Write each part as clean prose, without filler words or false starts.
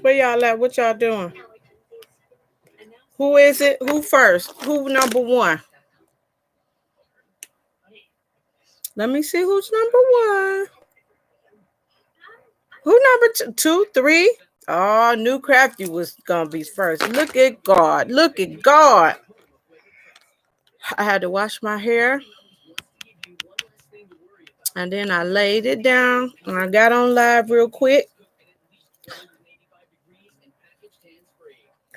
Where y'all at? What y'all doing? Who is it? Who first? Who number one? Let me see who's number one. Who number two, three? Oh, New Crafty was gonna be first. Look at God. Look at God. I had to wash my hair. And then I laid it down and I got on live real quick.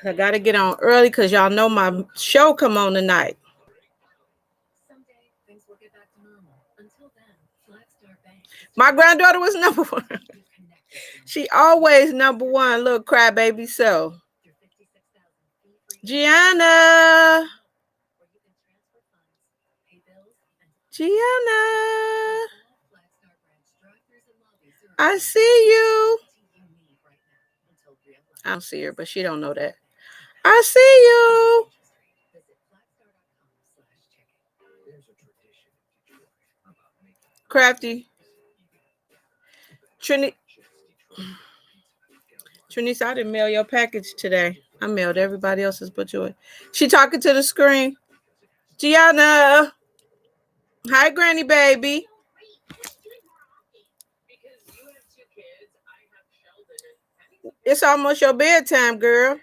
I gotta get on early because y'all know my show come on tonight. My granddaughter was number one. She always number one, little crybaby self. Gianna. I see you. I don't see her, but she don't know that. I see you. Crafty. Trinity, I didn't mail your package today. I mailed everybody else's but yours. She talking to the screen. Gianna. Hi, Granny baby. It's almost your bedtime, girl.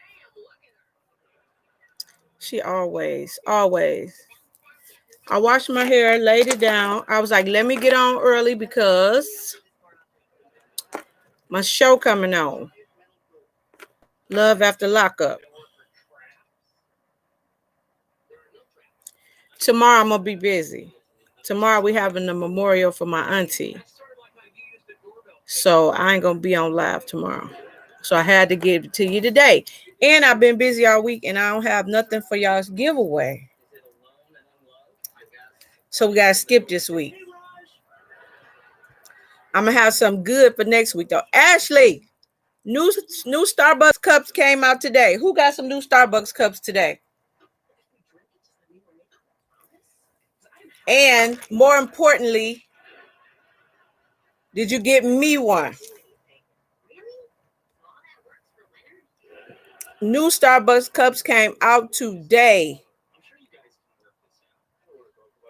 She always. I washed my hair, laid it down. I was like, let me get on early because my show coming on. Love After Lockup. Tomorrow I'm going to be busy. Tomorrow we having a memorial for my auntie. So I ain't going to be on live tomorrow. So I had to give it to you today. And I've been busy all week and I don't have nothing for y'all's giveaway. So we got to skip this week. I'm going to have some good for next week though. Ashley, new Starbucks cups came out today. Who got some new Starbucks cups today? And more importantly, did you get me one? New Starbucks cups came out today.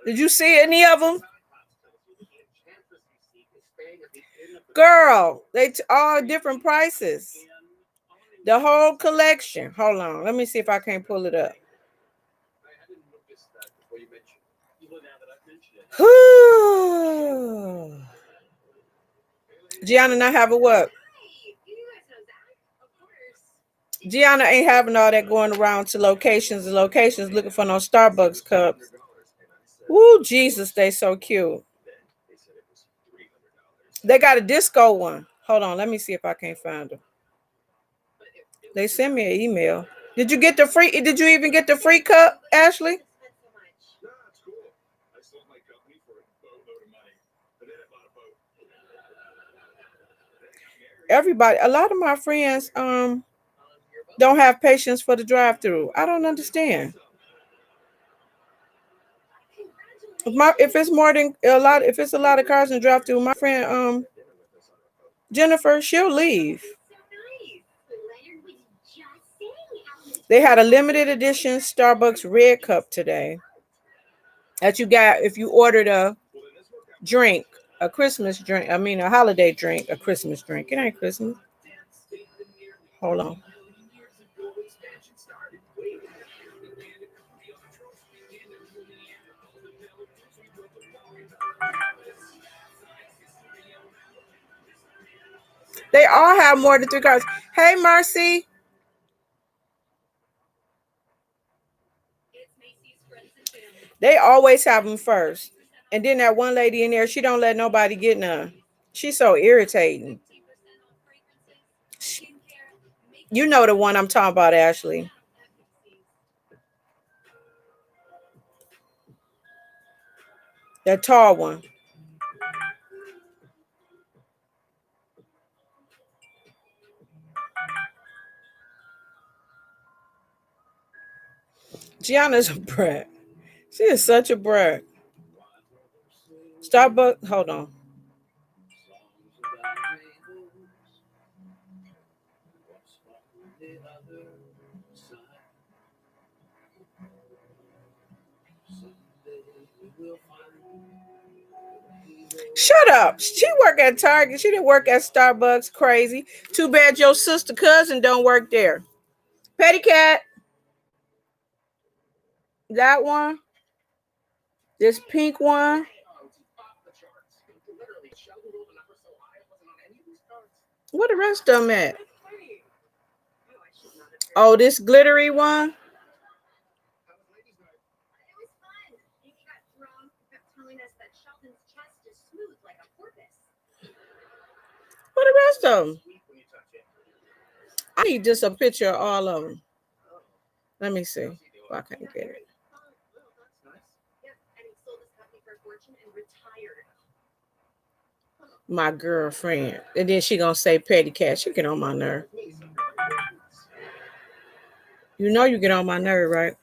Did you see any of them? Girl, they all different prices. The whole collection. Hold on. Let me see if I can pull it up. Gianna not having what? Gianna ain't having all that going around to locations and locations looking for no Starbucks cups. Woo, Jesus, they so cute. They got a disco one. Hold on, let me see if I can't find them. They sent me an email. Did you get the free? Did you even get the free cup, Ashley? Everybody, a lot of my friends don't have patience for the drive-through. I don't understand. If it's more than a lot, if it's a lot of cars in the drive-through, my friend Jennifer, she'll leave. They had a limited edition Starbucks red cup today that you got if you ordered a drink, a Christmas drink. I mean, a holiday drink, a Christmas drink. It ain't Christmas. Hold on. They all have more than 3 cars. Hey, Marcy. They always have them first. And then that one lady in there, she don't let nobody get none. She's so irritating. You know the one I'm talking about, Ashley. That tall one. Gianna's a brat. She is such a brat. Starbucks, hold on. Shut up. She work at Target. She didn't work at Starbucks. Crazy. Too bad your sister cousin don't work there. Petty Cat. That one. This pink one. What the rest of them at? Oh, this glittery one. What the rest of them? I need just a picture of all of them. Let me see. Oh, I can't get it. My girlfriend. And then she gonna say petty cat. She get on my nerve. You know you get on my nerve, right?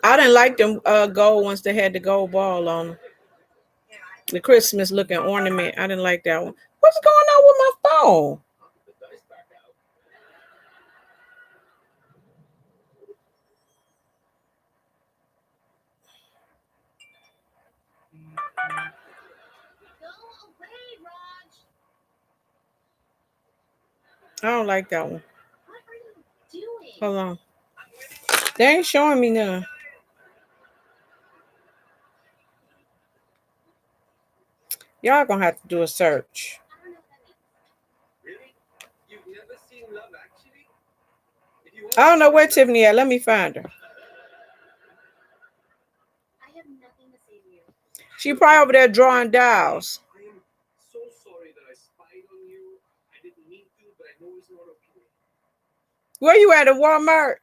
I didn't like them gold ones that had the gold ball on them. The Christmas looking ornament. I didn't like that one. What's going on with my phone? I don't like that one. Hold on. They ain't showing me none. Y'all gonna have to do a search. I don't know where Tiffany at. Let me find her. She probably over there drawing dials. Where you at Walmart?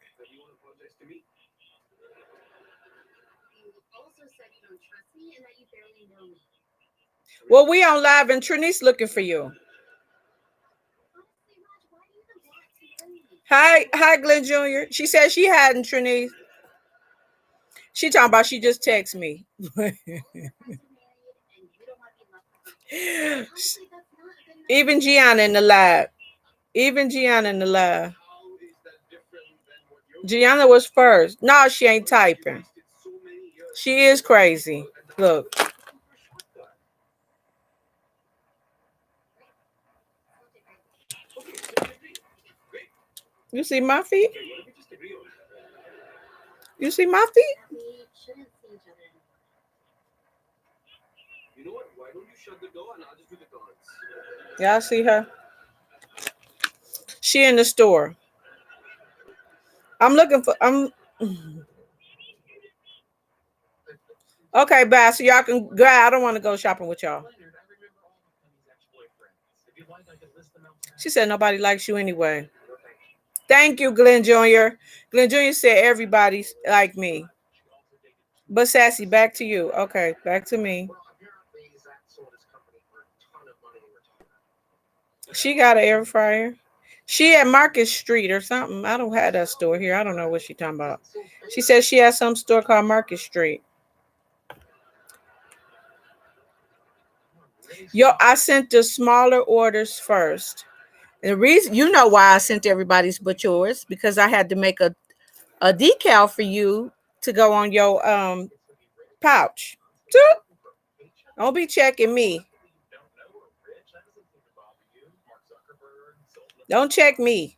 Well, we on live and Trinice looking for you. Hi, Glenn Jr. She said she hadn't, Trinice. She talking about she just texted me. Even Gianna in the lab. Gianna was first. No, she ain't typing. She is crazy. Look. You see my feet? You see my feet? Y'all see her? She in the store. I'm looking for okay, bye. So y'all can go. I don't want to go shopping with y'all. She said nobody likes you anyway. Thank you, Glenn Jr. Glenn Jr. said everybody's like me. But Sassy, back to you. Okay, back to me. She got an air fryer. She at Market Street or something. I don't have that store here. I don't know what she talking about. She said she has some store called Market Street. Yo, I sent the smaller orders first. And the reason, you know why I sent everybody's but yours, because I had to make a decal for you to go on your pouch. Don't be checking me. Don't check me.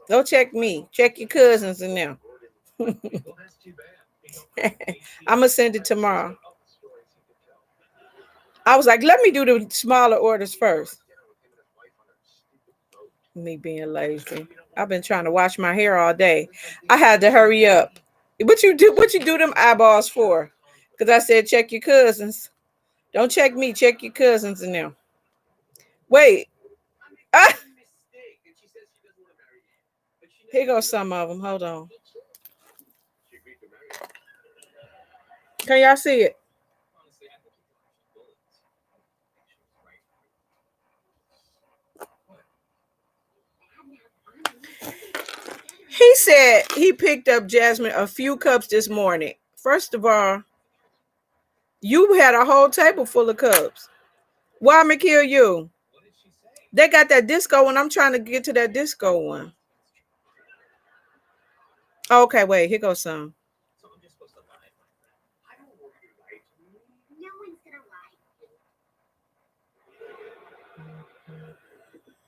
Don't check me. Check your cousins in there. I'm gonna send it tomorrow. I was like, let me do the smaller orders first. Me being lazy. I've been trying to wash my hair all day. I had to hurry up. What you do them eyeballs for? Because I said check your cousins. Don't check me, check your cousins in there. Wait. Ah! Here goes some of them. Hold on. Can y'all see it? said he picked up Jasmine a few cups this morning. First of all, you had a whole table full of cups. Why me kill you? They got that disco one. I'm trying to get to that disco one. Okay, wait. Here goes some.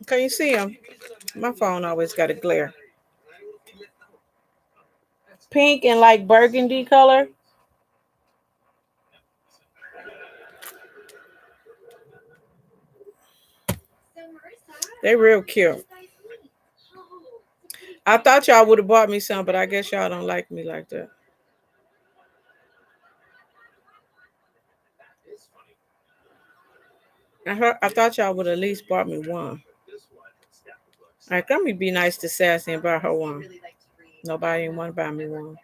Can you see them? My phone always got a glare. Pink and like burgundy color. They real cute. I thought y'all would have bought me some, but I guess y'all don't like me like that. I thought y'all would at least bought me one. All right, let me be nice to Sassy and buy her one. Nobody ain't want to buy me one.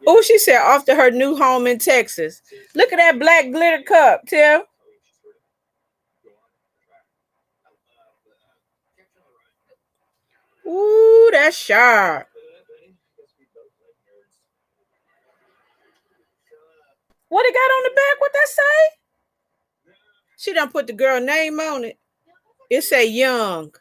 Oh, she said off to her new home in Texas. Look at that black glitter cup, Tim. Ooh, that's sharp. What it got on the back? What that say? She done put the girl name on it. It say Young.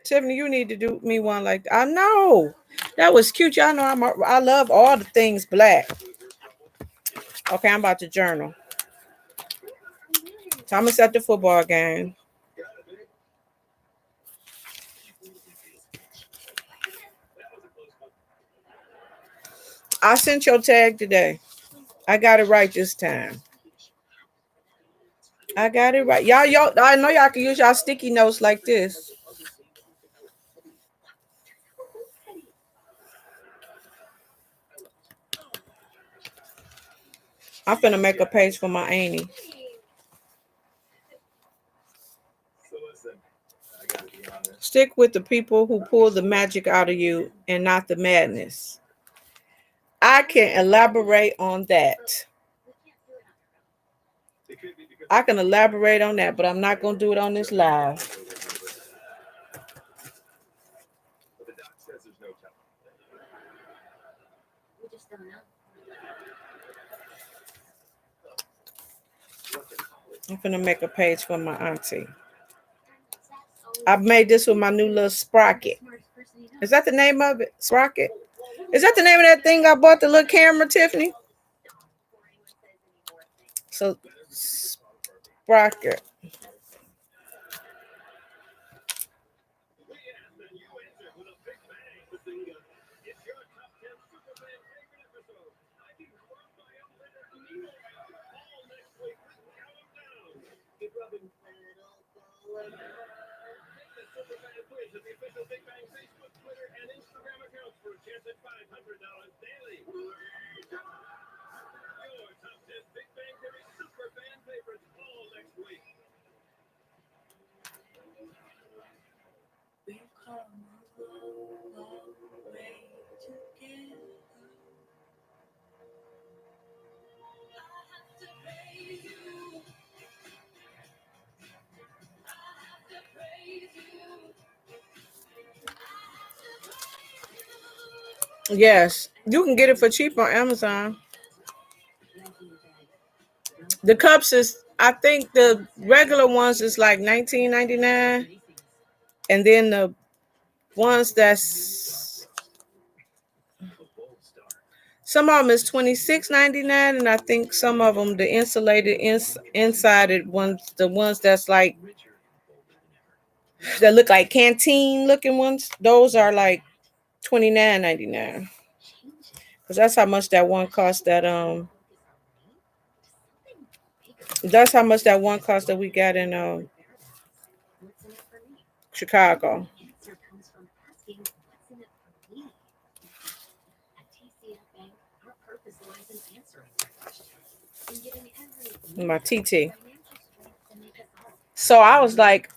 Tiffany, you need to do me one like that. I know. That was cute. Y'all know I love all the things black. Okay, I'm about to journal. Thomas at the football game. I sent your tag today. I got it right this time. I got it right. Y'all, I know y'all can use y'all sticky notes like this. I'm finna make a page for my auntie. Stick with the people who pull the magic out of you and not the madness. I can elaborate on that. I can elaborate on that, but I'm not going to do it on this live. I'm going to make a page for my auntie. I've made this with my new little sprocket. Is that the name of it? Sprocket? Is that the name of that thing I bought, the little camera, Tiffany? So, sprocket. Yes, you can get it for cheap on Amazon. The cups is, I think the regular ones is like $19.99, and then the ones that's some of them is $26.99, and I think some of them the insulated insided ones, the ones that's like that look like canteen looking ones, those are like $29.99. Because that's how much that one cost that's how much that one cost that we got in Chicago. My TT. So I was like,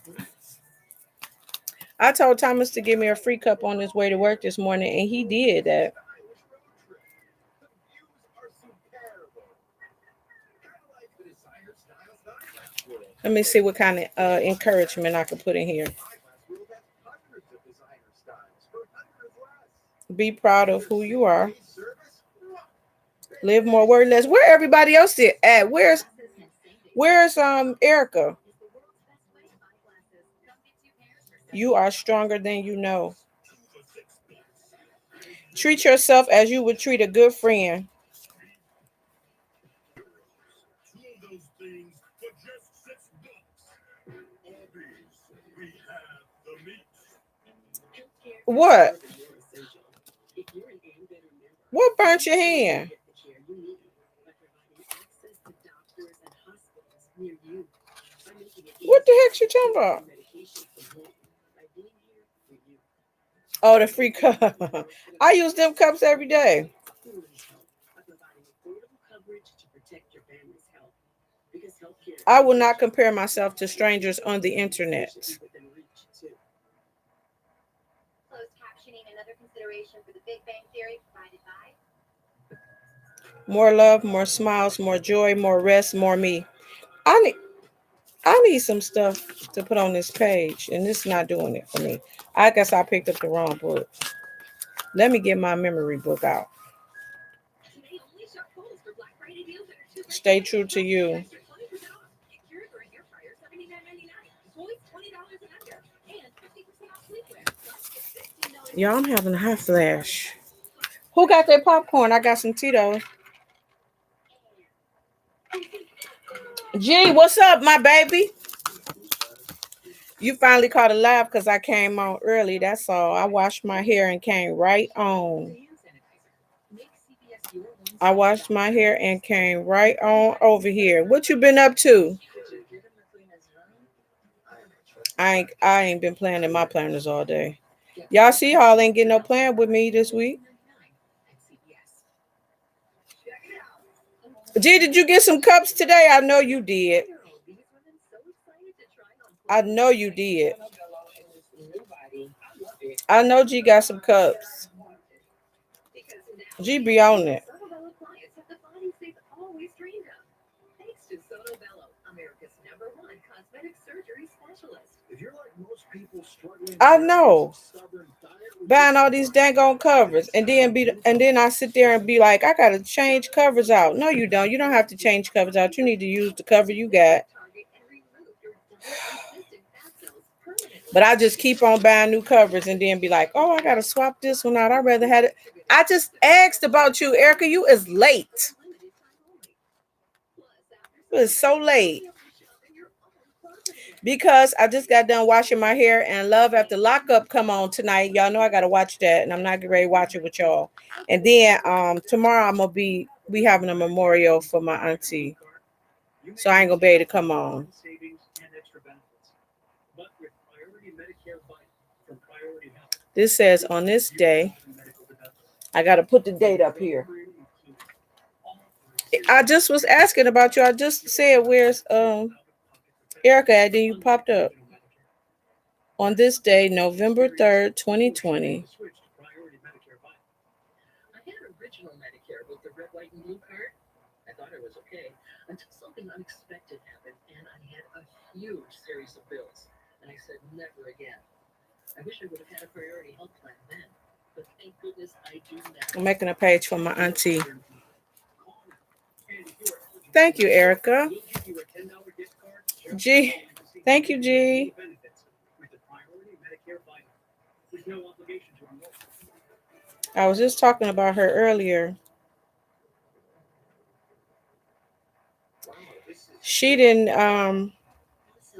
I told Thomas to give me a free cup on his way to work this morning, and he did that. Let me see what kind of encouragement I can put in here. Be proud of who you are. Live more, word less. Where everybody else at? Where's Erica? You are stronger than you know. Treat yourself as you would treat a good friend. What? What burnt your hand? What the heck you talking about? Oh, the free cup. I use them cups every day. I will not compare myself to strangers on the internet. More love, more smiles, more joy, more rest, more me. I need some stuff to put on this page, and this is not doing it for me. I guess I picked up the wrong book. Let me get my memory book out. Stay true to you. Y'all, I'm having a hot flash. Who got their popcorn? I got some Tito's. G, what's up, my baby? You finally caught a laugh because I came on early. That's all. I washed my hair and came right on. I washed my hair and came right on over here. What you been up to? I ain't been planning my planners all day. Y'all see y'all ain't getting no plan with me this week. G, did you get some cups today? I know you did. I know you did. I know G got some cups. G be on it. I know. Buying all these dang on covers and then I sit there and be like, I gotta change covers out. No, you don't. You don't have to change covers out. You need to use the cover you got. But I just keep on buying new covers and then be like, oh, I gotta swap this one out. I'd rather have it. I just asked about you, Erica. You is late. It was so late. Because I just got done washing my hair and Love After Lockup come on tonight. Y'all know I gotta watch that, and I'm not getting ready to watch it with y'all. And then tomorrow I'm gonna be having a memorial for my auntie. So I ain't gonna be able to come on. This says on this day, I gotta put the date up here. I just was asking about you. I just said where's Erica at, then you popped up. On this day, November 3rd, 2020. I'm making a page for my auntie. Thank you, Erica. G. Thank you, G. I was just talking about her earlier. She didn't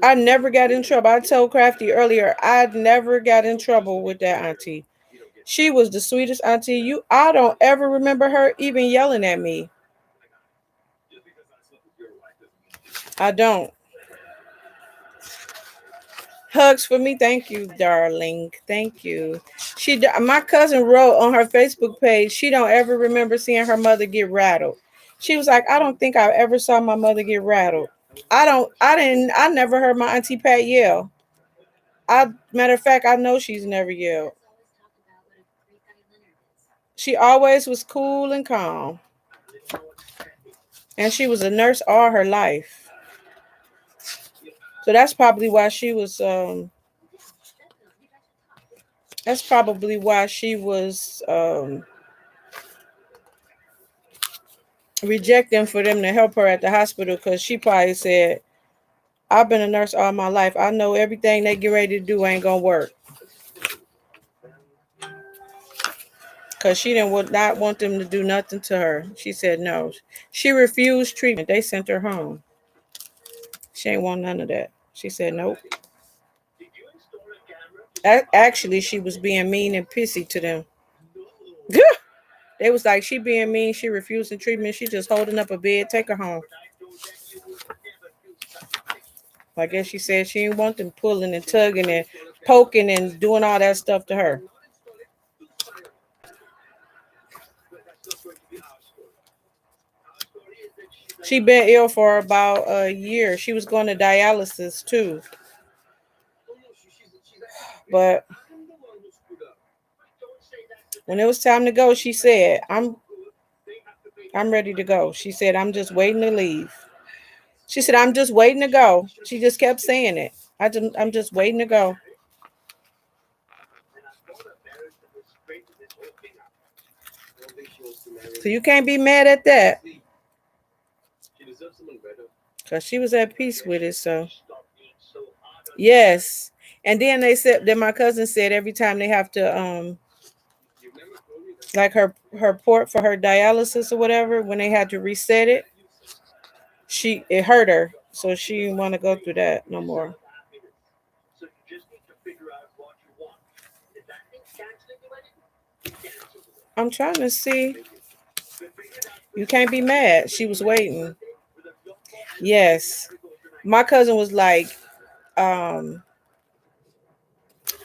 I never got in trouble. I told Crafty earlier, I never got in trouble with that auntie. She was the sweetest auntie. I don't ever remember her even yelling at me. I don't. Hugs for me. Thank you, darling. Thank you. My cousin wrote on her Facebook page, she don't ever remember seeing her mother get rattled. She was like, I don't think I ever saw my mother get rattled. I never heard my auntie Pat yell. Matter of fact, I know she's never yelled. She always was cool and calm. And she was a nurse all her life. So that's probably why she was that's probably why she was rejecting for them to help her at the hospital, because she probably said, I've been a nurse all my life. I know everything they get ready to do ain't gonna work. Because she didn't would not want them to do nothing to her. She said no. She refused treatment. They sent her home. She ain't want none of that. She said nope. Actually, she was being mean and pissy to them. They was like, she being mean. She refusing treatment. She just holding up a bed. Take her home. I guess she said she didn't want them pulling and tugging and poking and doing all that stuff to her. She been ill for about a year. She was going to dialysis too. But when it was time to go, she said, I'm ready to go. She said, I'm just waiting to leave. She said, I'm just waiting to go. She just kept saying it. I'm just waiting to go. So you can't be mad at that. Because she was at peace with it. So, yes. And then they said, then my cousin said every time they have to, like her port for her dialysis or whatever, when they had to reset it, it hurt her. So she didn't want to go through that no more. I'm trying to see. You can't be mad. She was waiting. Yes. My cousin was like, um,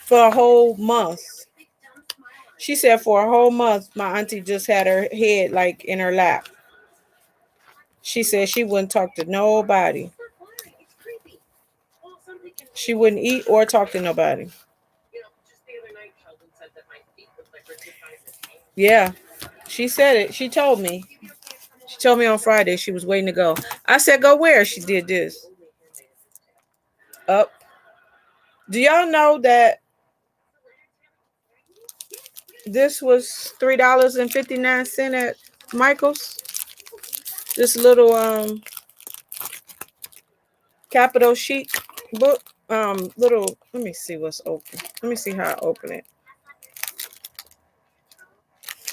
for a whole month. She said for a whole month, my auntie just had her head like in her lap. She said she wouldn't talk to nobody. She wouldn't eat or talk to nobody. Yeah, she said it. She told me. She told me on Friday she was waiting to go. I said, go where? She did this. Up. Do y'all know that this was $3.59 at Michael's? This little capital chic book. Little, let me see what's open. Let me see how I open it.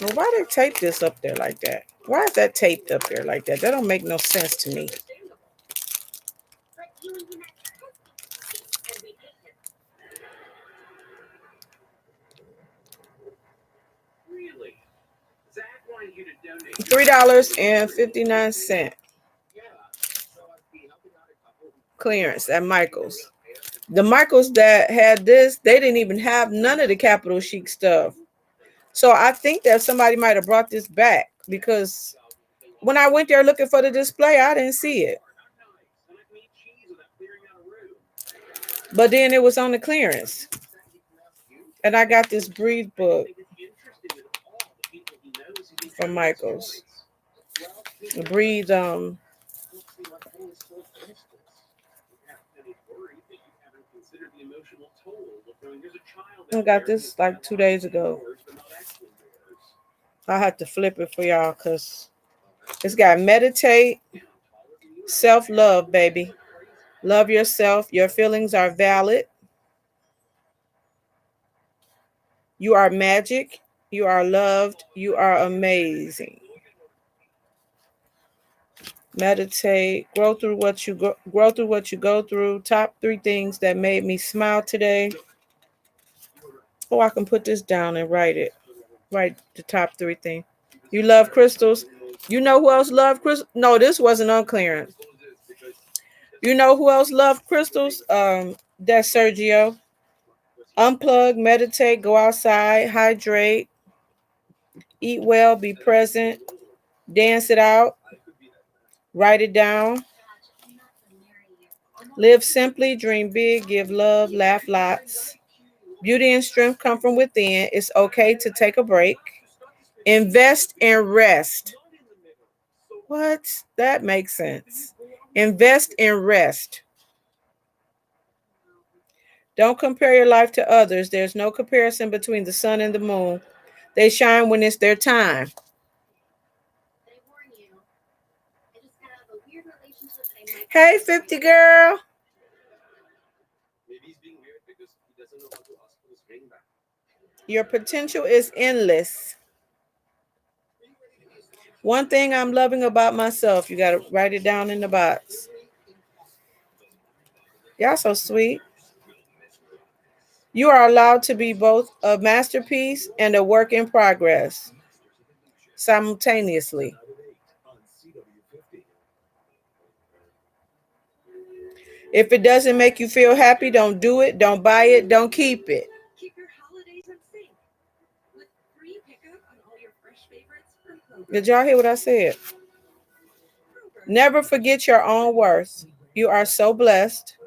Well, why they tape this up there like that? Why is that taped up there like that? That don't make no sense to me. $3.59 clearance at Michael's. The Michaels that had this, they didn't even have none of the capital chic stuff. So I think that somebody might have brought this back, because when I went there looking for the display, I didn't see it. But then it was on the clearance. And I got this Breathe book from Michaels. Breathe I got this like 2 days ago. I had to flip it for y'all because it's got meditate, self-love, baby. Love yourself. Your feelings are valid. You are magic. You are loved. You are amazing. Meditate. Grow through what you go through. Top 3 things that made me smile today. Oh, I can put this down and write it. Write the top 3 things. You love crystals. You know who else loved crystals? No, this wasn't on clearance. You know who else loved crystals? That's Sergio. Unplug, meditate, go outside, hydrate, eat well, be present, dance it out, write it down, live simply, dream big, give love, laugh lots. Beauty and strength come from within. It's okay to take a break. Invest and rest. What? That makes sense. Invest and rest. Don't compare your life to others. There's no comparison between the sun and the moon. They shine when it's their time. Hey, 50 girl. Your potential is endless. One thing I'm loving about myself, you got to write it down in the box. Y'all so sweet. You are allowed to be both a masterpiece and a work in progress simultaneously. If it doesn't make you feel happy, don't do it, don't buy it, don't keep it. Did y'all hear what I said? Never forget your own worth. You are so blessed.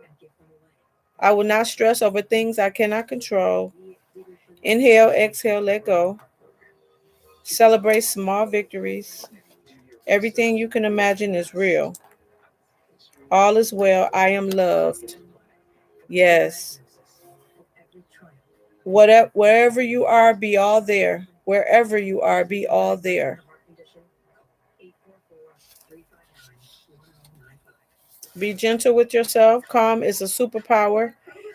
I will not stress over things I cannot control. Inhale, exhale, let go. Celebrate small victories. Everything you can imagine is real. All is well. I am loved. Yes. Whatever, wherever you are, be all there. Wherever you are, be all there. Be gentle with yourself. Calm is a superpower.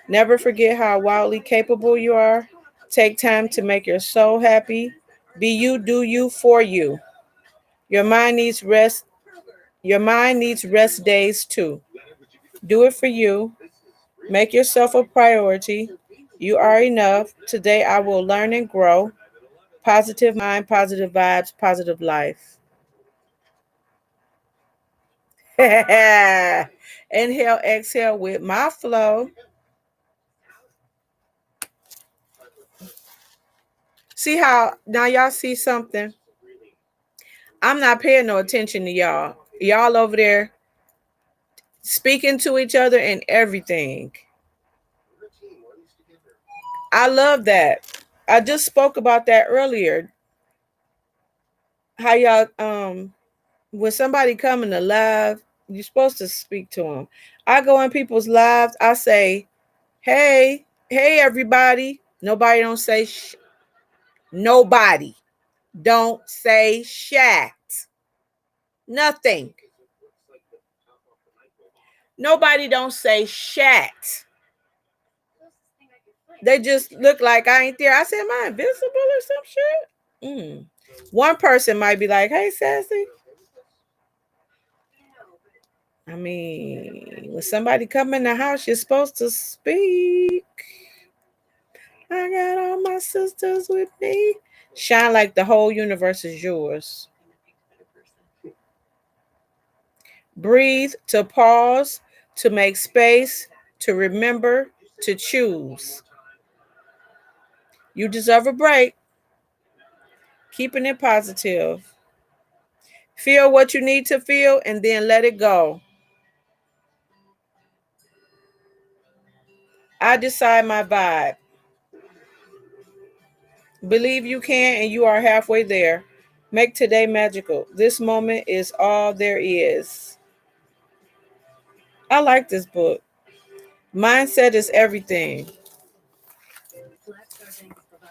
Never forget how wildly capable you are. Take time to make your soul happy. Be you, do you, for you. Your mind needs rest. Your mind needs rest days too. Do it for you. Make yourself a priority. You are enough. Today I will learn and grow. Positive mind, positive vibes, positive life. Inhale, exhale with my flow. See how now y'all see something? I'm not paying no attention to y'all. Y'all over there speaking to each other and everything. I love that. I just spoke about that earlier. How y'all when somebody coming to live, you're supposed to speak to them. I go in people's lives, I say, "Hey, hey everybody." Nobody don't say nobody. Don't say shat. Nothing. Nobody don't say shat. They just look like I ain't there. I said, "Am I invisible or some shit?" One person might be like, "Hey, Sassy." I mean, when somebody come in the house, you're supposed to speak. I got all my sisters with me. Shine like the whole universe is yours. Breathe, to pause, to make space, to remember, to choose. You deserve a break. Keeping it positive. Feel what you need to feel and then let it go. I decide my vibe. Believe you can and you are halfway there. Make today magical. This moment is all there is. I like this book. Mindset is everything.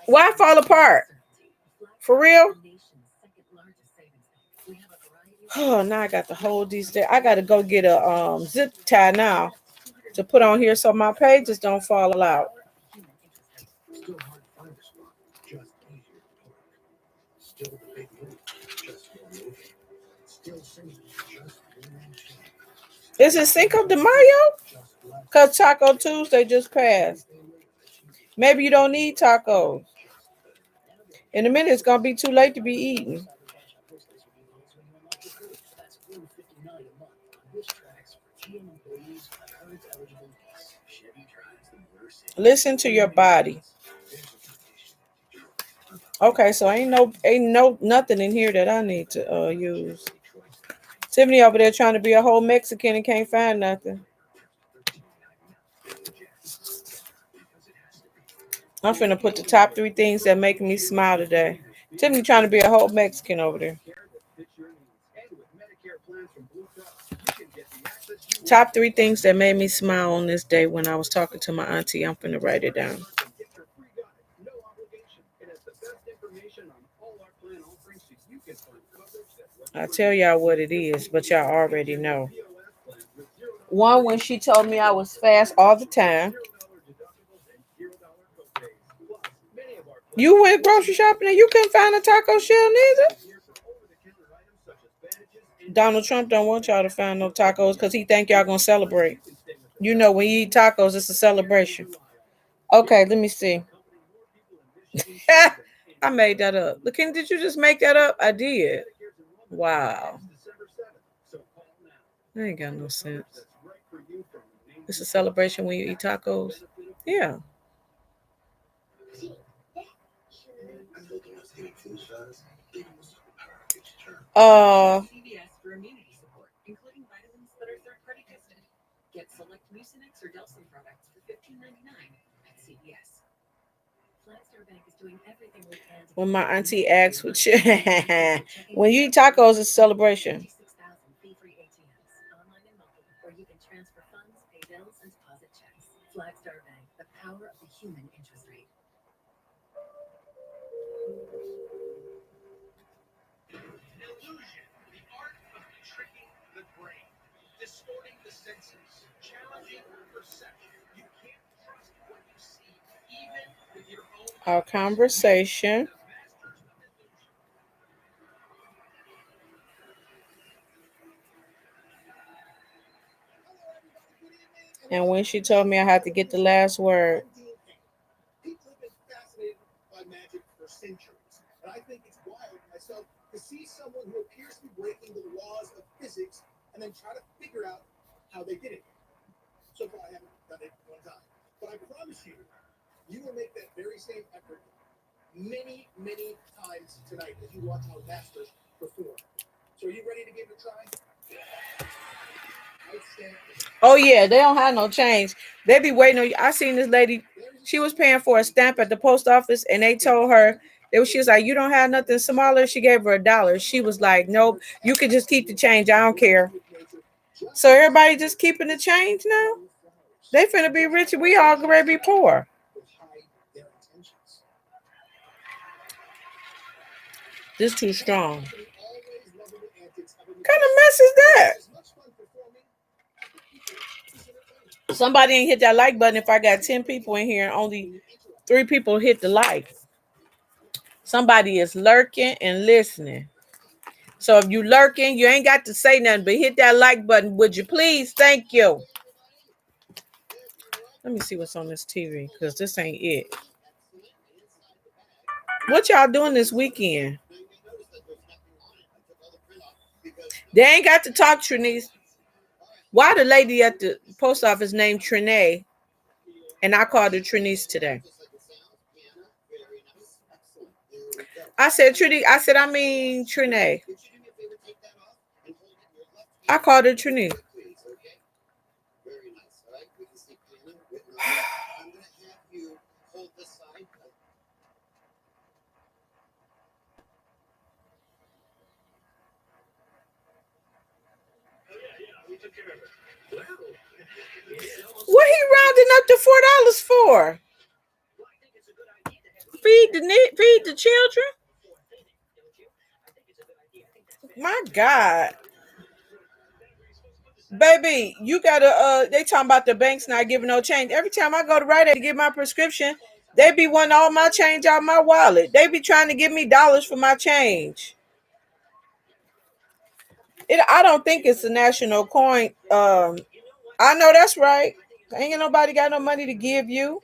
Why fall apart? For real? Oh, now I got to hold these there. I got to go get a zip tie now to put on here so my pages don't fall out. Is it Cinco de Mayo? Because Taco Tuesday just passed. Maybe you don't need tacos. In a minute, it's going to be too late to be eating. Listen to your body. Okay, so ain't no nothing in here that I need to use. Tiffany over there trying to be a whole Mexican and can't find nothing. I'm finna put the top 3 things that make me smile today. Tiffany trying to be a whole Mexican over there. Top 3 things that made me smile on this day when I was talking to my auntie. I'm finna write it down. I'll tell y'all what it is, but y'all already know. One, when she told me I was fast all the time. You went grocery shopping and you couldn't find a taco shell neither? Donald Trump don't want y'all to find no tacos because he think y'all gonna celebrate. You know, when you eat tacos, it's a celebration. Okay, let me see. I made that up. Look, did you just make that up? I did. Wow. That ain't got no sense. It's a celebration when you eat tacos. Yeah. Uh when my auntie asks what you when you eat tacos, it's a celebration. Our conversation. And when she told me I had to get the last word. Oh yeah, they don't have no change. They be waiting on you. I seen this lady. She was paying for a stamp at the post office, and they told her she was like, "You don't have nothing smaller." She gave her $1. She was like, "Nope, you can just keep the change. I don't care." So everybody just keeping the change now. They finna be rich. We all gonna be poor. This too strong. What kind of mess is that? Somebody ain't hit that like button. If I got 10 people in here and only 3 people hit the like, somebody is lurking and listening. So if you lurking, you ain't got to say nothing, but hit that like button, would you please? Thank you. Let me see what's on this TV, because this ain't it. What y'all doing this weekend? They ain't got to talk, Trinice. Why the lady at the post office named Trinae, and I called her Trinice today? I said Trinice. I mean Trinae. I called her Trinice. What he rounding up to $4 for? Feed the children. My God, baby, you gotta. They talking about the banks not giving no change. Every time I go to Rite Aid to get my prescription, they be wanting all my change out my wallet. They be trying to give me dollars for my change. I don't think it's a national coin. I know that's right. Ain't nobody got no money to give you.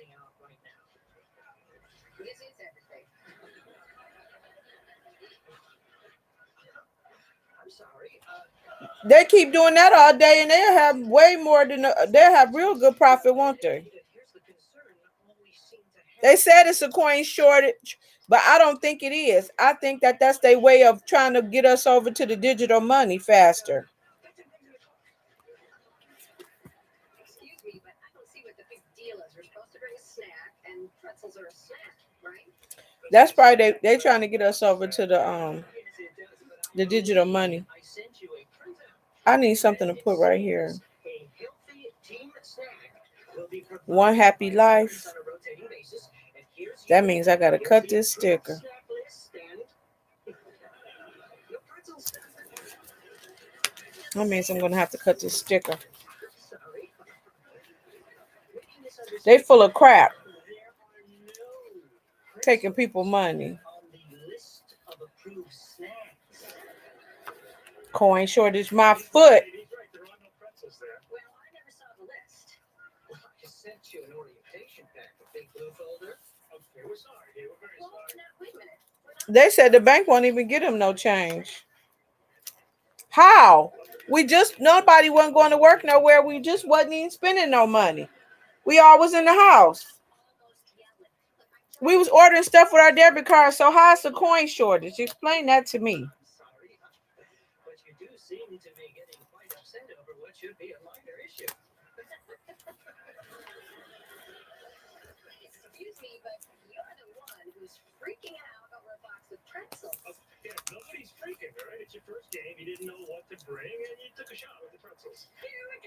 They keep doing that all day, and they'll have way more than they'll have real good profit, won't they? They said it's a coin shortage, but I don't think it is. I think that that's their way of trying to get us over to the digital money faster. That's probably they trying to get us over to the digital money. I need something to put right here. One happy life. That means I gotta cut this sticker. That means I'm gonna have to cut this sticker. They full of crap. Taking people money. Coin shortage my foot. They said the bank won't even get him no change. How? Nobody wasn't going to work nowhere. We just wasn't even spending no money. We all was in the house. We was ordering stuff with our debit card. So how's the coin shortage? Explain that to me. Nobody's freaking, right? It's your first game. You didn't know what to bring, and you took a shot with the pretzels. Here we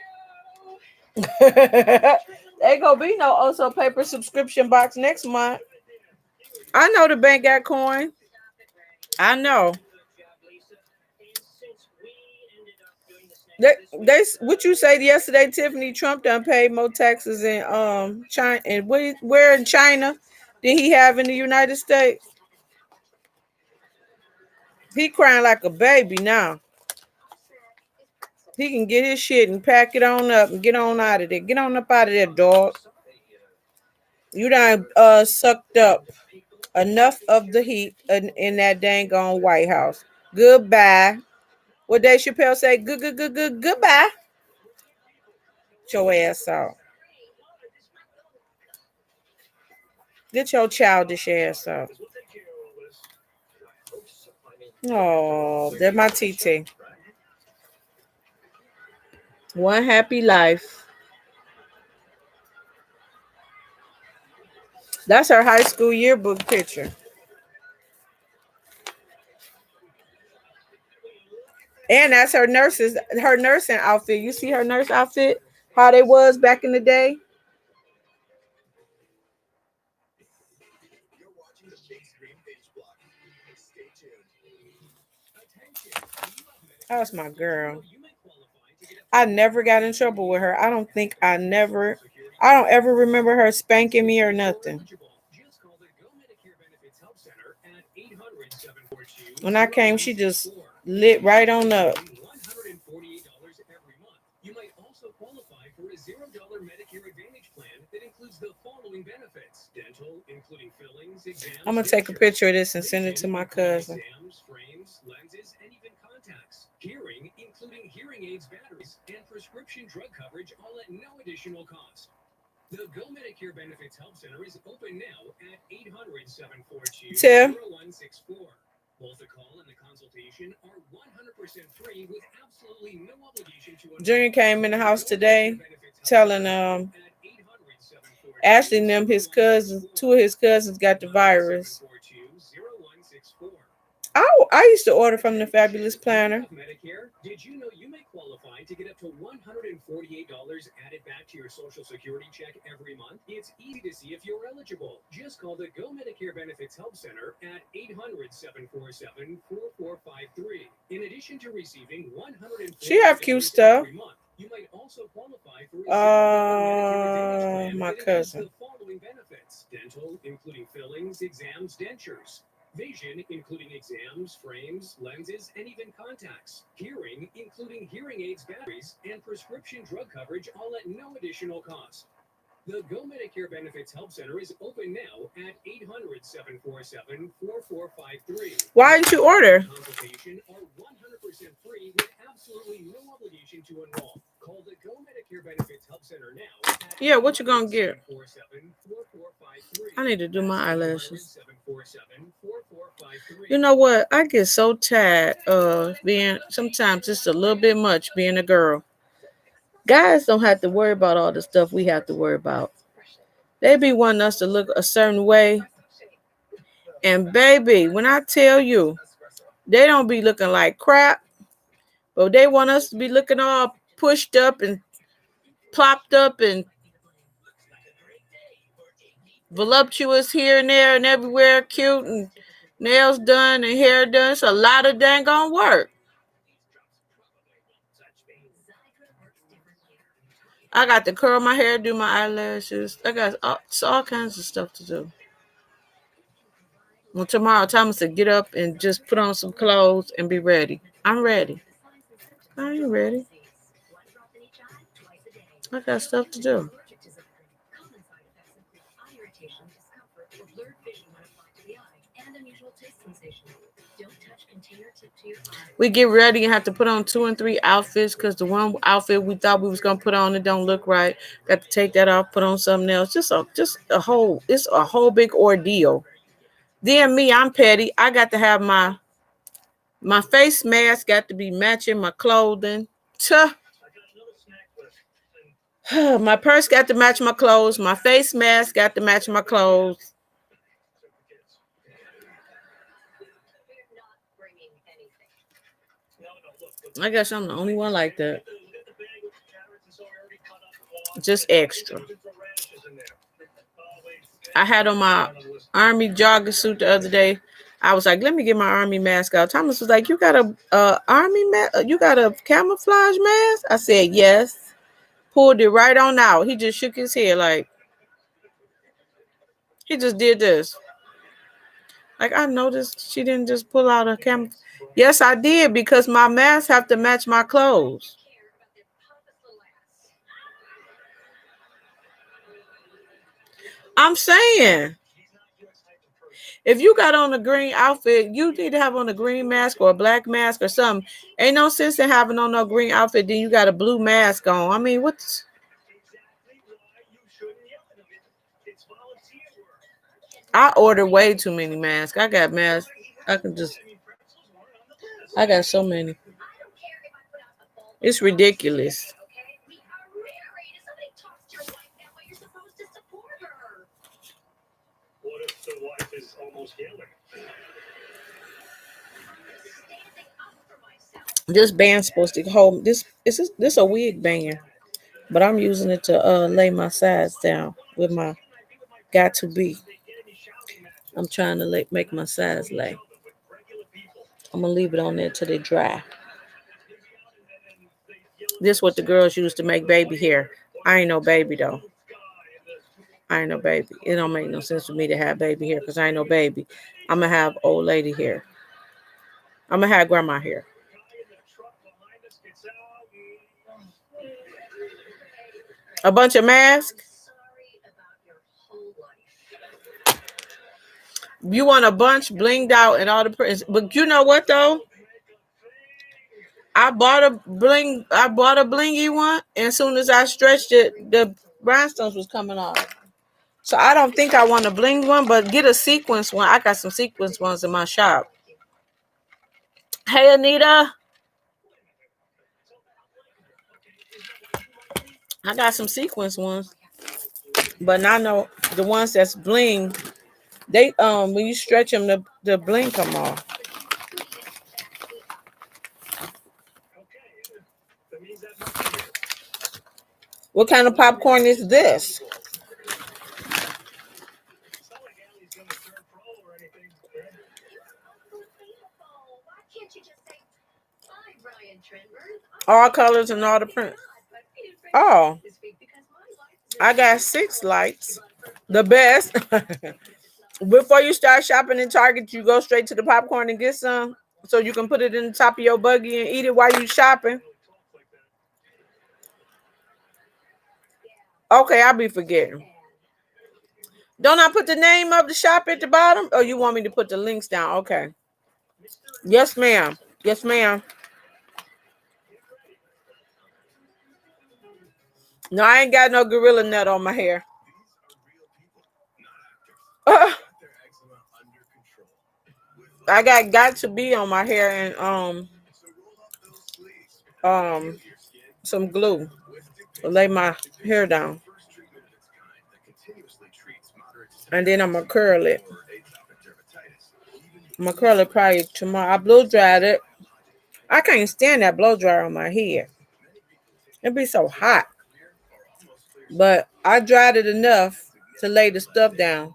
go. Ain't gonna be no Oso paper subscription box next month. I know the bank got coin. I know. They what you say yesterday, Tiffany? Trump done paid more taxes in China, and where in China did he have in the United States? He crying like a baby now. He can get his shit and pack it on up and get on out of there. Get on up out of there, dog. You done sucked up enough of the heat in that dang on White House. Goodbye. What Dave Chappelle say? Goodbye. Get your ass out. Get your childish ass out. Oh, that's my TT. One happy life. That's her high school yearbook picture. And that's her nursing outfit. You see her nurse outfit? How they was back in the day? That was my girl. I never got in trouble with her. I don't ever remember her spanking me or nothing. When I came, she just lit right on up. I'm gonna take a picture of this and send it to my cousin. Hearing, including hearing aids, batteries, and prescription drug coverage, all at no additional cost. The Go Medicare Benefits Help Center is open now at 800-742-0164. Both the call and the consultation are 100% free with absolutely no obligation to. Junior came in the house today telling Ashley and them two of his cousins got the virus. I used to order from the Fabulous Planner. Medicare, did you know you may qualify to get up to $148 added back to your Social Security check every month? It's easy to see if you're eligible. Just call the Go Medicare Benefits Help Center at 800-747-4453. In addition to receiving $148 she have cute stuff. Every month, you might also qualify for my cousin. The following benefits: dental, including fillings, exams, dentures. Vision, including exams, frames, lenses, and even contacts. Hearing, including hearing aids, batteries, and prescription drug coverage, all at no additional cost. The Go Medicare Benefits Help Center is open now at 800-747-4453. Why didn't you order? Consultation are 100% free with absolutely no obligation to enroll. Call the Go Medicare Benefits Help Center now. Yeah, what you gonna get? I need to do my eyelashes. You know what? I get so tired of being sometimes just a little bit much being a girl. Guys don't have to worry about all the stuff we have to worry about. They be wanting us to look a certain way. And baby, when I tell you, they don't be looking like crap, But they want us to be looking all pushed up and plopped up and voluptuous here and there and everywhere, cute and nails done and hair done. It's a lot of dang on work. I got to curl my hair, do my eyelashes. I got all kinds of stuff to do. Well, tomorrow, Thomas said, get up and just put on some clothes and be ready. I'm ready. I ain't ready. I got stuff to do. We get ready and have to put on 2 and 3 outfits because the one outfit we thought we was gonna put on, it don't look right. Got to take that off, put on something else. It's a whole big ordeal. Then me, I'm petty. I got to have my face mask got to be matching my clothing. My purse got to match my clothes. My face mask got to match my clothes. I guess I'm the only one like that. Just extra. I had on my army jogging suit the other day. I was like, let me get my army mask out. Thomas was like, you got a army mask? You got a camouflage mask? I said, yes. Pulled it right on out. He just shook his head like, he just did this. Like, I noticed she didn't just pull out a camera. Yes, I did, because my mask have to match my clothes. I'm saying, if you got on a green outfit, you need to have on a green mask or a black mask or something. Ain't no sense in having on no green outfit, then you got a blue mask on. I mean, what's... I order way too many masks. I got masks. I got so many. It's ridiculous. This band's supposed to hold this. This a wig band, but I'm using it to lay my sides down with my got to be. I'm trying to make my sides lay. I'm gonna leave it on there till they dry. This is what the girls use to make baby hair. I ain't no baby though. I ain't no baby. It don't make no sense for me to have baby hair because I ain't no baby. I'm gonna have old lady hair. I'm gonna have grandma hair. A bunch of masks. You want a bunch blinged out and all the prints. But you know what though? I bought a blingy one, and as soon as I stretched it, the rhinestones was coming off. So I don't think I want a bling one, but get a sequence one. I got some sequence ones in my shop. Hey Anita. I got some sequence ones. But I know the ones that's bling, they when you stretch them, the bling come off. What kind of popcorn is this? All colors and all the prints. Oh, I got 6 lights. The best. Before you start shopping in Target, you go straight to the popcorn and get some, so you can put it in the top of your buggy and eat it while you shopping. Okay, I'll be forgetting. Don't I put the name of the shop at the bottom? Or you want me to put the links down? Okay. Yes, ma'am. Yes, ma'am. No, I ain't got no gorilla nut on my hair. I got to be on my hair and some glue to lay my hair down. And then I'm gonna curl it. I'm gonna curl it probably tomorrow. I blow dried it. I can't stand that blow dryer on my head. It'd be so hot. But I dried it enough to lay the stuff down.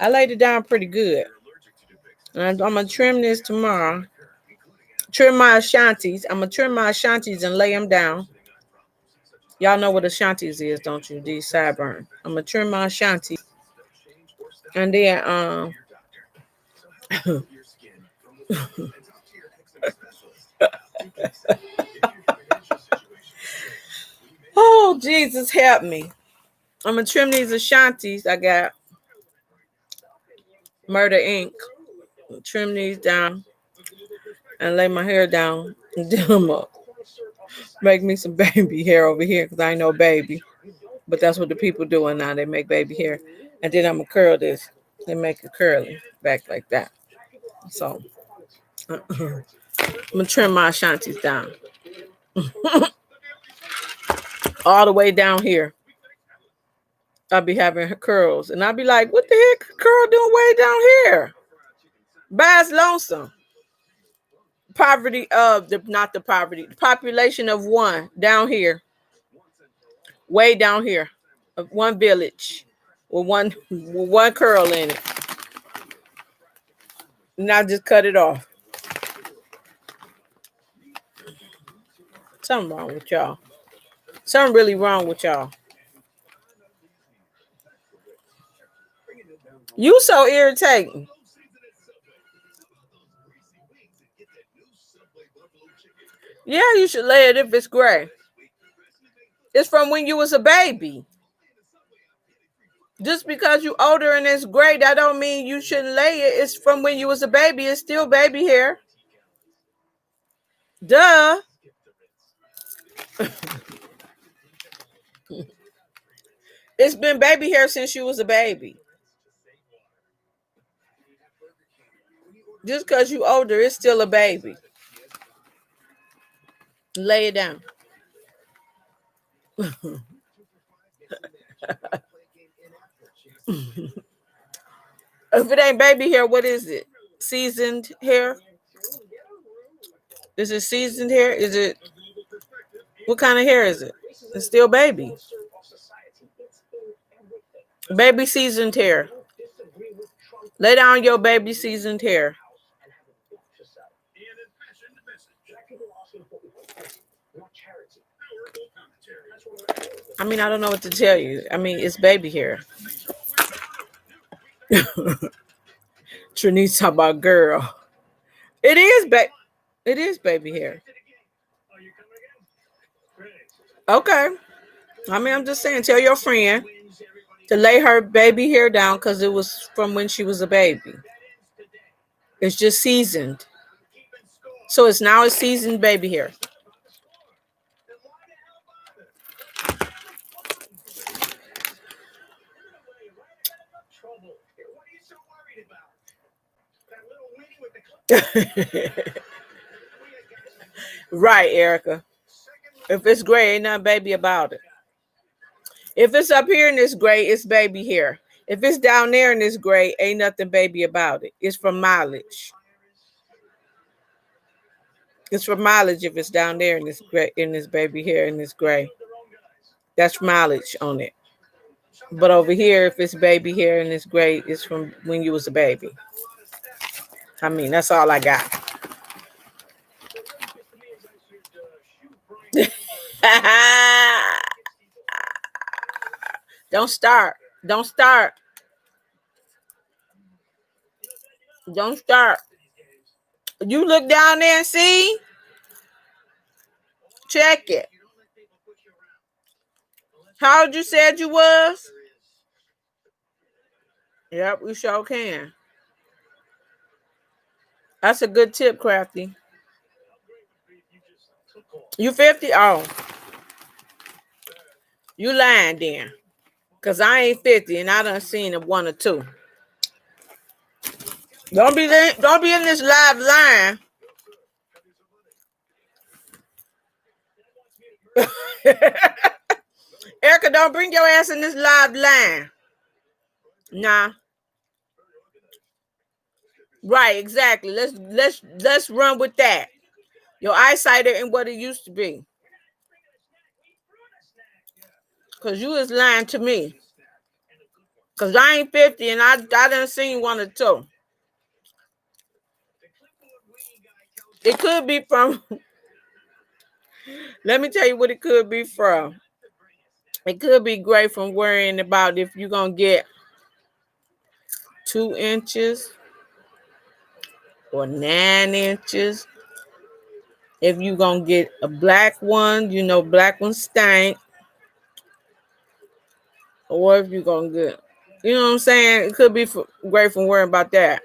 I laid it down pretty good. And I'm going to trim this tomorrow. Trim my Ashantis. I'm going to trim my Ashantis and lay them down. Y'all know what Ashantis is, don't you? These sideburns. I'm going to trim my Ashantis. And then, oh, Jesus, help me. I'm going to trim these Ashantis. I got Murder Inc. Trim these down and lay my hair down and then I'm up. Make me some baby hair over here because I ain't no baby. But that's what the people doing now. They make baby hair. And then I'm going to curl this. They make it curly back like that. So I'm going to trim my Ashantis down. All the way down here. I'll be having curls. And I'll be like, what the heck curl doing way down here? Bass lonesome. Poverty of the not the poverty. The population of one down here. Way down here. Of one village. With one curl in it. And I just cut it off. Something wrong with y'all. Something really wrong with y'all. You so irritating. Yeah, you should lay it if it's gray. It's from when you was a baby. Just because you older and it's gray, that don't mean you shouldn't lay it. It's from when you was a baby. It's still baby hair. Duh. It's been baby hair since you was a baby. Just because you older, it's still a baby. Lay it down. If it ain't baby hair, what is it? Seasoned hair? Is it seasoned hair? Is it, what kind of hair is it? It's still baby. Baby seasoned hair. Lay down your baby seasoned hair. I mean, I don't know what to tell you. I mean, it's baby hair. Trinice talking about girl. It is baby hair. Okay. I mean, I'm just saying, tell your friend to lay her baby hair down because it was from when she was a baby. It's just seasoned. So it's now a seasoned baby hair. Right, Erica. If it's gray, ain't nothing baby about it. If it's up here and it's gray, it's baby hair. If it's down there and it's gray, ain't nothing baby about it. It's from mileage. It's for mileage if it's down there and it's gray, in this baby hair and it's gray. That's mileage on it. But over here, if it's baby hair and it's gray, it's from when you was a baby. I mean, that's all I got. Don't start. Don't start. Don't start. You look down there and see. Check it. How old you said you was? Yep, we sure can. That's a good tip, Crafty. You 50? Oh. You lying then. Because I ain't 50 and I done seen a one or two. Don't be in this live line. Erica, don't bring your ass in this live line. Nah. Right, exactly. Let's run with that. Your eyesight ain't what it used to be. Because you is lying to me. Because I ain't 50 and I done seen one or two. It could be from, let me tell you what it could be from. It could be great from worrying about if you're going to get 2 inches or 9 inches. If you're going to get a black one, you know black ones stink. Or if you're going to get, you know what I'm saying? It could be great from worrying about that.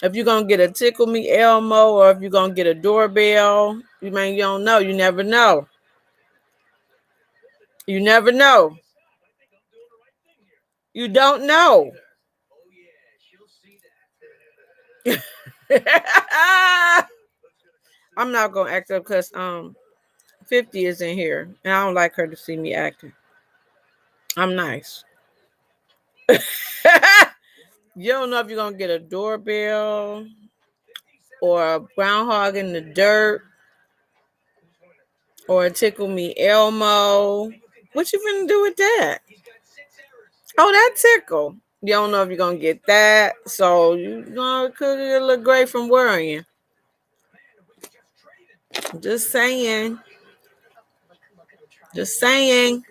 If you're going to get a Tickle Me Elmo or if you're going to get a doorbell, you don't know. You never know. You never know. You don't know. I'm not going to act up because 50 is in here and I don't like her to see me acting. I'm nice. You don't know if you're going to get a doorbell or a groundhog in the dirt or a Tickle Me Elmo. What you finna do with that? Oh, that tickle. You don't know if you're going to get that. So, you know, it could look great from worrying. Just saying. Just saying.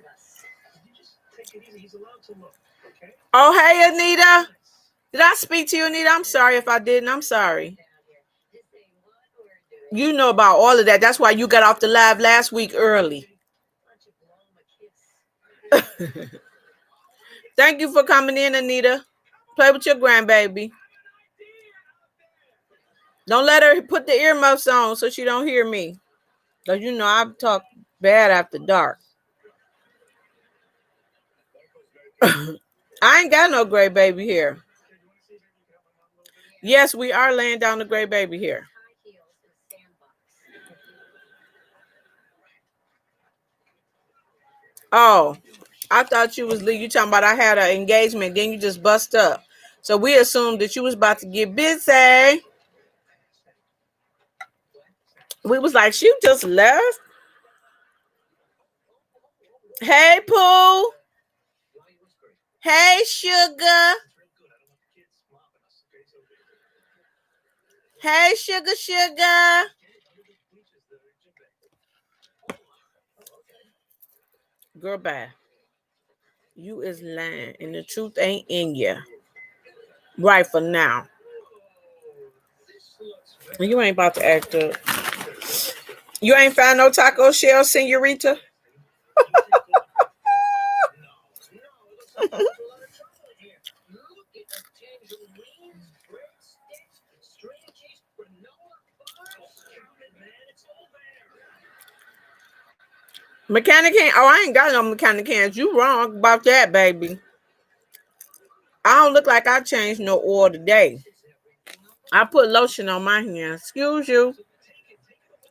Oh, hey, Anita. Did I speak to you, Anita? I'm sorry if I didn't. I'm sorry. You know about all of that. That's why you got off the live last week early. Thank you for coming in, Anita. Play with your grandbaby. Don't let her put the earmuffs on so she don't hear me. Because you know I talk bad after dark. I ain't got no gray baby here. Yes, we are laying down the gray baby here. Oh, I thought you talking about I had an engagement, then you just bust up. So we assumed that you was about to get busy. We was like, she just left. Hey, Pooh. Hey, Sugar. Hey, Sugar. Girl, bye. You is lying, and the truth ain't in you. Right for now. You ain't about to act up. You ain't found no taco shell, senorita? Mechanic hand. Oh, I ain't got no mechanic hands. You wrong about that, baby. I don't look like I changed no oil today. I put lotion on my hands. Excuse you.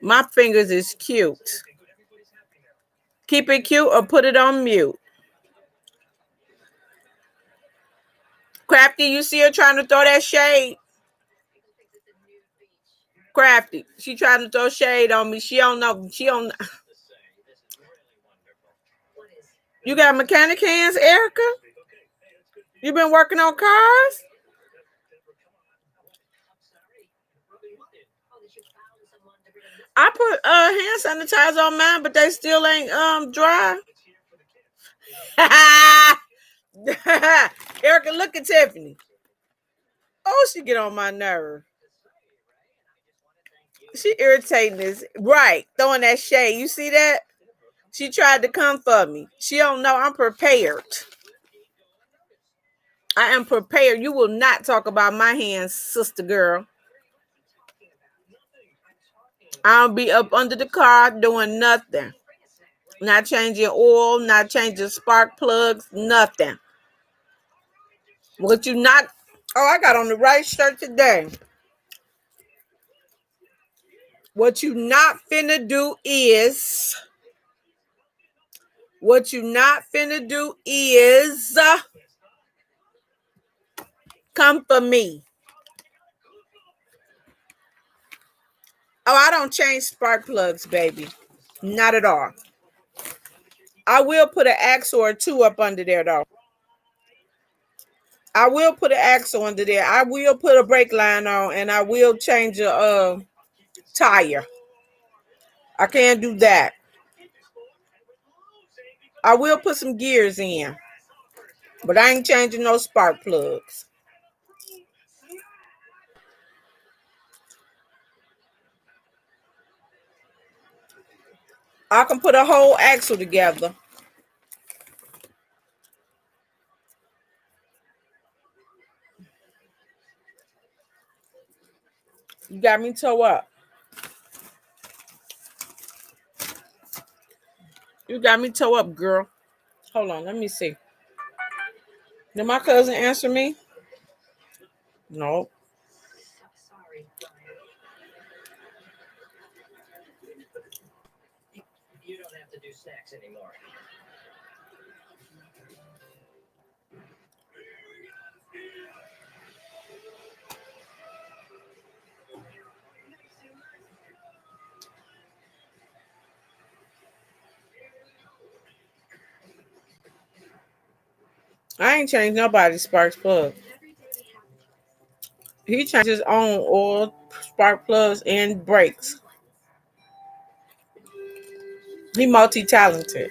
My fingers is cute. Keep it cute or put it on mute. Crafty, you see her trying to throw that shade? Crafty, she trying to throw shade on me. She don't know. She don't. You got mechanic hands, Erica? You been working on cars? I put hand sanitizer on mine, but they still ain't dry. Erica, look at Tiffany. Oh, she get on my nerve. She irritating this. Right, throwing that shade. You see that? She tried to come for me. She don't know I'm prepared. I am prepared. You will not talk about my hands, sister girl. I'll be up under the car doing nothing. Not changing oil, not changing spark plugs, nothing. What you not? Oh, I got on the right shirt today. What you not finna do is. What you not finna do is come for me. Oh, I don't change spark plugs, baby. Not at all. I will put an axle or two up under there, though. I will put an axle under there. I will put a brake line on, and I will change a tire. I can't do that. I will put some gears in, but I ain't changing no spark plugs. I can put a whole axle together. You got me toe up. You got me toe up, girl. Hold on, let me see. Did my cousin answer me? No. You don't have to do snacks anymore. I ain't changed nobody's spark plug. He changed his own oil, spark plugs, and brakes. He multi-talented.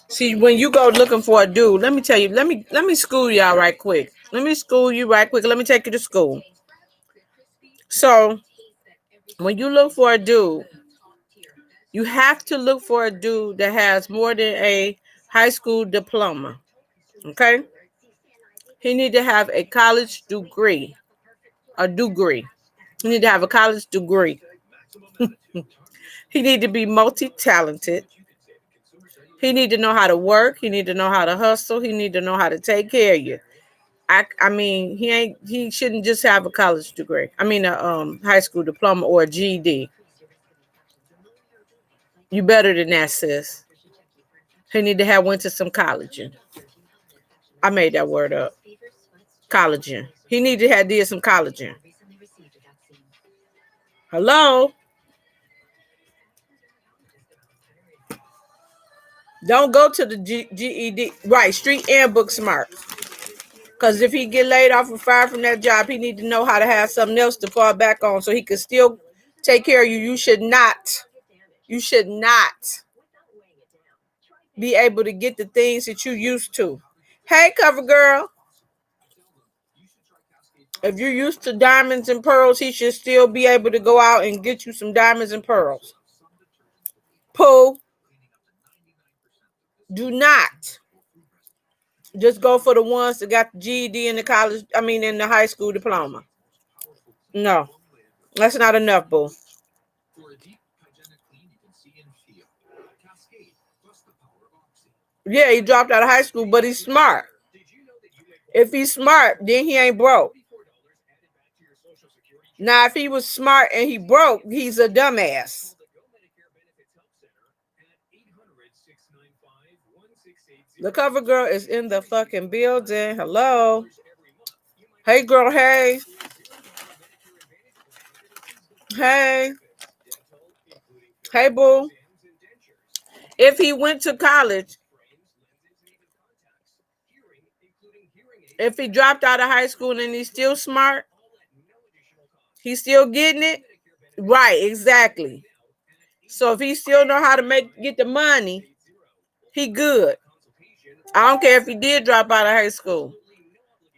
See, when you go looking for a dude, let me tell you, let me school y'all right quick. Let me school you right quick. Let me take you to school. So when you look for a dude, you have to look for a dude that has more than a high school diploma. Okay? He need to have a college degree. A degree. He need to have a college degree. He need to be multi-talented. He need to know how to work. He need to know how to hustle. He need to know how to take care of you. I mean, he shouldn't just have a college degree. I mean, a high school diploma or a GED. You better than that, sis. He need to have went to some collagen. I made that word up. Collagen. He need to have did some collagen. Hello? Don't go to the GED. Right, street and book smart. Because if he get laid off or fired from that job, he need to know how to have something else to fall back on so he can still take care of you. You should not be able to get the things that you used to. Hey, cover girl. If you're used to diamonds and pearls, he should still be able to go out and get you some diamonds and pearls. Pooh, do not just go for the ones that got the GED and the college, in the high school diploma. No, that's not enough, boo. Yeah, he dropped out of high school, but he's smart. If he's smart, then he ain't broke. Now, if he was smart and he broke, he's a dumbass. The cover girl is in the fucking building. Hello. Hey, girl. Hey. Hey. Hey, boo. If he went to college, if he dropped out of high school and he's still smart, he's still getting it. Right, exactly. So if he still know how to get the money, he good. I don't care if he did drop out of high school.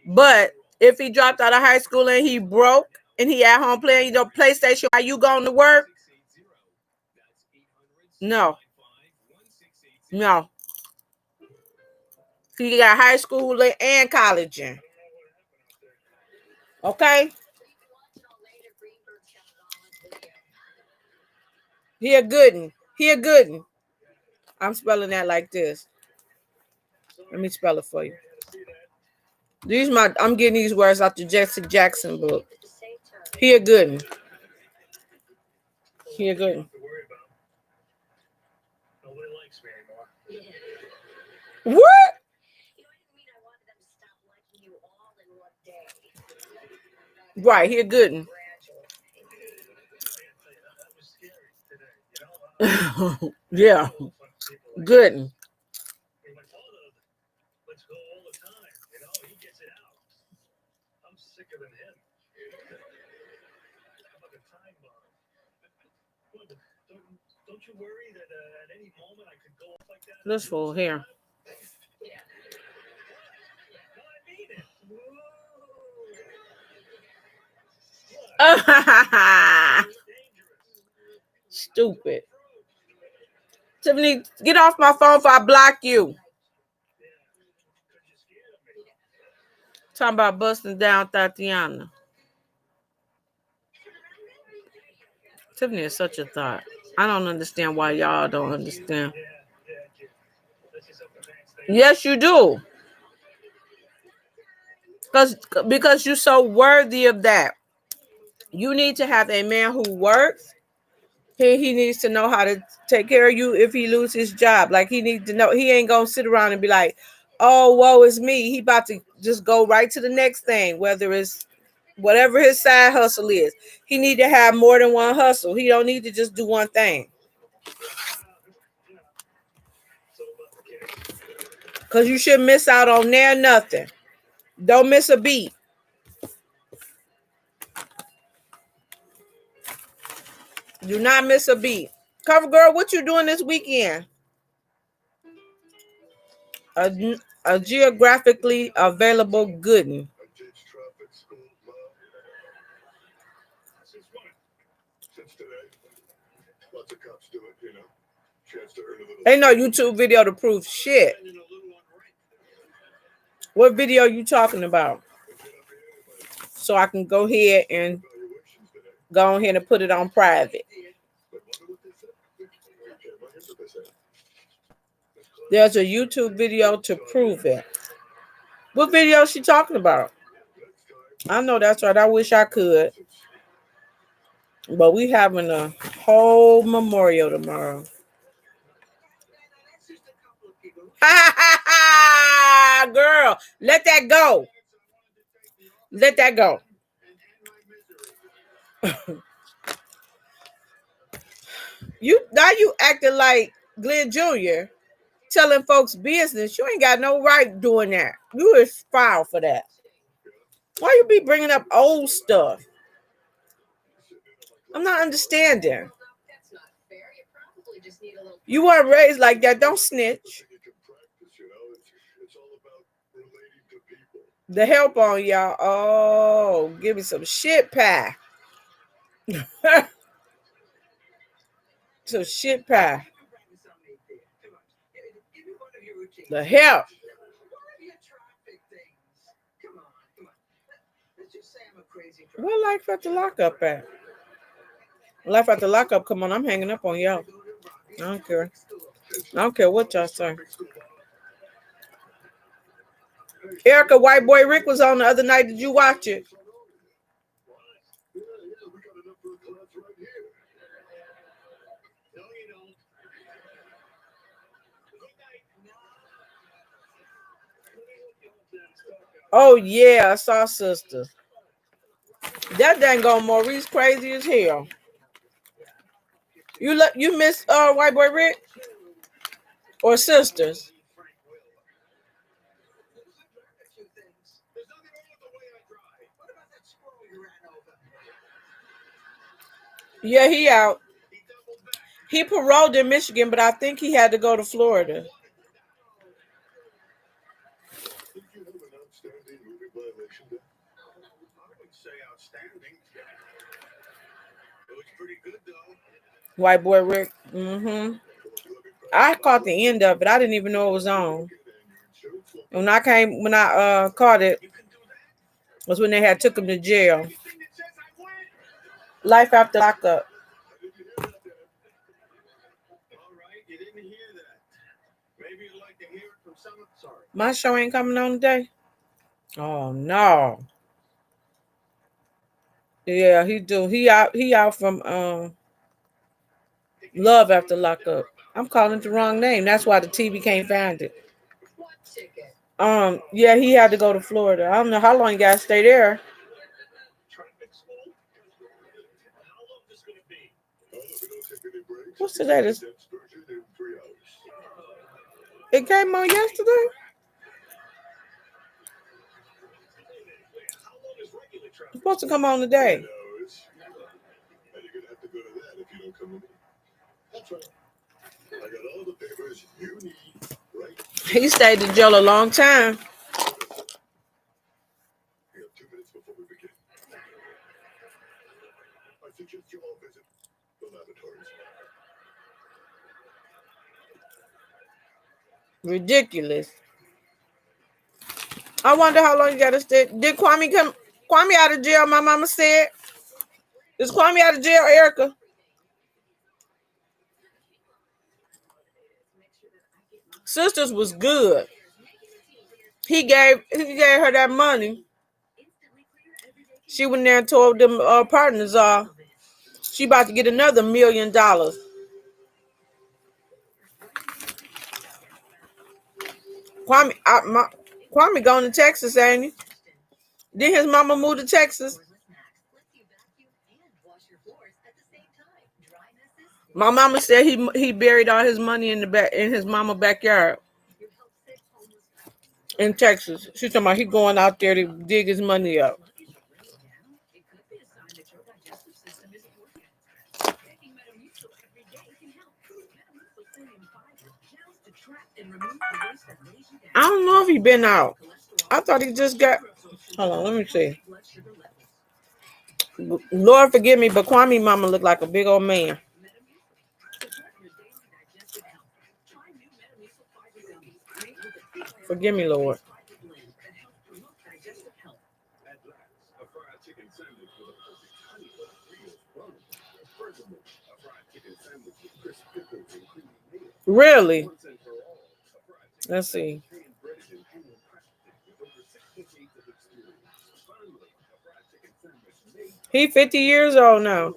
But if he dropped out of high school and he broke and he at home playing PlayStation while you going to work, no. No. He got high school and college in. Okay? He a good one. He a good one. I'm spelling that like this. Let me spell it for you. I'm getting these words out the Jesse Jackson book. He a good one. He a good one. What? Right, here good. Yeah, good. This fool here. Stupid. Tiffany, get off my phone before I block you. Talking about busting down Tatiana. Tiffany is such a thought. I don't understand why y'all don't understand. Yes, you do. Because you're so worthy of that. You need to have a man who works. He needs to know how to take care of you if he loses his job. Like he needs to know he ain't gonna sit around and be like, oh, woe is me. He about to just go right to the next thing, whether it's whatever his side hustle is. He need to have more than one hustle. He don't need to just do one thing. Cause you should miss out on there nothing. Don't miss a beat. Do not miss a beat. Cover girl, what you doing this weekend? A geographically available good. Ain't no YouTube video to prove shit. What video you talking about? So I can go ahead and put it on private. There's a YouTube video to prove it. What video is she talking about? I know that's right. I wish I could. But we having a whole memorial tomorrow. Girl, let that go. Let that go. You acting like Glenn Jr. telling folks business. You ain't got no right doing that. You is filed for that. Why you be bringing up old stuff? I'm not understanding. You weren't raised like that. Don't snitch. The help on y'all. Oh, give me some shit pie. Some shit pie. The help. Where life at the lockup at? Life at the lockup. Come on, I'm hanging up on y'all. I don't care. I don't care what y'all say. Erica, White Boy Rick was on the other night. Did you watch it? Oh yeah, I saw Sister. That dang on Maurice crazy as hell. You miss White Boy Rick or Sisters? Yeah, he out. He paroled in Michigan, but I think he had to go to Florida. White Boy Rick. Mm-hmm. I caught the end of it. I didn't even know it was on. When I caught it, was when they had took him to jail. Life after lockup. My show ain't coming on today. Oh no. Yeah, he do. He out from Love After Lockup. I'm calling it the wrong name. That's why the TV can't find it. Yeah, he had to go to Florida. I don't know how long he got to stay there. What's today? It came on yesterday? It's supposed to come on today. He stayed in jail a long time. Ridiculous. I wonder how long you got to stay. Did Kwame come? Kwame out of jail, my mama said. Is Kwame out of jail, Erica? Sisters was good. He gave her that money. She went there and told them partners she about to get another $1 million. Kwame going to Texas, ain't he? Did his mama move to Texas? My mama said he buried all his money in his mama backyard in Texas. She's talking about he going out there to dig his money up. I don't know if he been out. I thought he just got. Hold on, let me see. Lord forgive me, but Kwame mama looked like a big old man. Forgive me, Lord. Really? Let's see. He 50 years old now.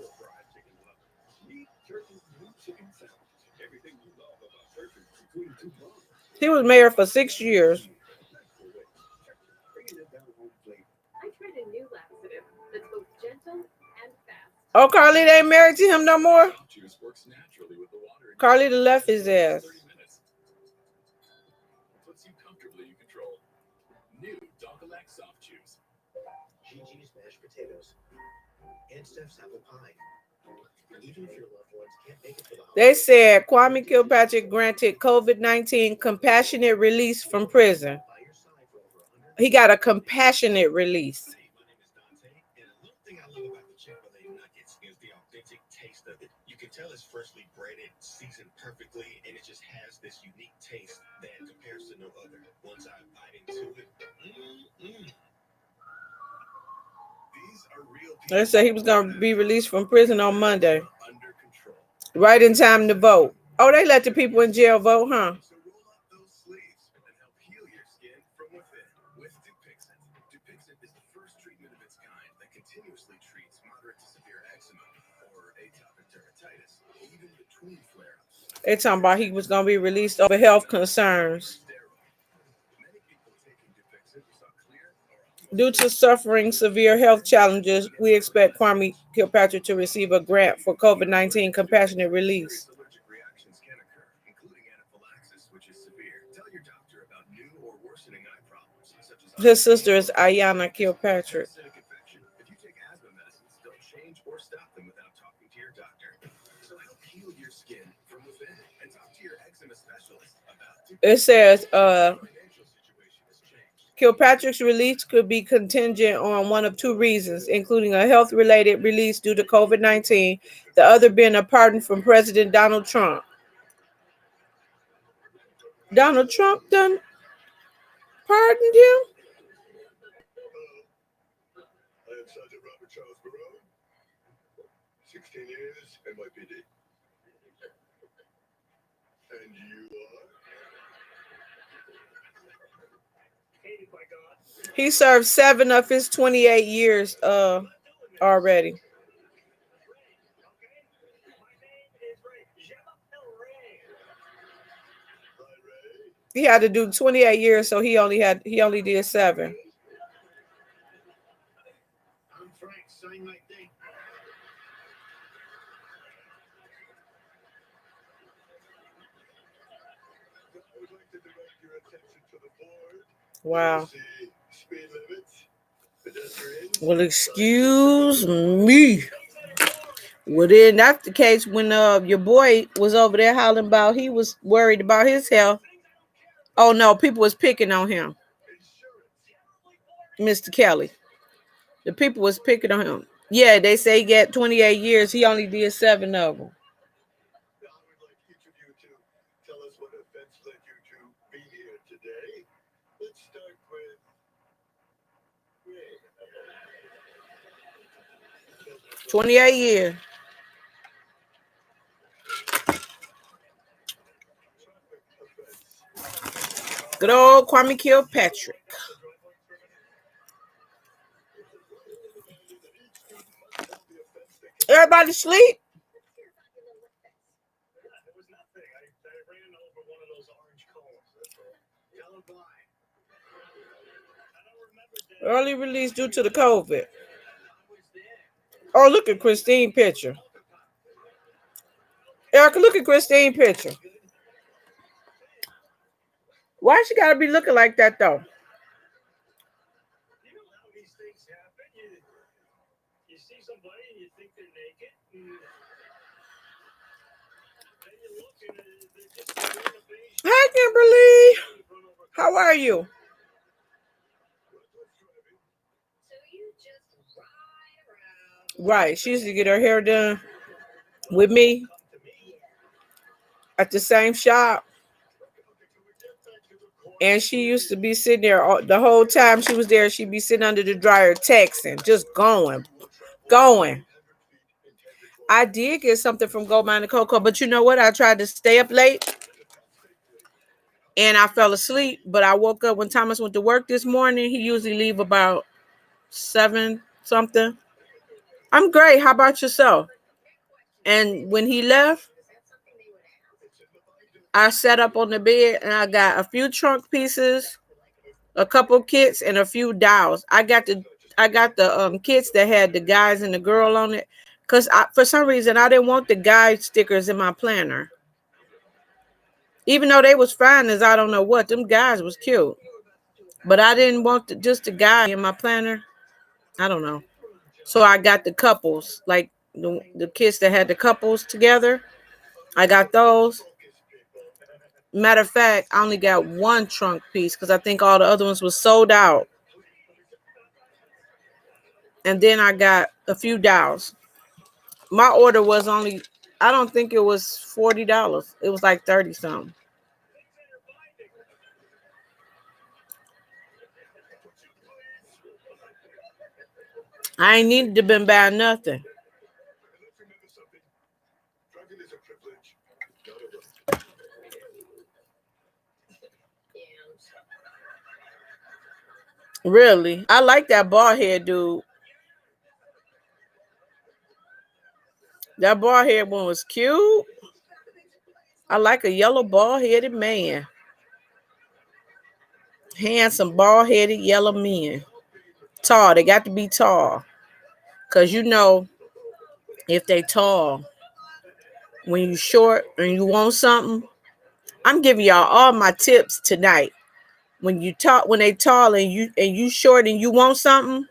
He was mayor for 6 years. Oh, Carly ain't married to him no more? Carly left his ass. They said Kwame Kilpatrick granted COVID-19 compassionate release from prison. He got a compassionate release. You can tell it's freshly breaded, seasoned perfectly, and it just has this unique taste that compares to no other. Once I bite into it, They said he was going to be released from prison on Monday. Right in time to vote. Oh, they let the people in jail vote, huh? They're talking about he was going to be released over health concerns. Due to suffering severe health challenges, we expect Kwame Kilpatrick to receive a grant for COVID-19 compassionate release. His sister is Ayanna Kilpatrick. It says Kilpatrick's release could be contingent on one of two reasons, including a health-related release due to COVID-19, the other being a pardon from President Donald Trump. Donald Trump done pardoned him? He served 7 of his 28 years already. He had to do 28 years, so he only did 7. Wow. Well, excuse me. Well, then that's the case when your boy was over there hollering about he was worried about his health. Oh no, people was picking on him, Mr. Kelly. The people was picking on him. Yeah, they say he got 28 years. He only did 7 of them. 28 years. Good old Kwame Kilpatrick. Everybody sleep? Early release due to the COVID. Oh, look at Christine picture. Erica, look at Christine picture. Why she gotta be looking like that though? Hi, Kimberly. How are you? Right. She used to get her hair done with me at the same shop. And she used to be sitting there the whole time she was there. She'd be sitting under the dryer texting, just going. I did get something from Gold Mine and Cocoa, but you know what? I tried to stay up late and I fell asleep. But I woke up when Thomas went to work this morning. He usually leave about 7 something. I'm great. How about yourself? And when he left, I sat up on the bed and I got a few trunk pieces, a couple kits, and a few dolls. I got the kits that had the guys and the girl on it, because for some reason I didn't want the guy stickers in my planner, even though they was fine as I don't know what. Them guys was cute, but I didn't want just the guy in my planner. I don't know. So I got the couples, like the kits that had the couples together. I got those. Matter of fact, I only got one trunk piece because I think all the other ones was sold out. And then I got a few dolls. My order was only, I don't think it was $40. It was like 30 something. I ain't needed to been buying nothing. Really? I like that bald head dude. That bald head one was cute. I like a yellow bald headed man. Handsome bald headed yellow men. Tall. They got to be tall. Cause you know, if they tall, when you short and you want something, I'm giving y'all all my tips tonight. When they tall and you short and you want something,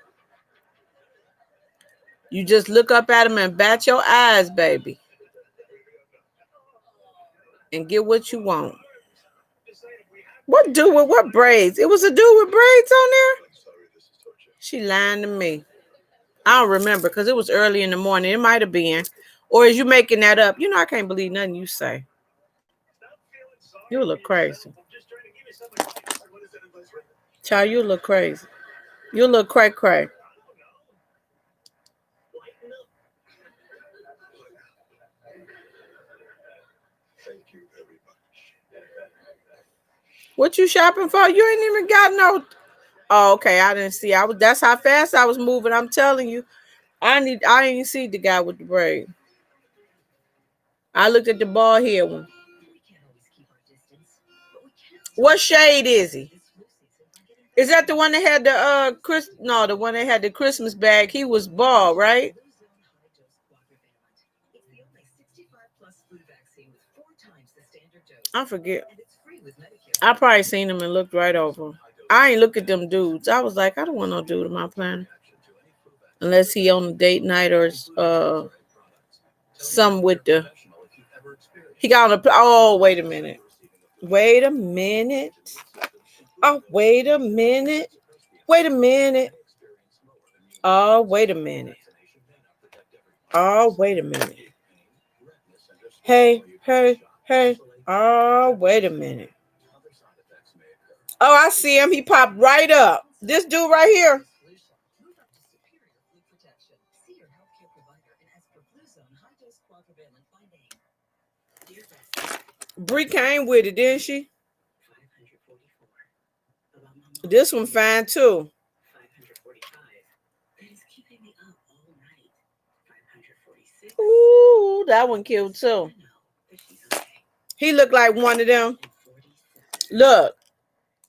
you just look up at them and bat your eyes, baby, and get what you want. What dude with what braids? It was a dude with braids on there. She lying to me. I don't remember because it was early in the morning. It might have been, or is you making that up? You know I can't believe nothing you say. You look crazy. Child, you look crazy. You look cray. What you shopping for? You ain't even got no. Oh, okay. I didn't see. That's how fast I was moving. I'm telling you. I ain't see the guy with the braid. I looked at the bald head one. What shade is he? Is that the one that had the no, the one that had the Christmas bag? He was bald, right? I forget. I probably seen him and looked right over. I ain't look at them dudes. I was like, I don't want no dude in my plan. Unless he on a date night or some with the. He got on a. Oh, wait a minute. Wait a minute. Oh, wait a minute. Wait a minute. Oh, wait a minute. Oh, wait a minute. Hey, hey, hey. Oh, wait a minute. Oh, I see him. He popped right up. This dude right here. Bree came with it, didn't she? This one fine too. Ooh, that one cute too. He looked like one of them. Look,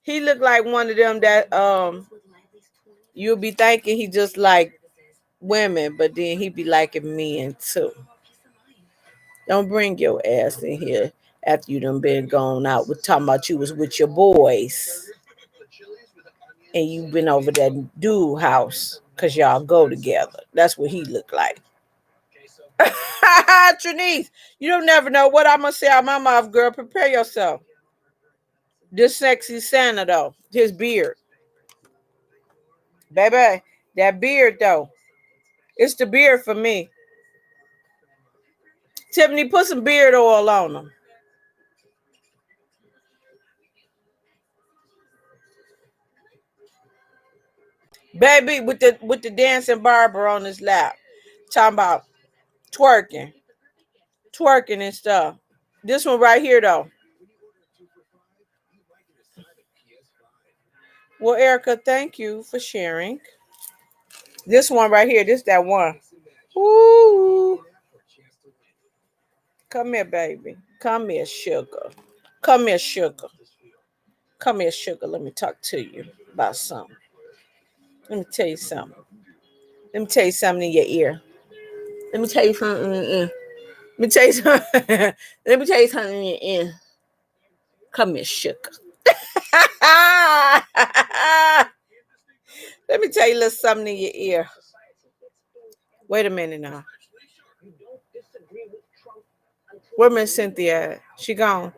he looked like one of them that you'll be thinking he just like women, but then he be liking men too. Don't bring your ass in here after you done been gone out with talking about you was with your boys and you been over that dude house because y'all go together. That's what he looked like. Trinice, you don't never know what I'm gonna say out my mouth, girl. Prepare yourself. This sexy Santa though, his beard, baby, that beard though, it's the beard for me. Tiffany, put some beard oil on him, baby, with the dancing barber on his lap, talking about twerking, twerking and stuff. This one right here though. Well, Erica, thank you for sharing. This one right here, this that one. Ooh. Come here, baby. Come here, sugar. Come here, sugar. Come here, sugar. Let me talk to you about something. Let me tell you something. Let me tell you something in your ear. Let me tell you something in your ear. Let me tell you something. Let me tell you something in your ear. Come here, sugar. Let me tell you a little something in your ear. Wait a minute now. Where Miss Cynthia at? She gone.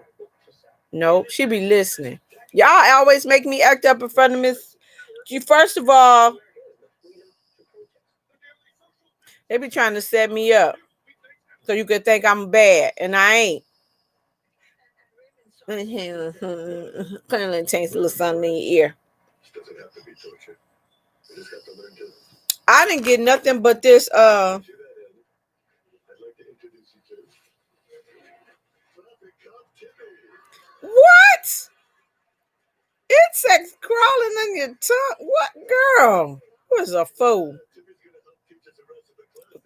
Nope, she be listening. Y'all always make me act up in front of Miss. First of all, they be trying to set me up so you could think I'm bad, and I ain't. Finally change a little something in your ear. I didn't get nothing but this. What? Insects crawling on your tongue? What, girl? Who is a fool?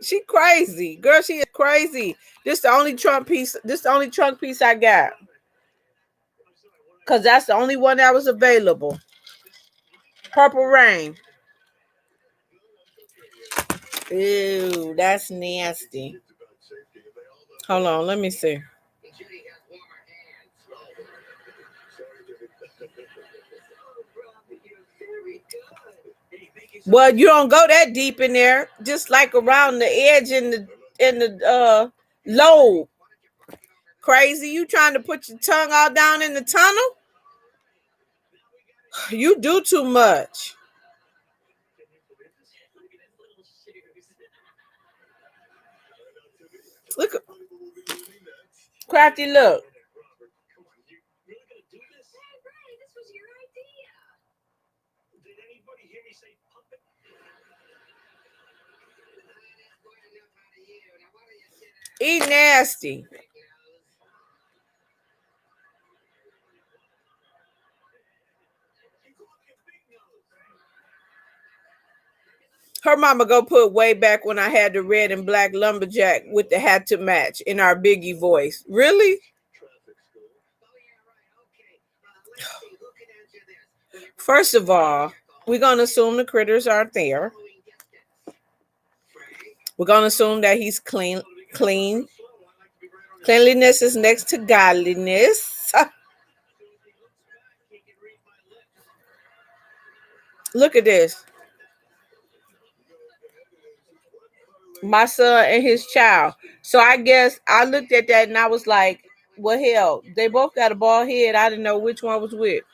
She crazy, girl. She is crazy. This the only trunk piece. This the only trunk piece I got. Cause that's the only one that was available. Purple Rain. Ew, that's nasty. Hold on, let me see. Well, you don't go that deep in there. Just like around the edge in the lobe. Crazy. You trying to put your tongue all down in the tunnel? You do too much. Look, Crafty, look. Eat nasty. Her mama go put way back when I had the red and black lumberjack with the hat to match in our Biggie voice. Really? First of all, we're gonna assume the critters aren't there. We're gonna assume that he's clean. Cleanliness is next to godliness. Look at this. My son and his child. So I guess I looked at that and I was like, well, hell, they both got a bald head. I didn't know which one was which.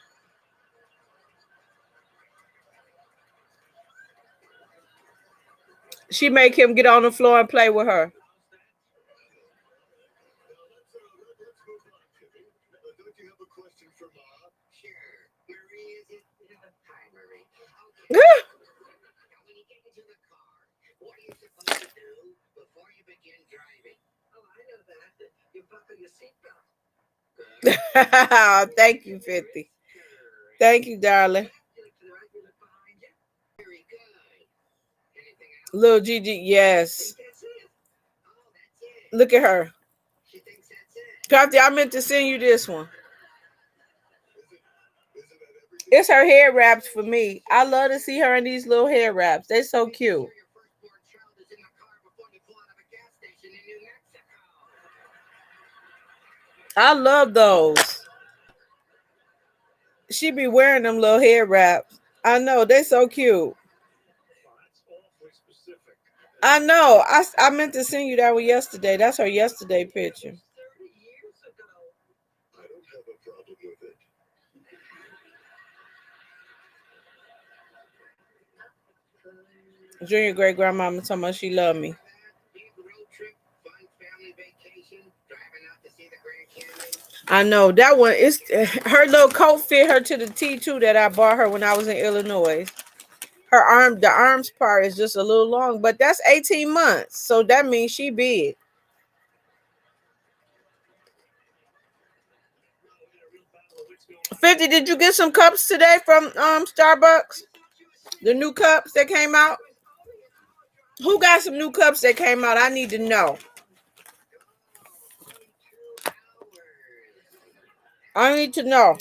She make him get on the floor and play with her. Thank you, 50. Thank you, darling. Little Gigi, yes. Look at her. Crafty, I meant to send you this one. It's her hair wraps for me. I love to see her in these little hair wraps. They're so cute. I love those. She be wearing them little hair wraps. I know, they're so cute. I know. I meant to send you that one yesterday. That's her yesterday picture. Junior great grandmama talking about she love me. I know that one is her little coat fit her to the T too that I bought her when I was in Illinois. The arms part is just a little long, but that's 18 months. So that means she big. 50, did you get some cups today from Starbucks? The new cups that came out? Who got some new cups that came out? I need to know. I need to know.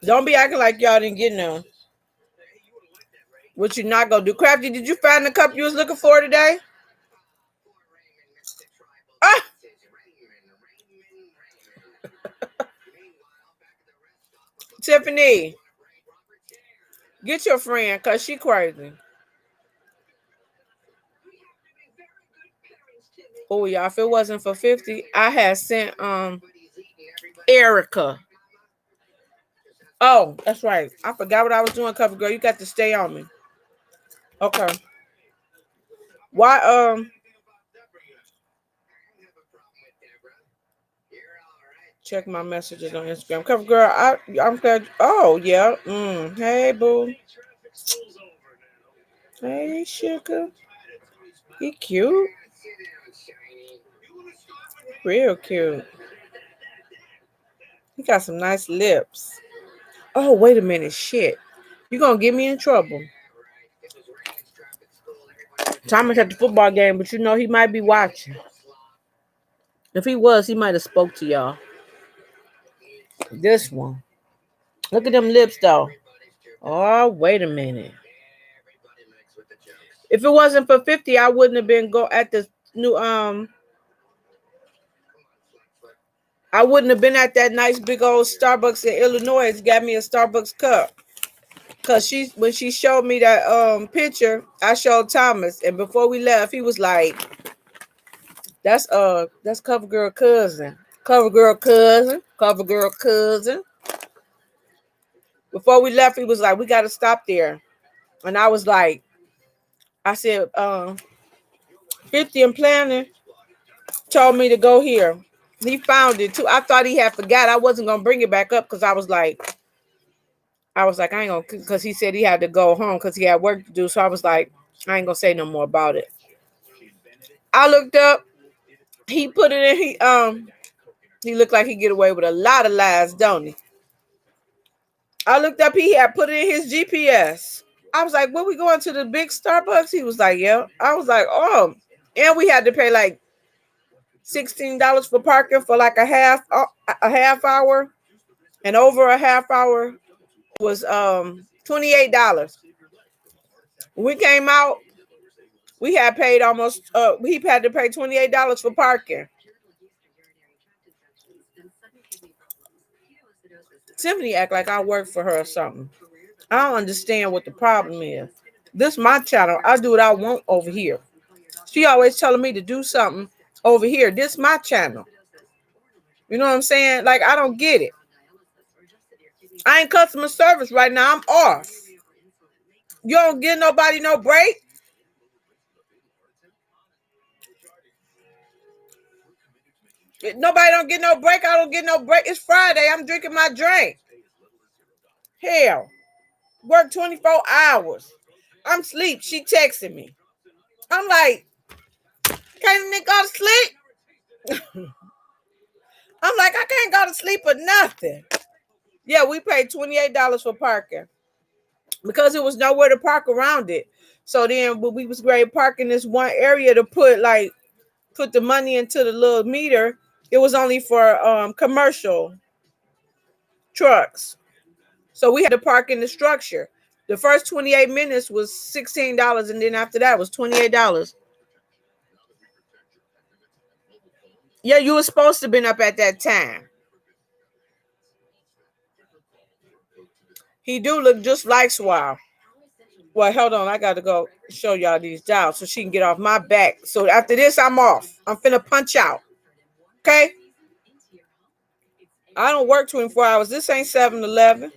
Don't be acting like y'all didn't get none. What you not gonna do? Crafty, did you find the cup you was looking for today? Ah! Tiffany, get your friend, cause she crazy. Oh y'all, if it wasn't for 50, I had sent Erica. Oh, that's right. I forgot what I was doing, cover girl. You got to stay on me. Okay. Why check my messages on Instagram. Cover girl, I'm glad. Oh yeah. Hey boo. Hey sugar. He cute. Real cute. He got some nice lips. Oh, wait a minute. Shit. You gonna get me in trouble. Thomas at the football game, but you know he might be watching. If he was, he might have spoke to y'all. This one. Look at them lips though. Oh, wait a minute. If it wasn't for 50, I wouldn't have been go at the new I wouldn't have been at that nice big old Starbucks in Illinois. It's got me a Starbucks cup. Cause when she showed me that picture, I showed Thomas, and before we left, he was like, that's Cover Girl cousin. Cover Girl cousin. Cover Girl cousin. Before we left, he was like, we gotta stop there. And I was like, I said, 50 and planning told me to go here. He found it too. I thought he had forgot. I wasn't gonna bring it back up because I was like, I ain't gonna, because he said he had to go home because he had work to do. So I was like, I ain't gonna say no more about it. I looked up. He put it in. He looked like he get away with a lot of lies, don't he? I looked up. He had put it in his GPS. I was like, "Where we going to the big Starbucks?" He was like, "Yeah." I was like, "Oh," and we had to pay like $16 for parking for like a half hour, and over a half hour was $28. We came out. We had paid almost, he had to pay $28 for parking. Tiffany act like I work for her or something. I don't understand what the problem is. This is my channel. I do what I want over here. She always telling me to do something over here. This is my channel. You know what I'm saying? Like, I don't get it. I ain't customer service right now. I'm off. You don't give nobody no break. Nobody don't get no break. I don't get no break. It's Friday. I'm drinking my drink. Hell, work 24 hours. I'm asleep. She texting me. I'm like, can't nigga go to sleep? I'm like, I can't go to sleep or nothing. Yeah, we paid $28 for parking because it was nowhere to park around it. So then when we was ready to park in this one area to put the money into the little meter, it was only for commercial trucks. So we had to park in the structure. The first 28 minutes was $16, and then after that was $28. Yeah, you were supposed to have been up at that time. He do look just like Swile. Well, hold on. I got to go show y'all these dials so she can get off my back. So after this, I'm off. I'm finna punch out. Okay? I don't work 24 hours. This ain't 7-Eleven.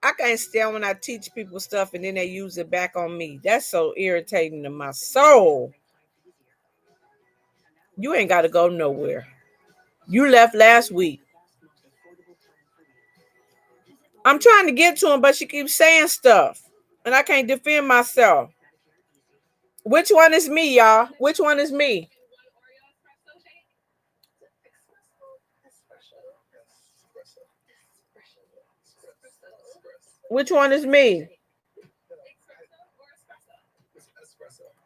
I can't stand when I teach people stuff and then they use it back on me. That's so irritating to my soul. You ain't got to go nowhere. You left last week. I'm trying to get to him, but she keeps saying stuff. And I can't defend myself. Which one is me, y'all? Which one is me? Which one is me?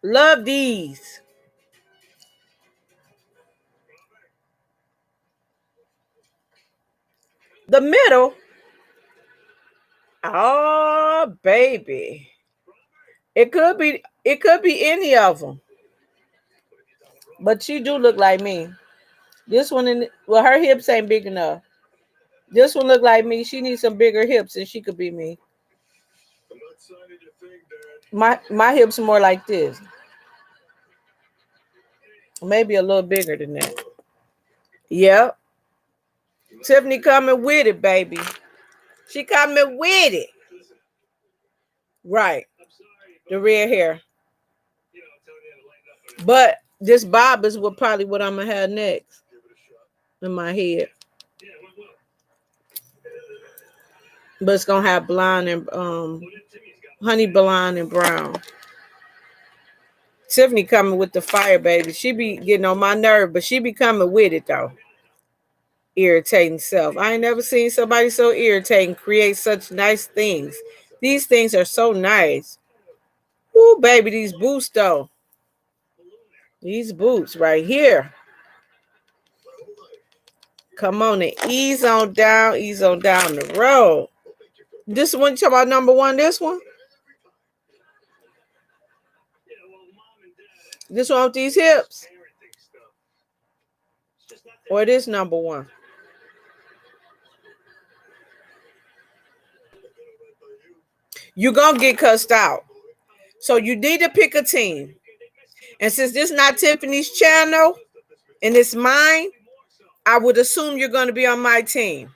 Love these. The middle. Oh, baby. It could be any of them. But she do look like me. This one, well, her hips ain't big enough. This one look like me. She needs some bigger hips and she could be me. My hips are more like this. Maybe a little bigger than that. Yep. Tiffany coming with it, baby. She coming with it. Right. The red hair. But this bob is probably what I'm going to have next in my head. But it's going to have blonde and honey blonde and brown. Tiffany coming with the fire, baby. She be getting on my nerve, but she be coming with it, though. Irritating self. I ain't never seen somebody so irritating create such nice things. These things are so nice. Ooh, baby, these boots, though. These boots right here. Come on and ease on down the road. This one, you talk about number one, this one? This one with these hips? Or this number one? You're going to get cussed out. So you need to pick a team. And since this is not Tiffany's channel and it's mine, I would assume you're going to be on my team.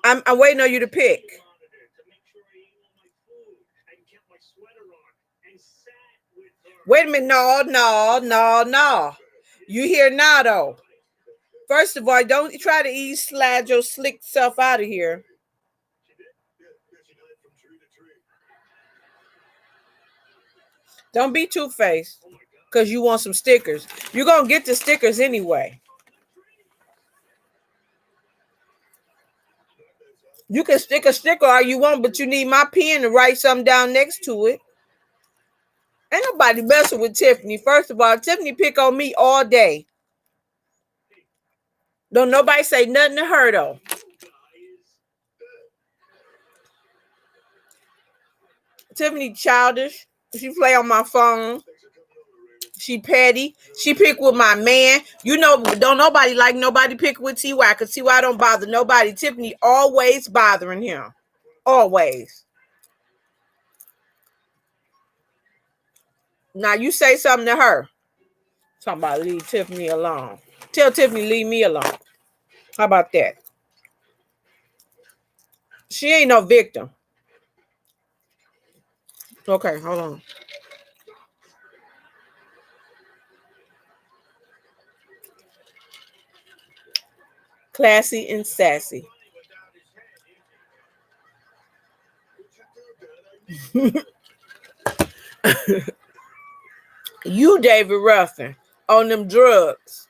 I'm waiting on you to pick. Wait a minute. No. You hear now, though. First of all, don't try to slide your slick self out of here. Don't be two-faced because you want some stickers. You're going to get the stickers anyway. You can stick a sticker all you want, but you need my pen to write something down next to it. Ain't nobody messing with Tiffany. First of all, Tiffany pick on me all day. Don't nobody say nothing to her though. Tiffany childish. She play on my phone. She petty. She pick with my man. You know, don't nobody like nobody pick with TY because TY don't bother nobody. Tiffany always bothering him. Always. Now you say something to her. Talking about leave Tiffany alone. Tell Tiffany leave me alone. How about that? She ain't no victim. Okay, hold on. Classy and sassy. You, David Ruffin, on them drugs.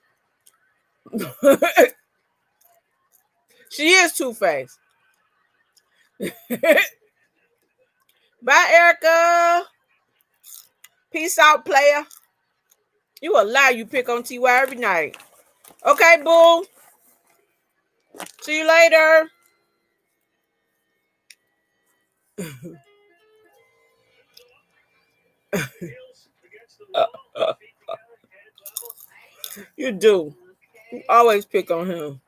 She is two-faced. Bye, Erica. Peace out, player. You a lie. You pick on TY every night. Okay, boo. See you later. You do. You always pick on him.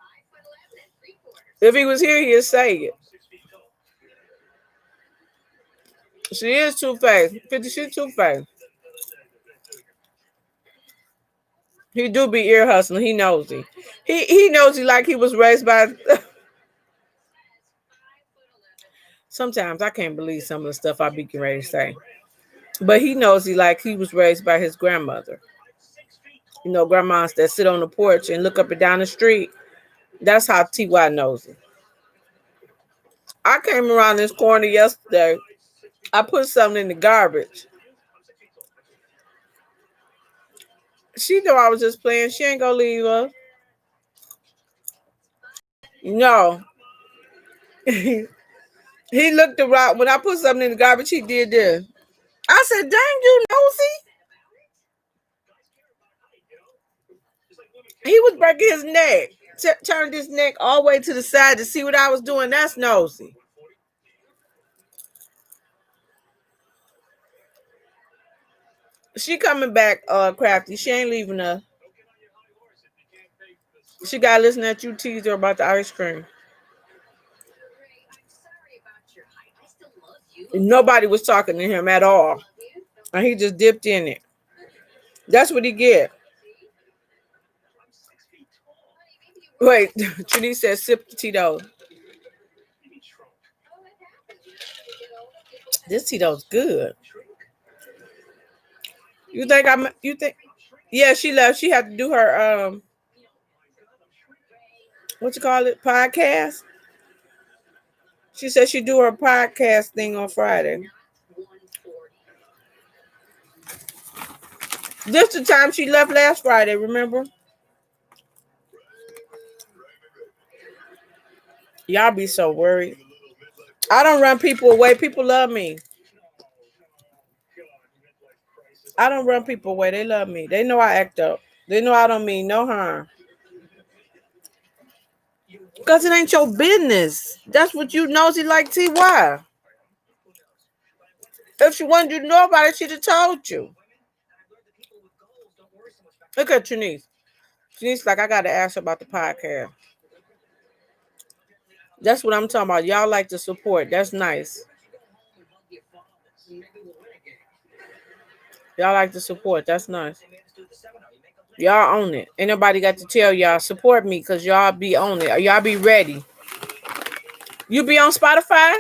If he was here, he'd say it. She is two-faced. 50, she two-faced. He do be ear hustling. He knows it. He knows he like he was raised by. Sometimes I can't believe some of the stuff I be getting ready to say. But he knows he was raised by his grandmother. You know, grandmas that sit on the porch and look up and down the street. That's how TY knows it. I came around this corner yesterday. I put something in the garbage. She knew I was just playing. She ain't gonna leave us. No. He looked around. When I put something in the garbage, he did this. I said, dang, you nosy. He was breaking his neck. Turned his neck all the way to the side to see what I was doing. That's nosy. She coming back, Crafty. She ain't leaving us. She got to listen at you tease her about the ice cream. Nobody was talking to him at all. And he just dipped in it. That's what he get. Wait, Trini said sip the Tito's. This Tito's good. You think yeah, she left. She had to do her what you call it? Podcast. She said she'd do her podcast thing on Friday. This the time she left last Friday, remember? Y'all be so worried. I don't run people away. People love me. I don't run people away. They love me. They know I act up. They know I don't mean no harm. Because it ain't your business. That's what you nosy like TY. If she wanted you to know about it, she'd have told you. Look at Trinice. Trinice like, I got to ask her about the podcast. That's what I'm talking about. Y'all like to support. That's nice. Y'all like to support. That's nice. Y'all own it. Ain't nobody got to tell y'all support me because y'all be on it. Y'all be ready. You be on Spotify?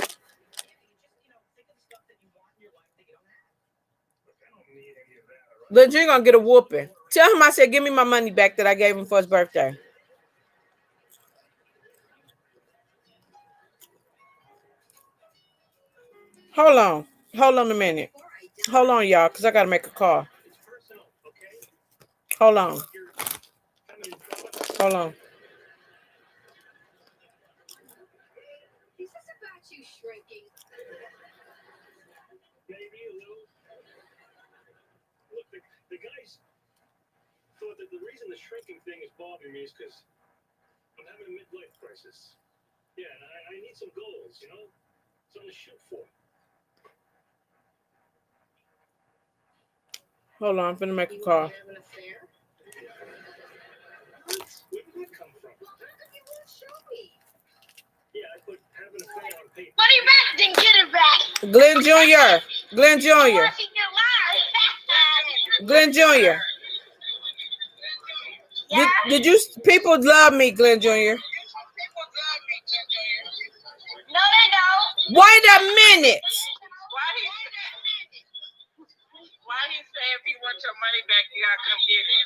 But you ain't gonna get a whooping. Tell him I said, give me my money back that I gave him for his birthday. Hold on. Hold on a minute. Hold on, y'all, because I got to make a call. Hold on. Hold on. the reason the shrinking thing is bothering me is because I'm having a midlife crisis. Yeah, and I need some goals, you know? Something to shoot for. Hold on, I'm finna make a call. Where did that come from? Yeah, I put having an affair on paper. Money back, then get it back. Glenn Jr. Glenn Jr. Glenn Jr. Yeah? Did you people love me, Glenn Jr.? No, they don't. Wait a minute. Why he say if you want your money back, you gotta come get it?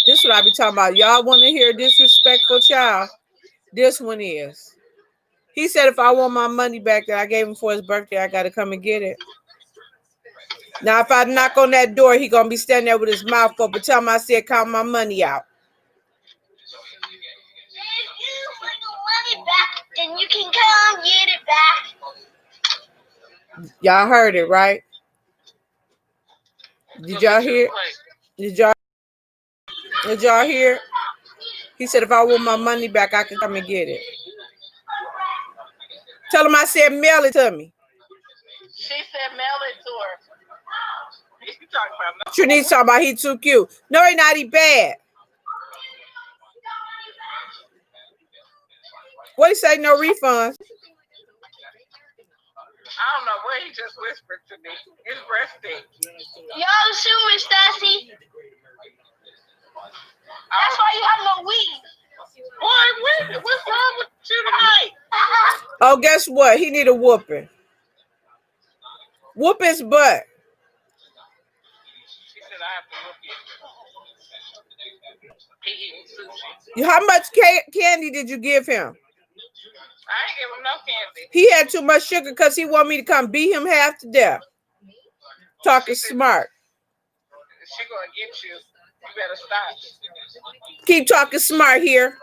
This is what I be talking about. Y'all want to hear a disrespectful child? This one is. He said if I want my money back that I gave him for his birthday, I got to come and get it. Now, if I knock on that door, he going to be standing there with his mouth open. Tell him I said count my money out. If you want your money back, then you can come get it back. Y'all heard it, right? Did y'all hear? Did y'all hear? He said if I want my money back, I can come and get it. Tell him I said mail it to me. She said mail it to her. You talking about no? Trini's talking about he too cute. No, he not. He bad. What he say? No refunds. I don't know what he just whispered to me. His breath stink. Y'all sue me, Sassy. That's why you have no weed. Boy, what's wrong with you tonight? Oh, guess what? He need a whooping. Whoop his butt. She said I have to whoop you. He eating sushi. How much candy did you give him? I ain't give him no candy. He had too much sugar because he want me to come beat him half to death. Talking smart. She gonna get you. You better stop. Keep talking smart here.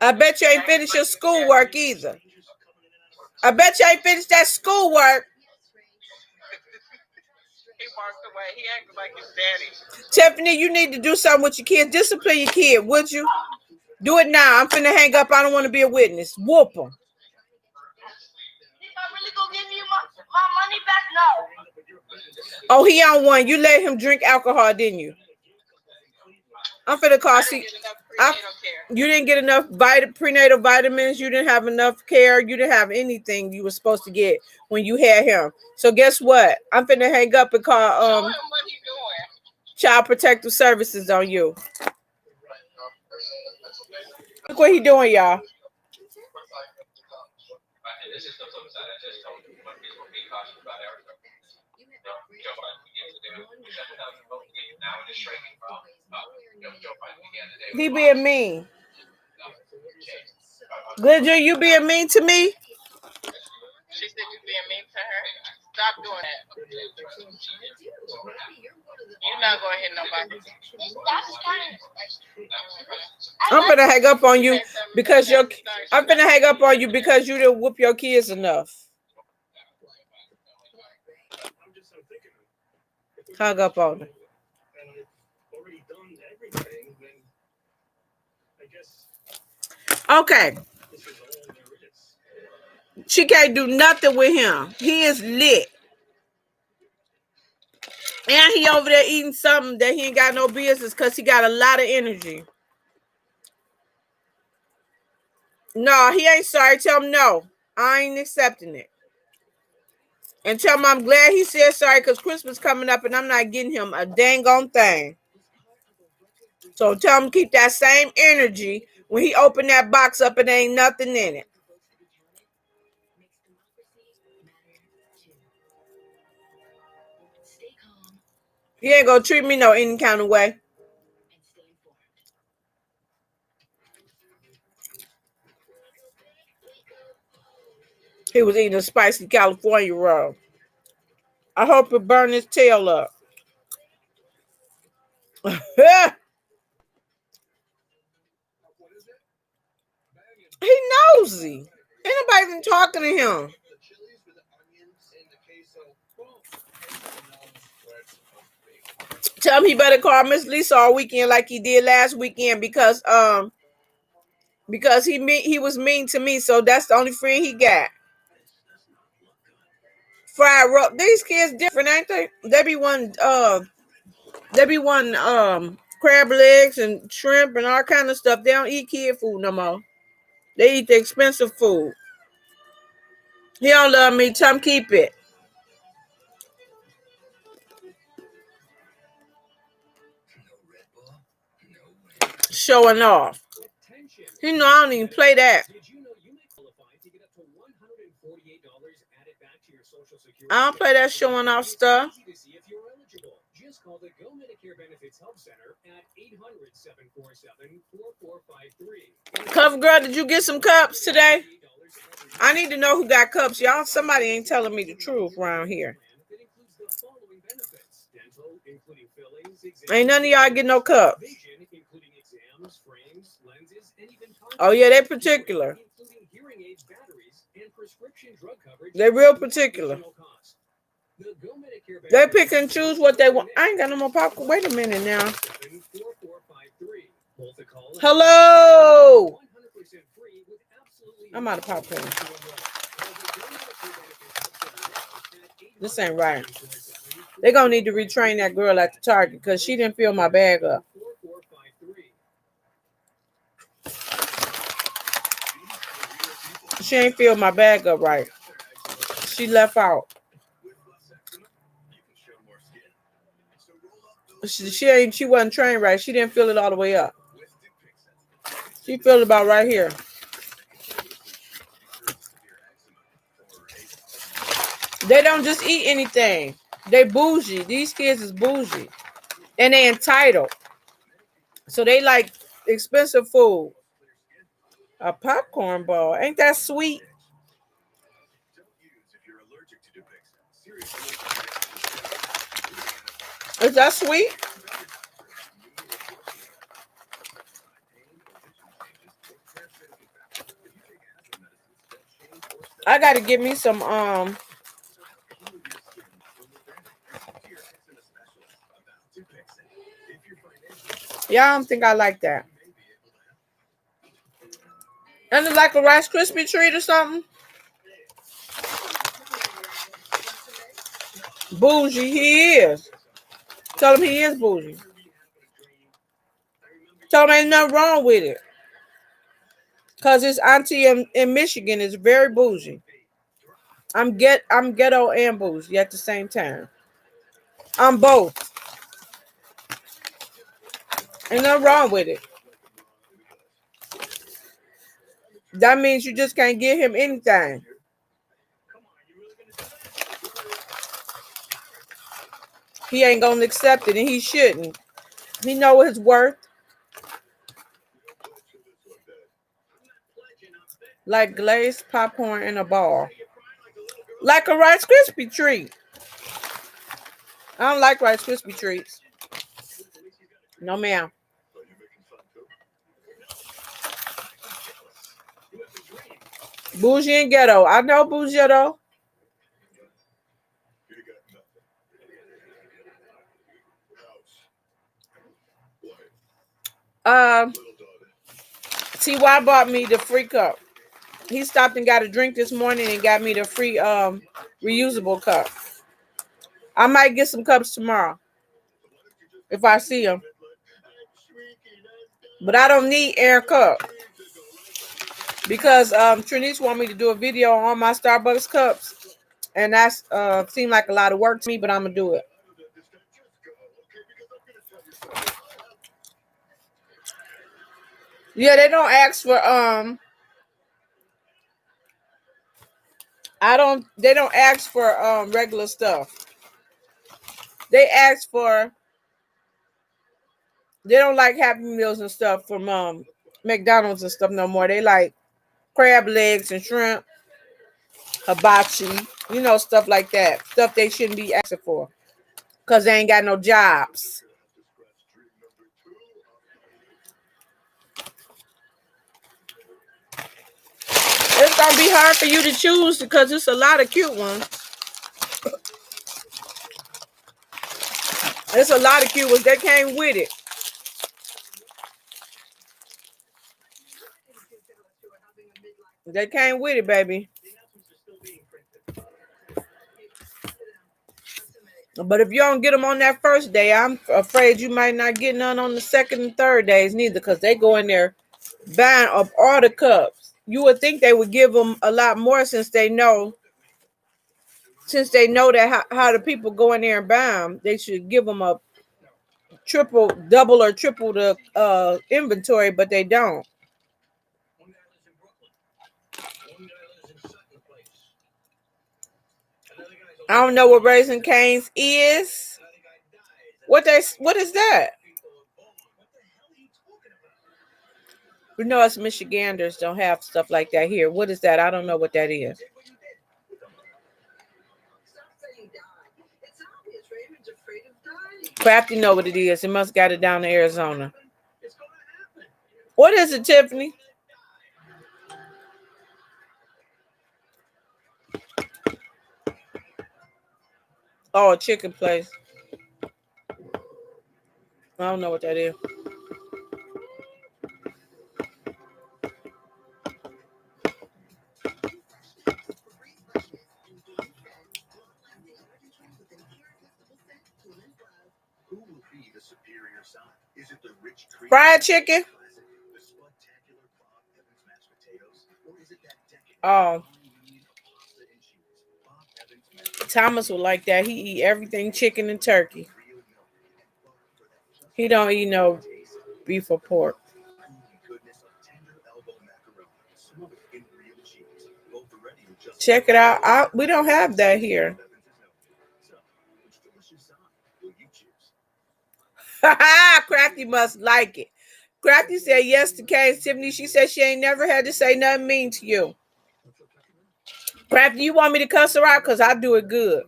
I bet you ain't finished your schoolwork either. I bet you ain't finished that schoolwork. He walked away. He acted like his daddy. Tiffany, you need to do something with your kids. Discipline your kid, would you? Do it now. I'm finna hang up. I don't want to be a witness. Whoop him. If I really go give you my money back, no. Oh, he on one. You let him drink alcohol, didn't you? I'm finna call. See, you didn't get enough prenatal vitamins. You didn't have enough care. You didn't have anything you were supposed to get when you had him. So guess what? I'm finna hang up and call Show him what he doing. Child Protective Services on you. Look what he doing, y'all. He being mean. Glidger, you being mean to me? She said you being mean to her. Stop doing that. You're not gonna hit nobody. I'm gonna hang up on you because you didn't whoop your kids enough. Hung up on her. Okay. She can't do nothing with him. He is lit. And he over there eating something that he ain't got no business because he got a lot of energy. No, he ain't sorry. Tell him no. I ain't accepting it. And tell him I'm glad he said sorry because Christmas coming up and I'm not getting him a dang on thing. So tell him keep that same energy when he open that box up and there ain't nothing in it. He ain't gonna treat me no any kind of way. He was eating a spicy California roll. I hope it burned his tail up. He nosy. Ain't nobody even talking to him. Tell him he better call Miss Lisa all weekend like he did last weekend because he was mean to me, so that's the only friend he got. Fried roast. These kids different, ain't they? They be wanting crab legs and shrimp and all kind of stuff. They don't eat kid food no more. They eat the expensive food. He don't love me. Tell him keep it. Showing off. You know I don't even play that. I don't play that showing off stuff. Just call the Go Medicare Benefits Help Center at 800-747-4453. Cover girl, did you get some cups today? I need to know who got cups. Y'all, somebody ain't telling me the truth around here. Ain't none of y'all get no cups. Oh yeah, they particular. They real particular. They pick and choose what they want. I ain't got no more popcorn. Wait a minute now. Hello. I'm out of popcorn. This ain't right. They're going to need to retrain that girl at the Target because she didn't fill my bag up. She ain't filled my bag up right. She left out. She wasn't trained right. She didn't fill it all the way up. She filled it about right here. They don't just eat anything. They bougie. These kids is bougie. And they entitled. So they like expensive food. A popcorn ball. Ain't that sweet? Is that sweet? I gotta give me some yeah, I don't think I like that. And it's like a Rice Krispie treat or something. Bougie, he is. Tell him he is bougie. Tell him ain't nothing wrong with it. Cause his auntie in Michigan is very bougie. I'm ghetto and bougie at the same time. I'm both. Ain't nothing wrong with it. That means you just can't give him anything. He ain't gonna accept it, and he shouldn't. He know his worth. Like glazed popcorn in a ball. Like a Rice Krispie treat. I don't like Rice Krispie treats. No, ma'am. Bougie and ghetto. I know bougie though. T.Y. bought me the free cup. He stopped and got a drink this morning and got me the free reusable cup. I might get some cups tomorrow if I see them. But I don't need air cup because Trinice want me to do a video on my Starbucks cups, and that's seemed like a lot of work to me, but I'm gonna do it. Yeah, they don't ask for they don't ask for regular stuff. They ask for, they don't like Happy Meals and stuff from McDonald's and stuff no more. They like crab legs and shrimp, hibachi, stuff like that. Stuff they shouldn't be asking for because they ain't got no jobs. It's gonna be hard for you to choose because it's a lot of cute ones. There's a lot of cute ones that came with it. They came with it, baby. But if you don't get them on that first day, I'm afraid you might not get none on the second and third days neither, because they go in there buying up all the cups. You would think they would give them a lot more since they know that how the people go in there and buy them. They should give them a double or triple the inventory, but they don't. I don't know what Raising Cane's is. What is that? We know us Michiganders don't have stuff like that here. What is that? I don't know what that is. Crafty know what it is. It must got it down to Arizona. What is it, Tiffany? Oh, a chicken place. I don't know what that is. Fried chicken? Oh. Thomas would like that. He eat everything chicken and turkey. He don't eat no beef or pork. Check it out. We don't have that here. Crafty must like it. Crafty said yes to Kay. Tiffany, she said she ain't never had to say nothing mean to you. Crafty, you want me to cuss her out? Because I do it good.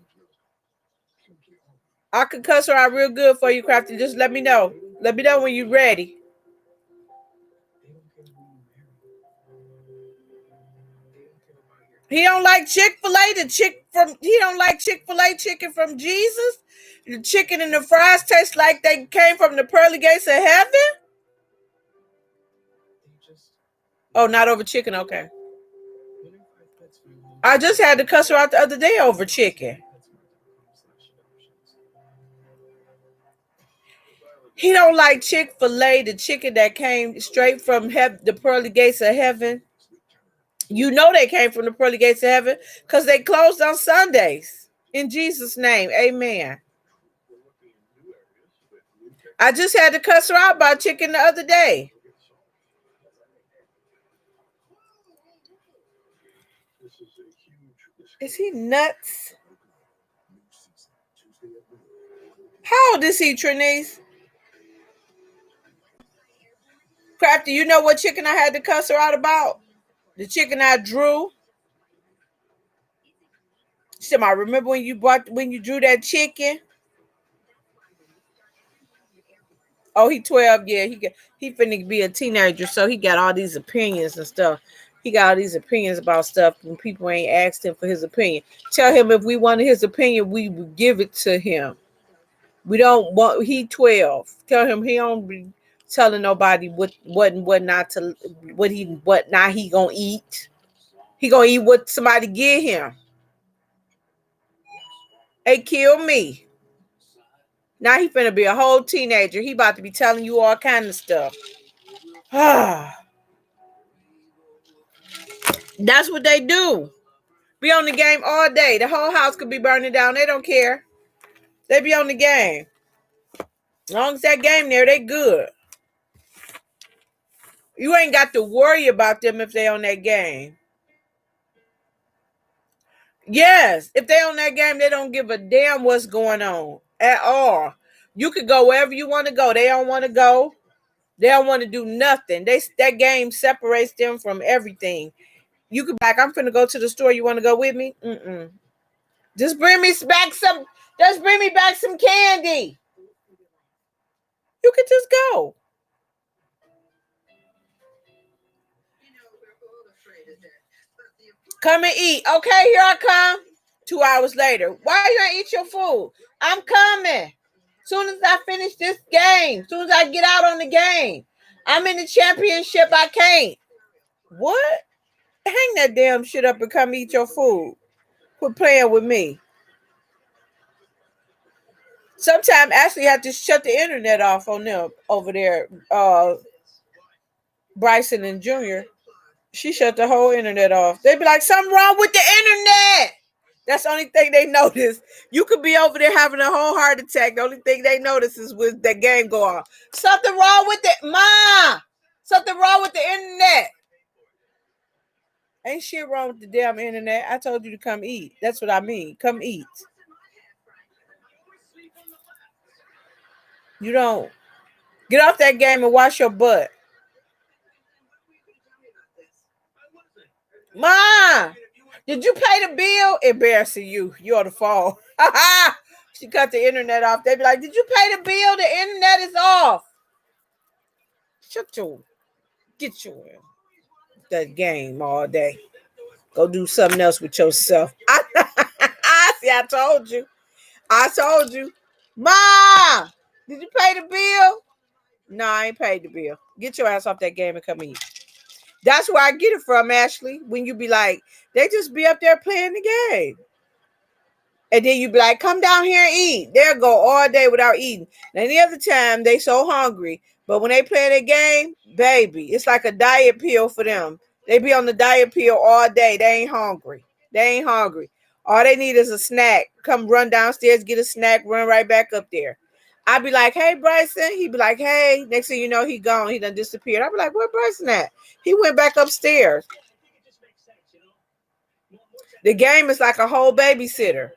I could cuss her out real good for you, Crafty. Just let me know. Let me know when you're ready. He don't like Chick-fil-A. He don't like Chick-fil-A chicken from Jesus. The chicken and the fries taste like they came from the pearly gates of heaven. Oh, not over chicken. Okay. I just had to cuss her out the other day over chicken. He don't like Chick-fil-A, the chicken that came straight from the pearly gates of heaven. You know they came from the pearly gates of heaven because they closed on Sundays. In Jesus' name, amen. I just had to cuss her out about chicken the other day. Is he nuts? How old is he, Trinice? Crafty, you know what chicken I had to cuss her out about? The chicken I drew. She said, I remember when you drew that chicken? Oh, he 12. Yeah, he finna be a teenager, so he got all these opinions and stuff. He got all these opinions about stuff when people ain't asked him for his opinion. Tell him if we wanted his opinion, we would give it to him. We don't want. He 12. Tell him he don't be telling nobody what not to what not he gonna eat. He gonna eat what somebody give him. Hey, kill me. Now he finna be a whole teenager. He about to be telling you all kind of stuff. That's what they do. Be on the game all day. The whole house could be burning down. They don't care. They be on the game. As long as that game there, they good. You ain't got to worry about them if they on that game. Yes, if they on that game, they don't give a damn what's going on at all. You could go wherever you want to go. They don't want to go. They don't want to do nothing. That game separates them from everything. You could be like, I'm finna go to the store. You want to go with me? Just bring me back some. Just bring me back some candy. You could just go. Come and eat. Okay, here I come. 2 hours later. Why you ain't eat your food? I'm coming. Soon as I finish this game, soon as I get out on the game, I'm in the championship. I can't. What? Hang that damn shit up and come eat your food. Quit playing with me. Sometimes Ashley had to shut the internet off on them over there. Bryson and Junior. She shut the whole internet off. They'd be like, something wrong with the internet. That's the only thing they notice. You could be over there having a whole heart attack. The only thing they notice is with that game go on. Something wrong with it, Ma. Something wrong with the internet. Ain't shit wrong with the damn internet. I told you to come eat. That's what I mean. Come eat. You don't. Get off that game and wash your butt. Ma, did you pay the bill? Embarrassing you. You on the phone. She cut the internet off. They be like, did you pay the bill? The internet is off. Get your that game all day. Go do something else with yourself. See, I told you. Ma, did you pay the bill? No, I ain't paid the bill. Get your ass off that game and come eat. That's where I get it from, Ashley. When you be like, they just be up there playing the game. And then you be like, come down here and eat. They'll go all day without eating. And any other time, they so hungry. But when they play the game, baby, it's like a diet pill for them. They be on the diet pill all day. They ain't hungry. All they need is a snack. Come run downstairs, get a snack, run right back up there. I be like, hey, Bryson. He be like, hey. Next thing you know, he gone. He done disappeared. I be like, where Bryson at? He went back upstairs. The game is like a whole babysitter.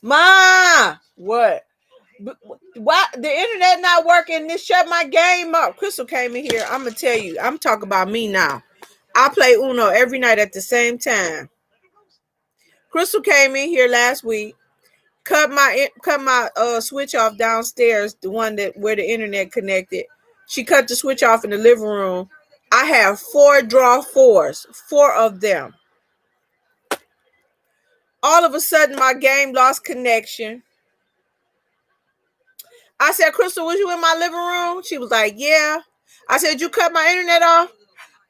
Ma, what? Why the internet not working? This shut my game up. Crystal came in here. I'm gonna tell you. I'm talking about me now. I play Uno every night at the same time. Crystal came in here last week. Cut my switch off downstairs. The one that where the internet connected. She cut the switch off in the living room. I have 4 draw 4s. 4 of them. All of a sudden, my game lost connection. I said, Crystal, was you in my living room? She was like, yeah. I said, you cut my internet off?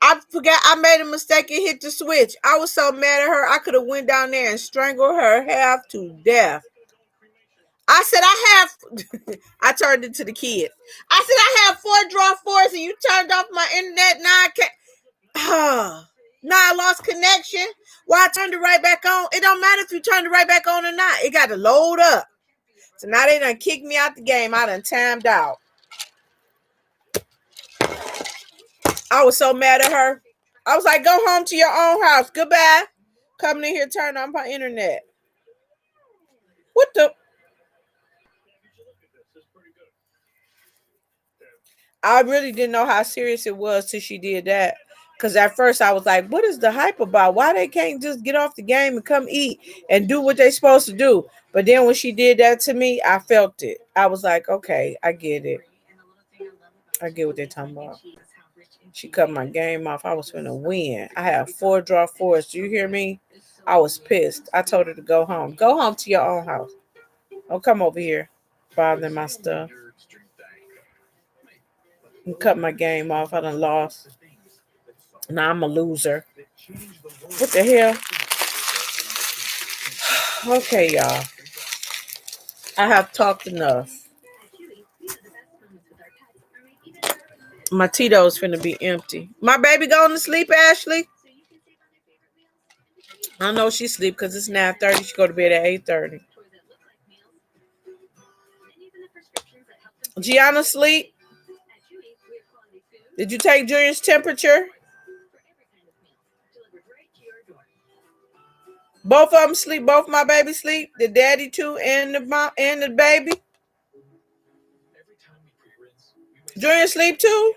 I forgot I made a mistake and hit the switch. I was so mad at her, I could have went down there and strangled her half to death. I said, I turned it to the kids. I said, I have 4 draw 4s and you turned off my internet. Now I can't. Now I lost connection. Well, I turned it right back on. It don't matter if you turned it right back on or not. It got to load up. So now they done kicked me out the game. I done timed out. I was so mad at her. I was like, go home to your own house. Goodbye. Coming in here, turn on my internet. What the? I really didn't know how serious it was till she did that. Because at first I was like, what is the hype about? Why they can't just get off the game and come eat and do what they supposed to do? But then when she did that to me, I felt it. I was like, okay, I get it. I get what they're talking about. She cut my game off. I was finna win. I have 4 draw 4s. Do you hear me? I was pissed. I told her to go home. Go home to your own house. Don't come over here bothering my stuff. And cut my game off. I done lost. Now I'm a loser. What the hell? Okay, y'all. I have talked enough. My Tito's finna be empty. My baby going to sleep, Ashley? I know she sleep because it's 9:30. She go to bed at 8:30. Gianna sleep? Did you take Junior's temperature? Both of them sleep. Both my babies sleep. The daddy too, and the mom and the baby. Junior sleep too.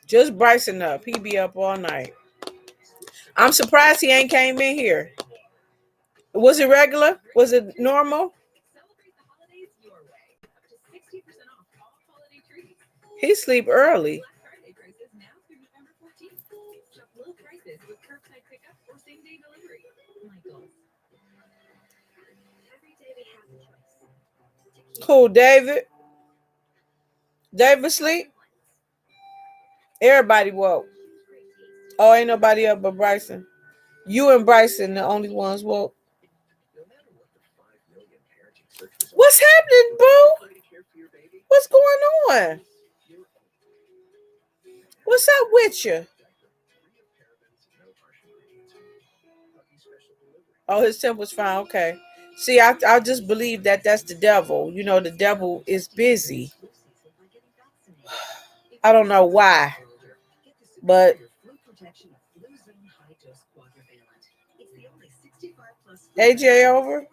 Just Bryson up. He be up all night. I'm surprised he ain't came in here. Was it regular? Was it normal? He sleep early. Who, David? David sleep? Everybody woke. Oh, ain't nobody up but Bryson. You and Bryson, the only ones woke. What's happening, boo? What's going on? What's up with you? Oh, his temple's fine. Okay. See, I just believe that that's the devil. You know, the devil is busy. I don't know why, but AJ over.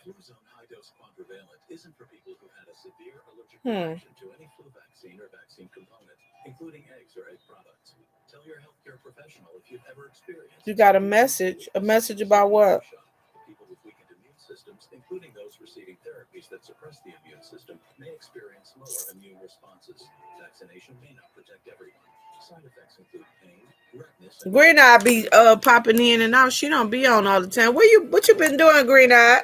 Fluzone high dose quadrivalent isn't for people who had a severe allergic Hmm. reaction to any flu vaccine or vaccine component, including eggs or egg products. Tell your healthcare professional if you've ever experienced. You got a message. A message about what? People with weakened immune systems, including those receiving therapies that suppress the immune system, may experience slower immune responses. Vaccination may not protect everyone. Side effects include pain, redness, and Green Eye be popping in and out. She don't be on all the time. What you been doing, Green Eye?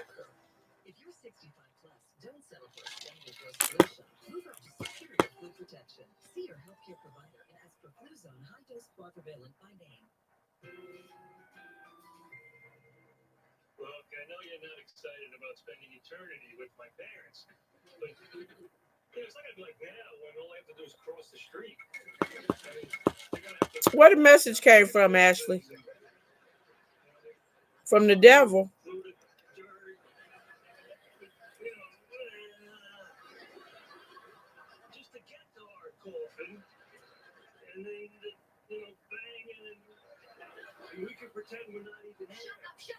If you're 65 plus, don't settle for a standard dose solution. Move up to superior flu protection. See your healthcare provider and ask for Fluzone high dose quadrivalent by name. Look, I know you're not excited about spending eternity with my parents, but it's not gonna be like now when all I have to do is cross the street. Where the message came from, Ashley? From the devil. Just to get to our coffin, and then bang, and we can pretend we're not even here.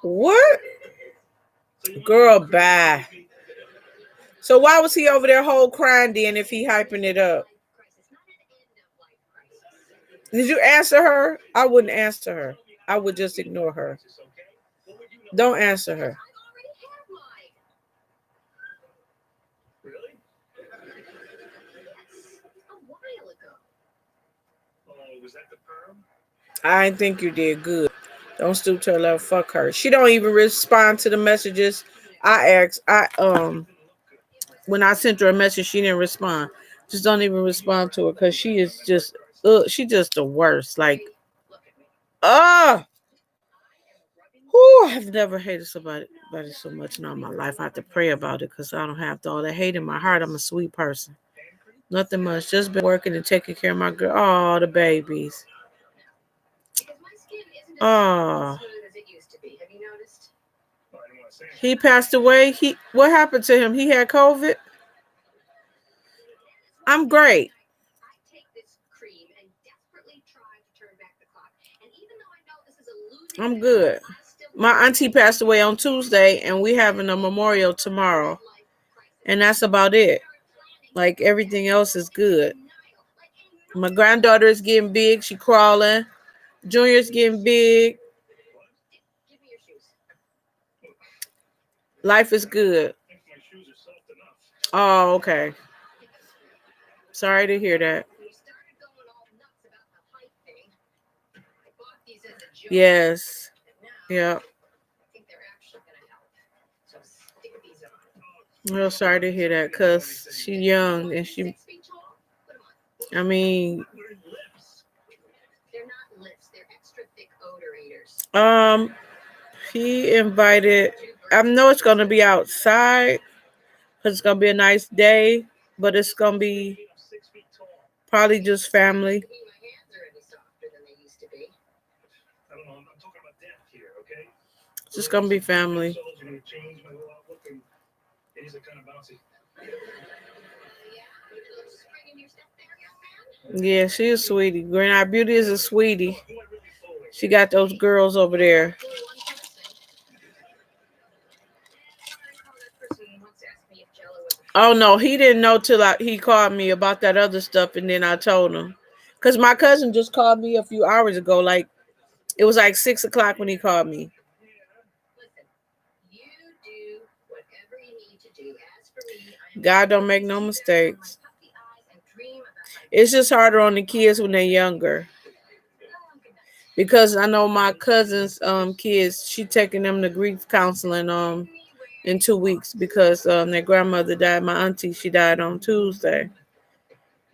What? Girl, bye. So why was he over there whole crying then if he hyping it up? Did you answer her? I wouldn't answer her. I would just ignore her. Don't answer her. Really? Oh, was that the perm? I didn't think you did good. Don't stoop to her level. Fuck her. She don't even respond to the messages I asked. When I sent her a message, she didn't respond. Just don't even respond to her because she is just she just the worst. Like, I've never hated somebody so much in all my life. I have to pray about it because I don't have all that hate in my heart. I'm a sweet person. Nothing much. Just been working and taking care of my girl. Oh, the babies. Oh. He passed away. What happened to him? He had COVID. I'm great. I'm good. My auntie passed away on Tuesday, and we having a memorial tomorrow, and that's about it. Like everything else is good. My granddaughter is getting big. She crawling. Junior's getting big. Life is good. Oh, okay. Sorry to hear that. Yes. Yeah. Real sorry to hear that because she's young and I mean, he invited, I know it's going to be outside because it's going to be a nice day, but it's going to be probably just family. It's just going to be family. Yeah, she is a sweetie. Green Eye Beauty is a sweetie. She got those girls over there. Oh no, he didn't know till he called me about that other stuff, and then I told him. Cause my cousin just called me a few hours ago. Like it was like 6:00 when he called me. God don't make no mistakes. It's just harder on the kids when they're younger. because I know my cousin's kids. She taking them to grief counseling in 2 weeks because their grandmother died. My auntie, she died on Tuesday.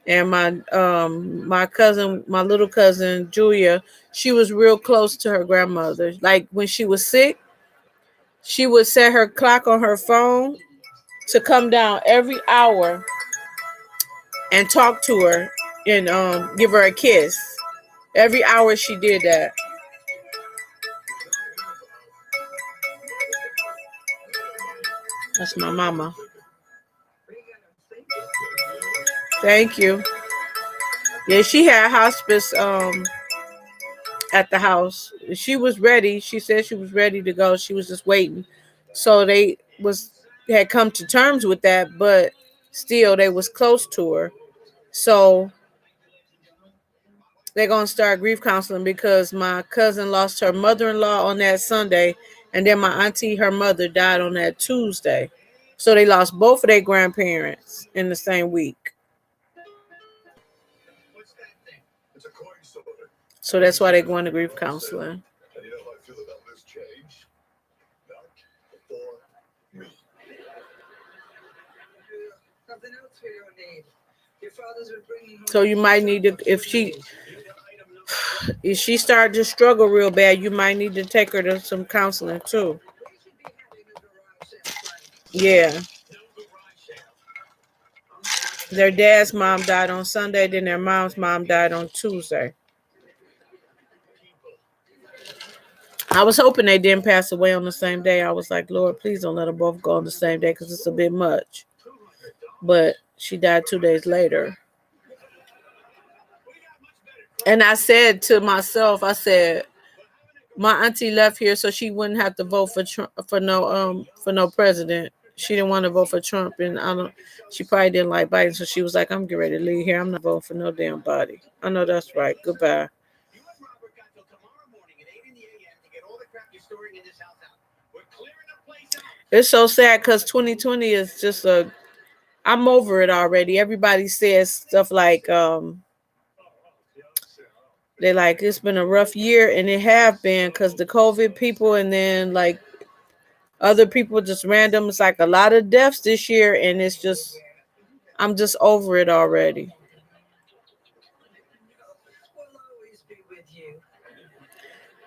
And my cousin, my little cousin Julia, she was real close to her grandmother. Like when she was sick, she would set her clock on her phone to come down every hour and talk to her and give her a kiss. Every hour she did that. That's my mama. Thank you. Yeah, she had hospice at the house. She was ready. She said she was ready to go. She was just waiting. So they had come to terms with that, but still they was close to her. So they're gonna start grief counseling because my cousin lost her mother-in-law on that Sunday, and then my auntie, her mother, died on that Tuesday. So they lost both of their grandparents in the same week. So that's why they're going to grief counseling. So you might need to, if she started to struggle real bad, you might need to take her to some counseling too. Yeah. Their dad's mom died on Sunday, then their mom's mom died on Tuesday. I was hoping they didn't pass away on the same day. I was like, Lord, please don't let them both go on the same day because it's a bit much. But she died 2 days later. And I said to myself, I said, my auntie left here so she wouldn't have to vote for Trump, for no president. She didn't want to vote for Trump, and she probably didn't like Biden, so she was like, I'm getting ready to leave here. I'm not voting for no damn body. I know that's right. Goodbye. It's so sad because 2020 is just I'm over it already. Everybody says stuff like they like it's been a rough year, and it have been because the COVID people, and then like other people just random. It's like a lot of deaths this year, and it's just I'm just over it already.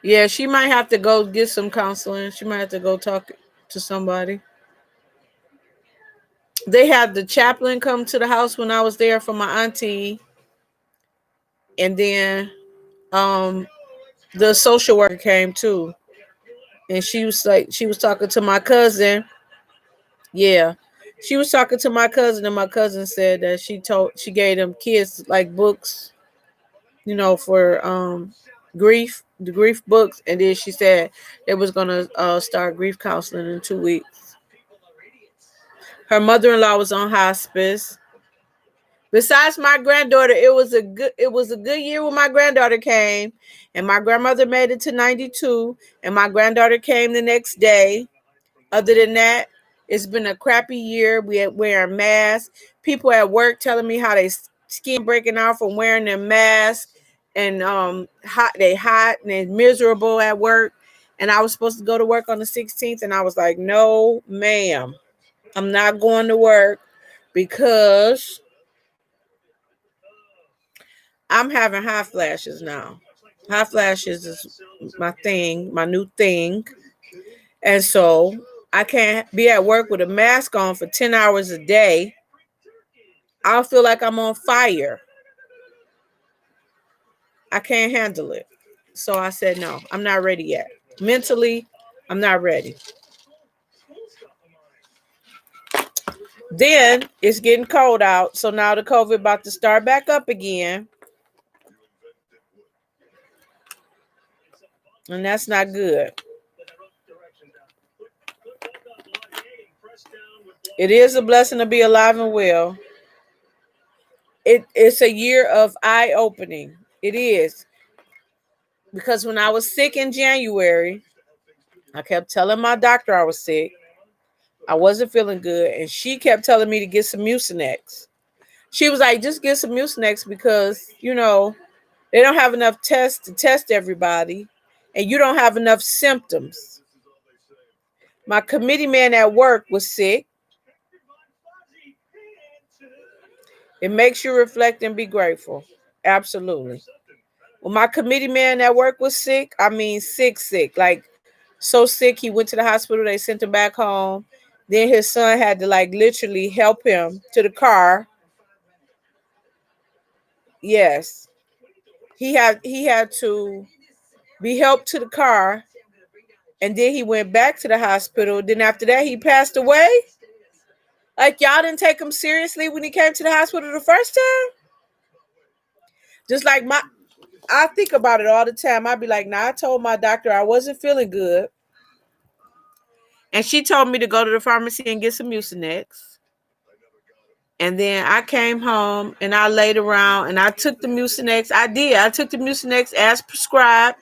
Yeah, she might have to go get some counseling. She might have to go talk to somebody. They had the chaplain come to the house when I was there for my auntie, and then the social worker came too, and she was talking to my cousin. Yeah, she was talking to my cousin, and my cousin said that she gave them kids like books, for the grief books, and then she said they was gonna start grief counseling in 2 weeks. Her mother-in-law was on hospice. Besides my granddaughter, it was a good year when my granddaughter came, and my grandmother made it to 92, and my granddaughter came the next day. Other than that, it's been a crappy year. We had wearing masks. People at work telling me how they skin breaking out from wearing their masks, and hot and they miserable at work. And I was supposed to go to work on the 16th, and I was like, no, ma'am, I'm not going to work because I'm having hot flashes now. Hot flashes is my thing, my new thing. And so I can't be at work with a mask on for 10 hours a day. I'll feel like I'm on fire. I can't handle it. So I said, no, I'm not ready yet. Mentally, I'm not ready. Then it's getting cold out. So now the COVID about to start back up again. And that's not good. It is a blessing to be alive and well. It's a year of eye opening. It is. Because when I was sick in January, I kept telling my doctor I was sick. I wasn't feeling good. And she kept telling me to get some Mucinex. She was like, just get some Mucinex because, They don't have enough tests to test everybody, and you don't have enough symptoms. My committee man at work was sick. It makes you reflect and be grateful. Absolutely. When my committee man at work was sick, I mean sick, sick. Like so sick he went to the hospital, they sent him back home. Then his son had to like literally help him to the car. Yes. He had to be helped to the car, and then he went back to the hospital. Then after that he passed away. Like y'all didn't take him seriously when he came to the hospital the first time? Just like I think about it all the time. I'd be like, nah, I told my doctor I wasn't feeling good. And she told me to go to the pharmacy and get some Mucinex. And then I came home and I laid around and I took the Mucinex. I did. I took the Mucinex as prescribed.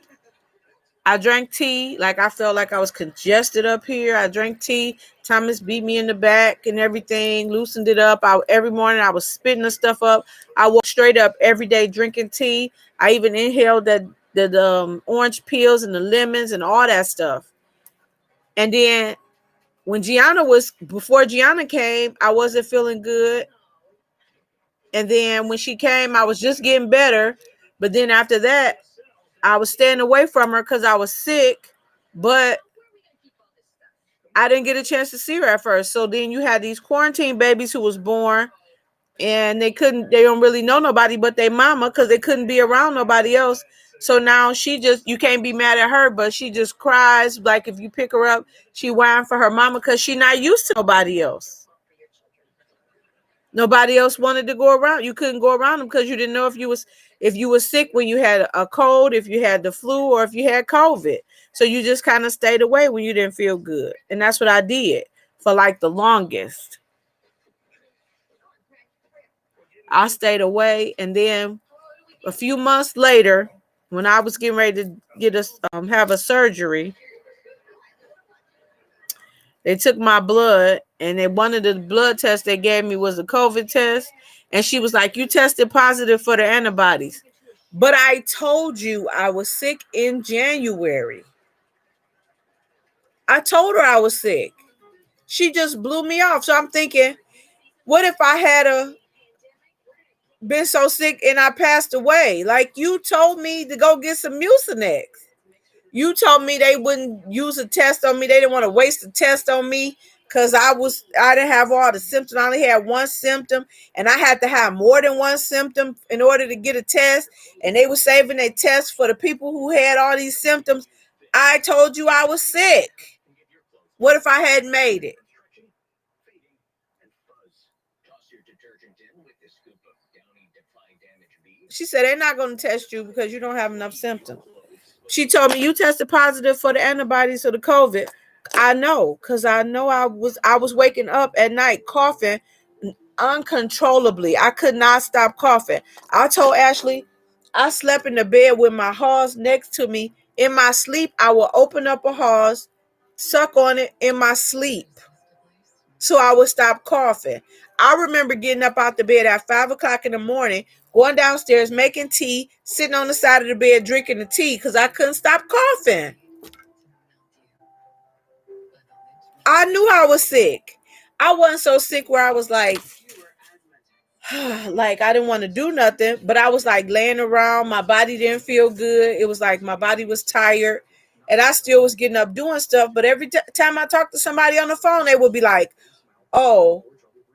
I drank tea. Like I felt like I was congested up here. I drank tea. Thomas beat me in the back and everything, loosened it up. Every morning I was spitting the stuff up. I woke straight up every day drinking tea. I even inhaled the orange peels and the lemons and all that stuff. And then before Gianna came, I wasn't feeling good. And then when she came, I was just getting better. But then after that, I was staying away from her because I was sick. But I didn't get a chance to see her at first. So then you had these quarantine babies who was born, and they don't really know nobody but their mama because they couldn't be around nobody else. So now you can't be mad at her, but she just cries. Like if you pick her up, she whine for her mama because she not used to nobody else. Nobody else wanted to go around. You couldn't go around them because you didn't know if you was sick when you had a cold, if you had the flu, or if you had COVID. So you just kind of stayed away when you didn't feel good. And that's what I did for like the longest. I stayed away, and then a few months later, when I was getting ready to have a surgery, they took my blood, and one of the blood tests they gave me was a COVID test. And she was like, you tested positive for the antibodies. But I told you I was sick in January. I told her I was sick. She just blew me off. So I'm thinking, what if I had been so sick and I passed away? Like you told me to go get some Mucinex. You told me they wouldn't use a test on me. They didn't want to waste a test on me because I didn't have all the symptoms. I only had one symptom, and I had to have more than one symptom in order to get a test. And they were saving a test for the people who had all these symptoms. I told you I was sick. What if I hadn't made it? She said they're not going to test you because you don't have enough symptoms. She told me you tested positive for the antibodies or the COVID. I know, because I know I was waking up at night coughing uncontrollably. I could not stop coughing. I told Ashley I slept in the bed with my hose next to me. In my sleep, I will open up a hose, suck on it in my sleep, so I would stop coughing. I remember getting up out the bed at 5 o'clock in the morning, going downstairs, making tea, sitting on the side of the bed, drinking the tea because I couldn't stop coughing. I knew I was sick. I wasn't so sick where I was like I didn't want to do nothing, but I was like laying around. My body didn't feel good. It was like my body was tired, and I still was getting up doing stuff. But every time I talked to somebody on the phone, they would be like, "Oh,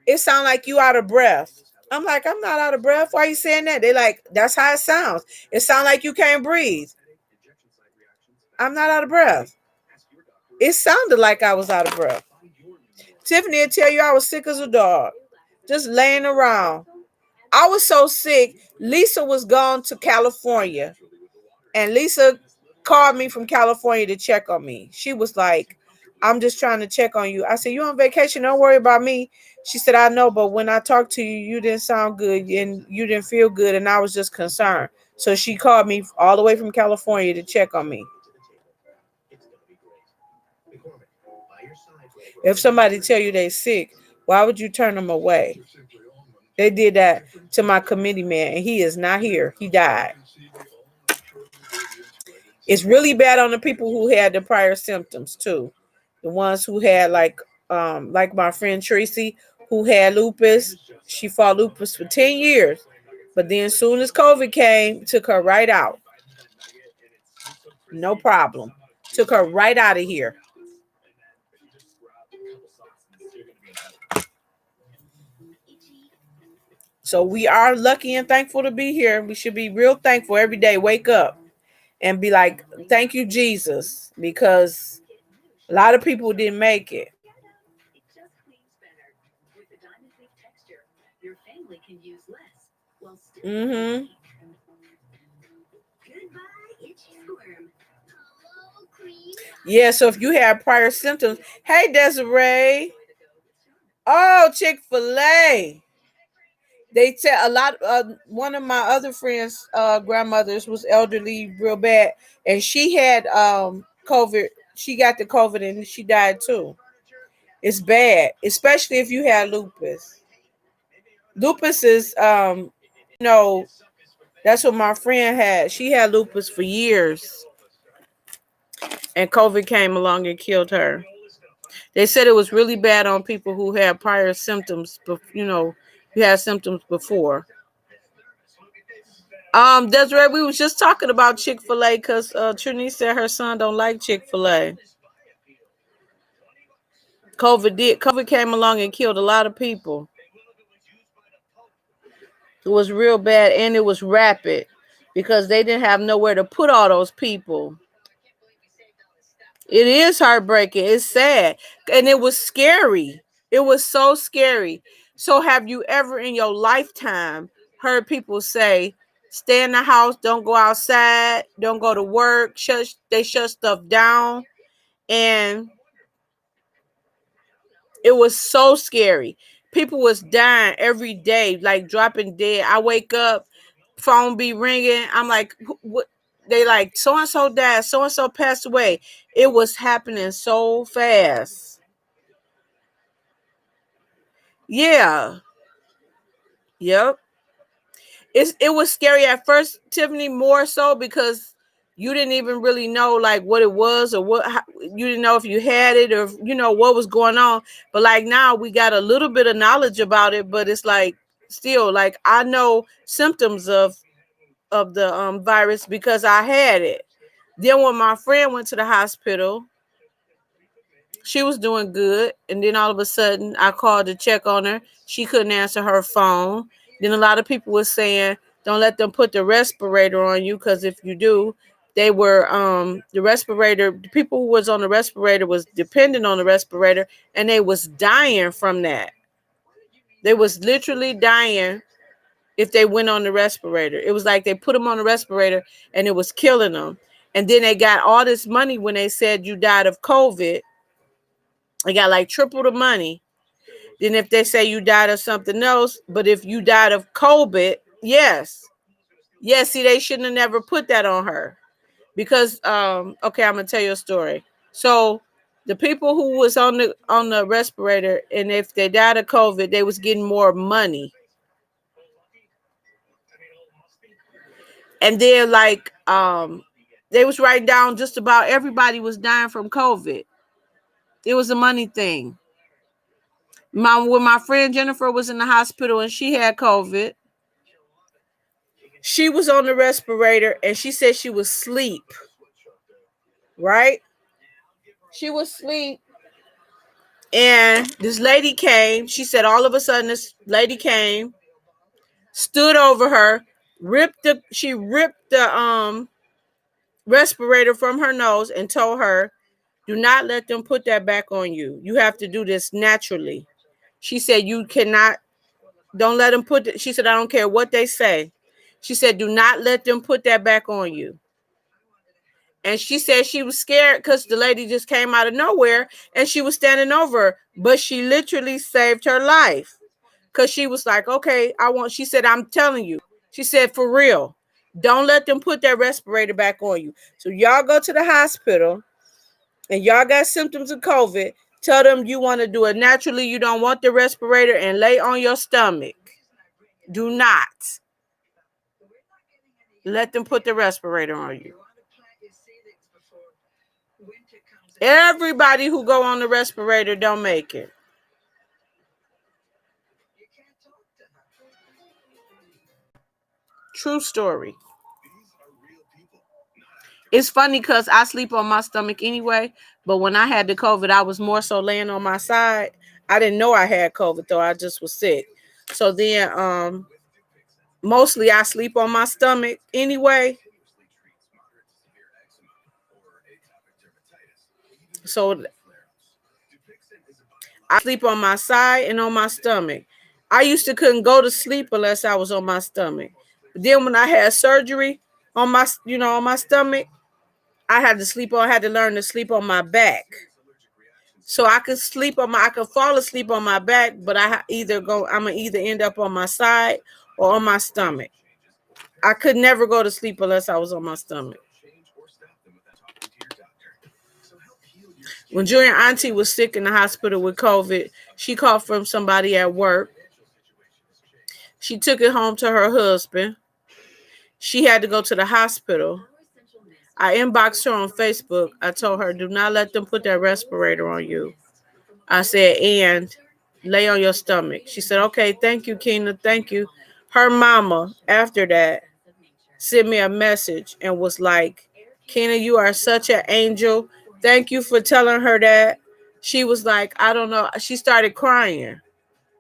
it sounds like you out of breath." I'm like, I'm not out of breath. Why are you saying that? They like, that's how it sounds. It sounds like you can't breathe. I'm not out of breath. It sounded like I was out of breath. Tiffany will tell you I was sick as a dog, just laying around. I was so sick. Lisa was gone to California, and Lisa called me from California to check on me. She was like, I'm just trying to check on you. I said, you on vacation? Don't worry about me. She said, I know, but when I talked to you, you didn't sound good and you didn't feel good, and I was just concerned. So she called me all the way from California to check on me. If somebody tell you they sick, why would you turn them away? They did that to my committee man, and he is not here. He died. It's really bad on the people who had the prior symptoms too. The ones who had like my friend Tracy who had lupus. She fought lupus for 10 years. But then as soon as COVID came, took her right out. No problem. Took her right out of here. So we are lucky and thankful to be here. We should be real thankful every day. Wake up and be like, thank you, Jesus, because a lot of people didn't make it. It just cleans better. With the diamond leaf texture, your family can use less while still. Mm-hmm. Goodbye, itchy squirm. Hello, cream. Yeah, so if you have prior symptoms, hey, Desiree. Enjoy the go with Charmin. Oh, Chick-fil-A. They tell a lot. One of my other friends' grandmothers was elderly, real bad, and she had COVID. She got the COVID and she died too. It's bad, especially if you had lupus. Lupus is, you know, that's what my friend had. She had lupus for years, and COVID came along and killed her. They said it was really bad on people who had prior symptoms, but you had symptoms before. Desiree, we was just talking about Chick-fil-A because Trini said her son don't like Chick-fil-A. COVID came along and killed a lot of people. It was real bad and it was rapid because they didn't have nowhere to put all those people. It is heartbreaking. It's sad. And it was scary. It was so scary. So have you ever in your lifetime heard people say, stay in the house, don't go outside, don't go to work, they shut stuff down? And it was so scary. People was dying every day, like dropping dead. I wake up, phone be ringing. I'm like, what? They like, so and so died, so and so passed away. It was happening so fast. Yeah. Yep. It was scary at first, Tiffany, more so because you didn't even really know like what it was or you didn't know if you had it or what was going on. But like now we got a little bit of knowledge about it, but it's like still like I know symptoms of the virus because I had it. Then when my friend went to the hospital, she was doing good, and then all of a sudden I called to check on her. She couldn't answer her phone. Then a lot of people were saying, don't let them put the respirator on you, because if you do, they were the people who was on the respirator was dependent on the respirator, and they was dying from that. They was literally dying if they went on the respirator. It was like they put them on the respirator and it was killing them. And then they got all this money when they said you died of COVID. They got like triple the money. Then if they say you died of something else, but if you died of COVID, yes. Yes, see, they shouldn't have never put that on her. Because okay, I'm gonna tell you a story. So the people who was on the respirator, and if they died of COVID, they was getting more money. And then like they was writing down just about everybody was dying from COVID. It was a money thing. When my friend Jennifer was in the hospital and she had COVID, she was on the respirator and she said she was asleep. Right? She was asleep. And this lady came. She said all of a sudden this lady came, stood over her, ripped the respirator from her nose and told her, do not let them put that back on you. You have to do this naturally. She said, you cannot, don't let them put it. She said, I don't care what they say. She said, do not let them put that back on you. And she said she was scared because the lady just came out of nowhere and she was standing over her. But she literally saved her life. Because she was like, okay, she said, I'm telling you. She said, for real, don't let them put that respirator back on you. So y'all go to the hospital and y'all got symptoms of COVID. Tell them you want to do it naturally. You don't want the respirator, and lay on your stomach. Do not let them put the respirator on you. Everybody who go on the respirator don't make it. True story. It's funny because I sleep on my stomach anyway, but when I had the COVID, I was more so laying on my side. I didn't know I had COVID though. I just was sick. So then mostly I sleep on my stomach anyway. So I sleep on my side and on my stomach. I used to couldn't go to sleep unless I was on my stomach. But then when I had surgery on my, on my stomach, I had to learn to sleep on my back. So I could I could fall asleep on my back, but I'm gonna either end up on my side or on my stomach. I could never go to sleep unless I was on my stomach. When Junior Auntie was sick in the hospital with COVID, she called from somebody at work. She took it home to her husband. She had to go to the hospital. I inboxed her on Facebook. I told her, do not let them put that respirator on you. I said, and lay on your stomach. She said, okay, thank you, Keena, thank you. Her mama, after that, sent me a message and was like, Keena, you are such an angel. Thank you for telling her that. She was like, I don't know. She started crying.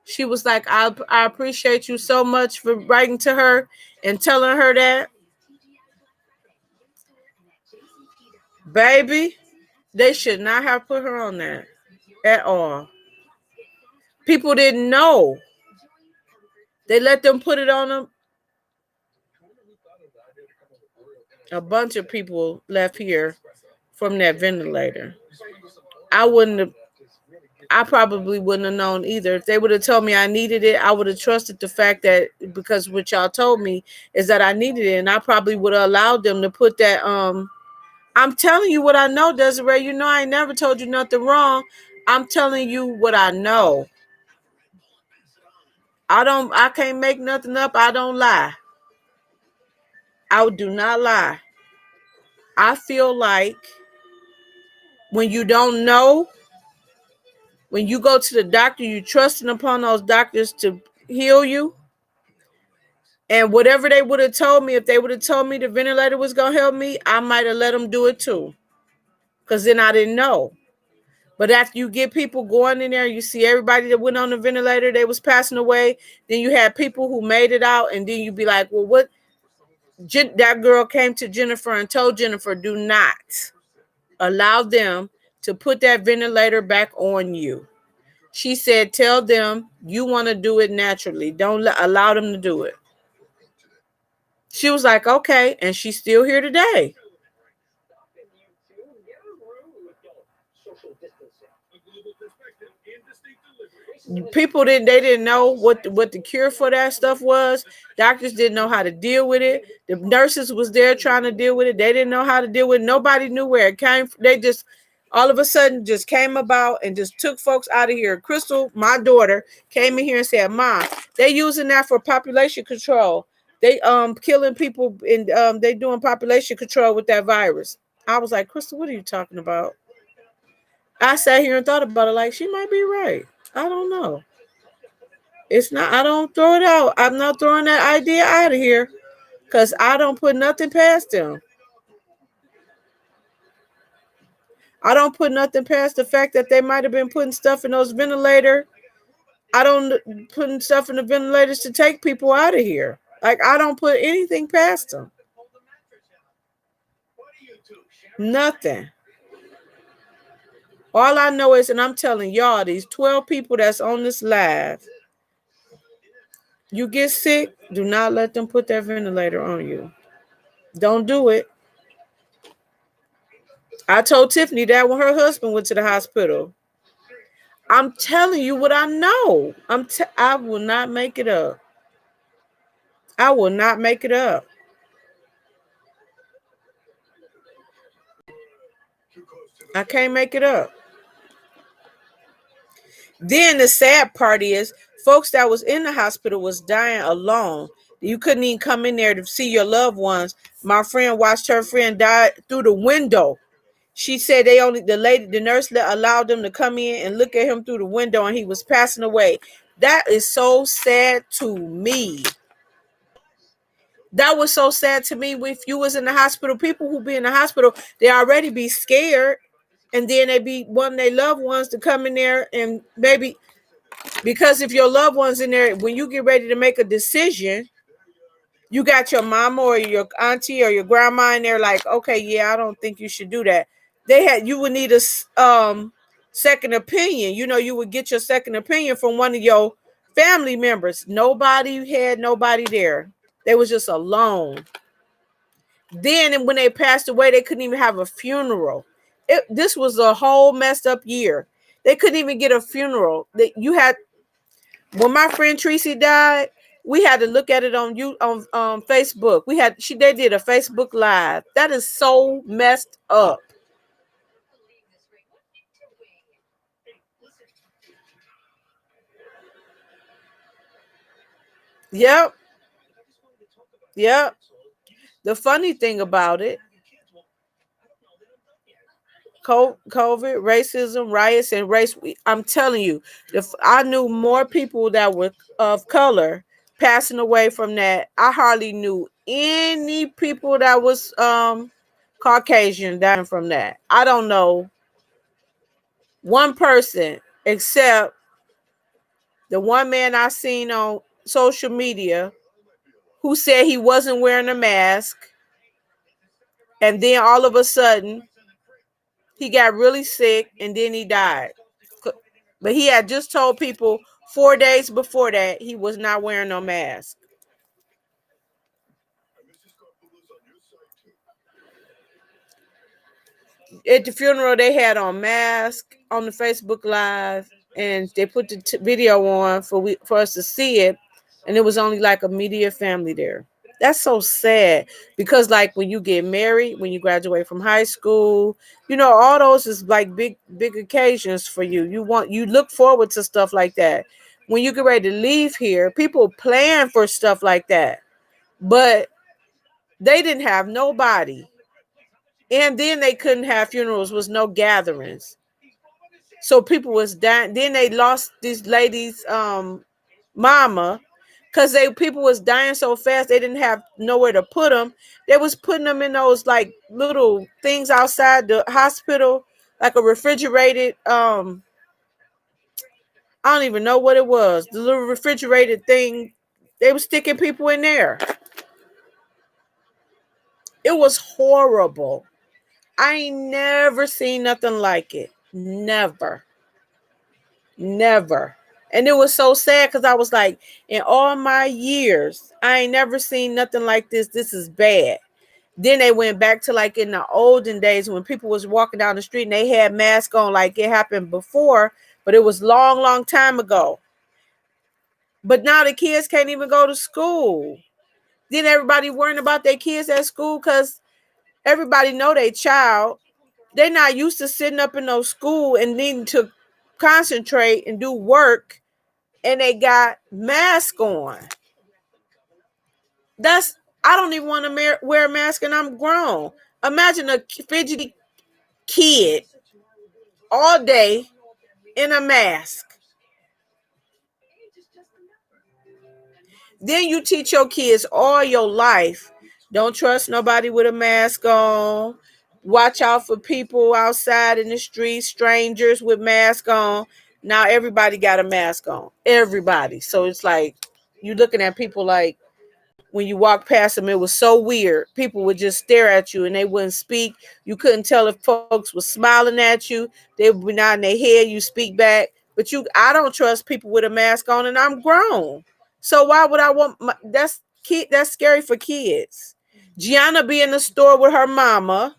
She was like, I appreciate you so much for writing to her and telling her that. Baby, they should not have put her on that at all. People didn't know. They let them put it on them. A bunch of people left here from that ventilator. I probably wouldn't have known either. If they would have told me I needed it, I would have trusted the fact that, because what y'all told me is that I needed it, and I probably would have allowed them to put that. I'm telling you what I know, Desiree. You know I ain't never told you nothing wrong. I'm telling you what I know. I can't make nothing up. I don't lie. I do not lie. I feel like when you don't know, when you go to the doctor, you trusting upon those doctors to heal you. And whatever they would have told me, if they would have told me the ventilator was going to help me, I might have let them do it too. Because then I didn't know. But after you get people going in there, you see everybody that went on the ventilator, they was passing away. Then you had people who made it out. And then you be like, well, what? That girl came to Jennifer and told Jennifer, do not allow them to put that ventilator back on you. She said, tell them you want to do it naturally. Don't allow them to do it. She was like, okay. And she's still here today. People didn't know what the cure for that stuff was. Doctors didn't know how to deal with it. The nurses was there trying to deal with it. They didn't know how to deal with it. Nobody knew where it came from. They just all of a sudden just came about and just took folks out of here. Crystal, my daughter, came in here and said, Mom, they using that for population control. They killing people and they doing population control with that virus. I was like, Crystal, what are you talking about? I sat here and thought about it like she might be right. I don't know. It's not, I don't throw it out. I'm not throwing that idea out of here because I don't put nothing past them. I don't put nothing past the fact that they might have been putting stuff in those ventilators. I don't putting stuff in the ventilators to take people out of here. Like, I don't put anything past them. Nothing. All I know is, and I'm telling y'all, these 12 people that's on this live, you get sick, do not let them put that ventilator on you. Don't do it. I told Tiffany that when her husband went to the hospital. I'm telling you what I know. I will not make it up. I will not make it up. I can't make it up. Then the sad part is, folks that was in the hospital was dying alone. You couldn't even come in there to see your loved ones. My friend watched her friend die through the window. She said the nurse allowed them to come in and look at him through the window, and he was passing away. That is so sad to me. That was so sad to me. If you was in the hospital, people who be in the hospital, they already be scared, and then they be wanting their loved ones to come in there, and maybe because if your loved ones in there, when you get ready to make a decision, you got your mama or your auntie or your grandma in there, like, okay, yeah, I don't think you should do that. You would need a second opinion. You would get your second opinion from one of your family members. Nobody had nobody there. They was just alone. Then, and when they passed away, they couldn't even have a funeral. This was a whole messed up year. They couldn't even get a funeral. When my friend Tracy died, we had to look at it on Facebook. They did a Facebook Live. That is so messed up. Yep. Yep. The funny thing about it, COVID, racism, riots, and race. I'm telling you, I knew more people that were of color passing away from that. I hardly knew any people that was Caucasian dying from that. I don't know one person except the one man I seen on social media who said he wasn't wearing a mask, and then all of a sudden he got really sick and then he died. But he had just told people 4 days before that he was not wearing no mask. At the funeral, they had on mask on the Facebook Live, and they put the video on for us to see it, and it was only like immediate family there. That's so sad because, like, when you get married, when you graduate from high school, all those is like big occasions for you. You look forward to stuff like that. When you get ready to leave here, people plan for stuff like that, but they didn't have nobody, and then they couldn't have funerals with no gatherings. So people was dying. Then they lost this lady's mama because people was dying so fast they didn't have nowhere to put them. They was putting them in those like little things outside the hospital, like a refrigerated I don't even know what it was. The little refrigerated thing. They were sticking people in there. It was horrible. I ain't never seen nothing like it. Never. Never. And it was so sad because I was like, in all my years, I ain't never seen nothing like this. This is bad. Then they went back to like in the olden days when people was walking down the street and they had masks on like it happened before, but it was long time ago. But now the kids can't even go to school. Then everybody worrying about their kids at school because everybody know their child. They're not used to sitting up in no school and needing to concentrate and do work, and they got masks on. I don't even want to wear a mask, and I'm grown. Imagine a fidgety kid all day in a mask. Then you teach your kids all your life, don't trust nobody with a mask on. Watch out for people outside in the street, strangers with masks on. Now everybody got a mask on. Everybody. So it's like you looking at people like when you walk past them, it was so weird. People would just stare at you and they wouldn't speak. You couldn't tell if folks were smiling at you. They would be nodding their head. You speak back. But I don't trust people with a mask on, and I'm grown. So why would I want that's scary for kids. Gianna be in the store with her mama.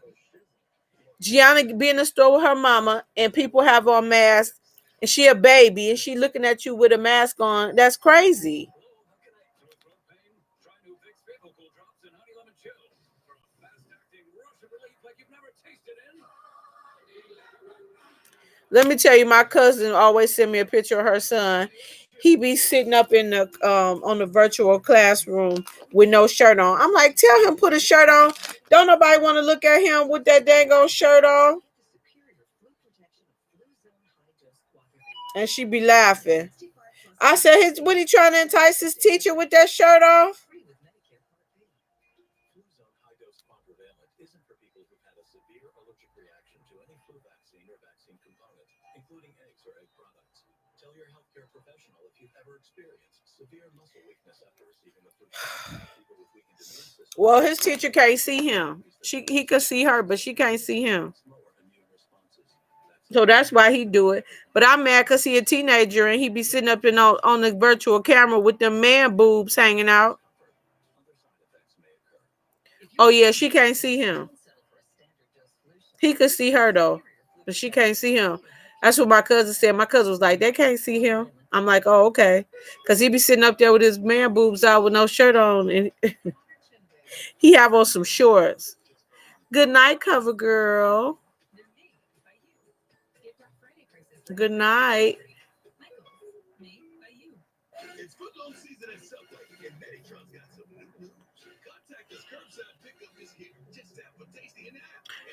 Gianna be in the store with her mama, and people have on masks, and she a baby, and she looking at you with a mask on. That's crazy. Let me tell you, my cousin always send me a picture of her son. He be sitting up in the on the virtual classroom with no shirt on. I'm like, tell him put a shirt on. Don't nobody want to look at him with that dang old shirt on. And she be laughing. I said, what he trying to entice his teacher with that shirt off? Fluzone high-dose quadrivalent isn't for people who've had a severe allergic reaction to any flu vaccine or vaccine component, including eggs or egg products. Tell your healthcare professional if you've ever experienced severe muscle weakness after receiving a flu shot. People with weakened immune systems. Well, his teacher can't see him. He could see her, but she can't see him. Slower immune responses. So that's why he do it. But I'm mad because he a teenager and he be sitting up in on the virtual camera with them man boobs hanging out. Other side effects may occur. Oh yeah, she can't see him. He could see her though, but she can't see him. That's what my cousin said. My cousin was like, they can't see him. I'm like, oh okay, because he be sitting up there with his man boobs out with no shirt on, and he have on some shorts. Good night, cover girl. Good night. It's football season at Subway, and Megatron's got some new. Contactless curbside pickup is here. Just tap for tasty and app.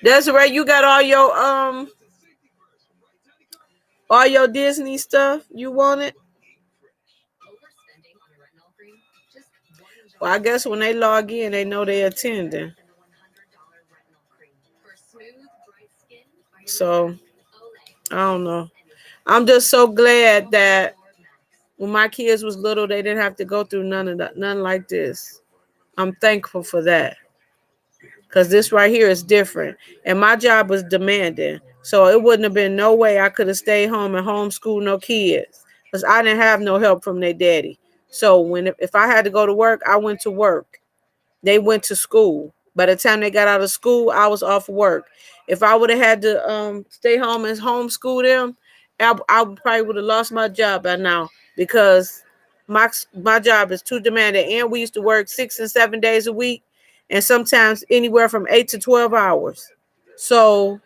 That's right. You got all your Disney stuff. You want it? Well, I guess when they log in, they know they attending. So I don't know. I'm just so glad that when my kids was little, they didn't have to go through none like this. I'm thankful for that. Because this right here is different. And my job was demanding. So it wouldn't have been no way I could have stayed home and homeschooled no kids. Because I didn't have no help from their daddy. So if I had to go to work, I went to work. They went to school. By the time they got out of school, I was off work. If I would have had to stay home and homeschool them, I probably would have lost my job by now because my job is too demanding. And we used to work 6 and 7 days a week, and sometimes anywhere from 8 to 12 hours. So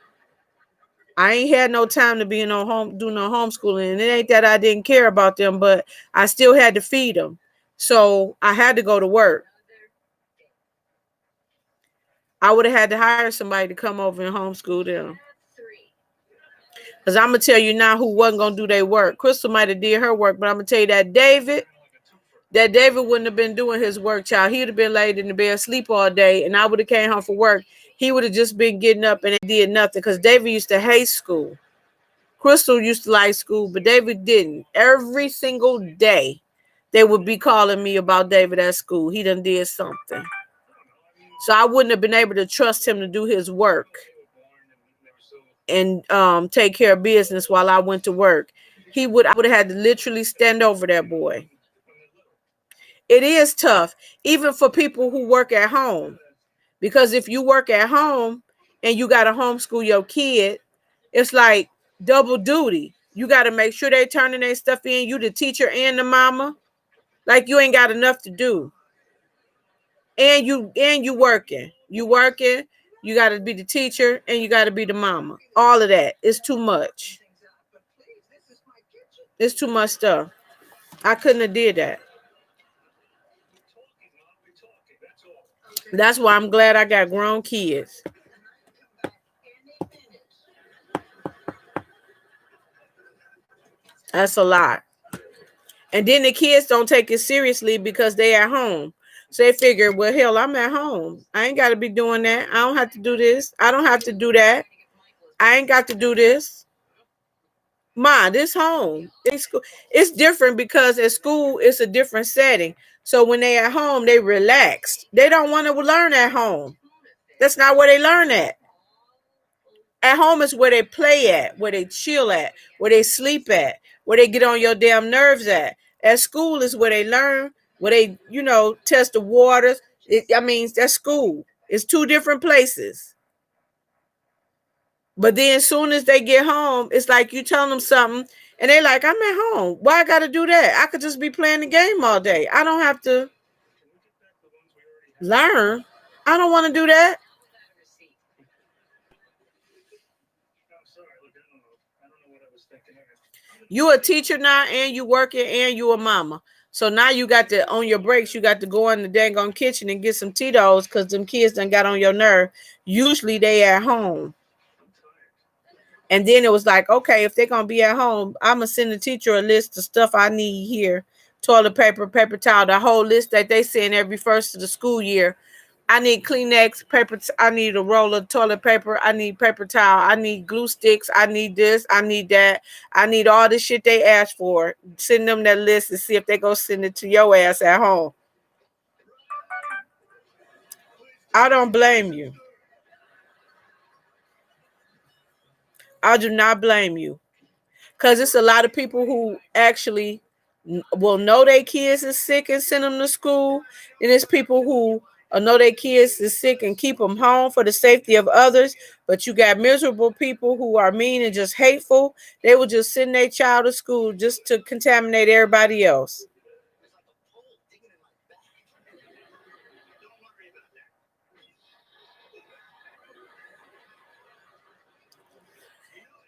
I ain't had no time to be do no homeschooling. And it ain't that I didn't care about them, but I still had to feed them. So I had to go to work. I would have had to hire somebody to come over and homeschool them. Because I'm going to tell you now who wasn't going to do their work. Crystal might have did her work, but I'm going to tell you that David wouldn't have been doing his work, child. He would have been laid in the bed, sleep all day, and I would have came home from work. He would have just been getting up and did nothing because David used to hate school. Crystal used to like school, but David didn't. Every single day, they would be calling me about David at school. He done did something. So I wouldn't have been able to trust him to do his work and take care of business while I went to work. I would have had to literally stand over that boy. It is tough, even for people who work at home. Because if you work at home and you got to homeschool your kid, it's like double duty. You got to make sure they turning their stuff in. You the teacher and the mama. Like you ain't got enough to do. And you working. You got to be the teacher and you got to be the mama. All of that is too much. It's too much stuff. I couldn't have did that. That's why I'm glad I got grown kids. That's a lot. And then the kids don't take it seriously because they at home. So they figure, well, hell, I'm at home. I ain't got to be doing that. I don't have to do this. I don't have to do that. I ain't got to do this. Ma, this home. It's different because at school, it's a different setting. So when they at home, they relaxed. They don't want to learn at home. That's not where they learn at. At home is where they play at, where they chill at, where they sleep at, where they get on your damn nerves at. At school is where they learn, where they, test the waters. That's school. It's two different places. But then as soon as they get home, it's like you tell them something and they like, I'm at home. Why I got to do that? I could just be playing the game all day. I don't have to learn. I don't want to do that. You a teacher now, and you working, and you a mama. So now you got to, on your breaks, you got to go in the dang on kitchen and get some Tito's because them kids done got on your nerve. Usually they at home. And then it was like, okay, if they're going to be at home, I'm going to send the teacher a list of stuff I need here. Toilet paper, paper towel, the whole list that they send every first of the school year. I need Kleenex, paper. I need a roll of toilet paper. I need paper towel. I need glue sticks. I need this. I need that. I need all the shit they asked for. Send them that list and see if they go send it to your ass at home. I don't blame you. I do not blame you. Because it's a lot of people who actually will know their kids is sick and send them to school. And it's people who know their kids is sick and keep them home for the safety of others. But you got miserable people who are mean and just hateful. They will just send their child to school just to contaminate everybody else.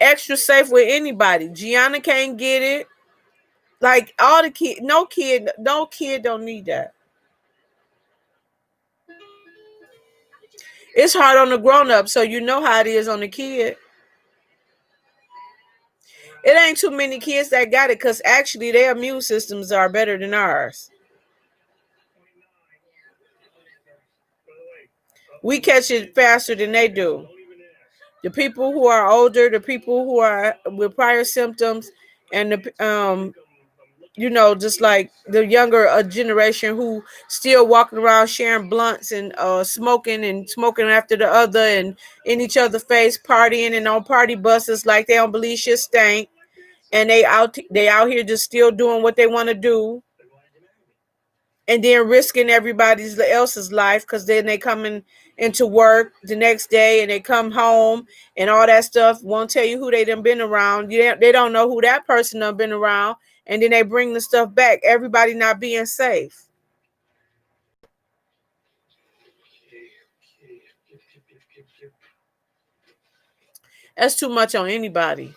Extra safe with anybody. Gianna can't get it. Like all the kid, no kid don't need that. It's hard on the grown up, so you know how it is on the kid. It ain't too many kids that got it because actually their immune systems are better than ours. We catch it faster than they do. The people who are older, the people who are with prior symptoms, and just like the younger generation who still walking around sharing blunts and smoking after the other and in each other's face, partying and on party buses like they don't believe shit stink, and they out here just still doing what they want to do, and then risking everybody else's life because then they coming into work the next day and they come home and all that stuff won't tell you who they done been around. They don't know who that person done been around, and then they bring the stuff back. Everybody not being safe. That's too much on anybody.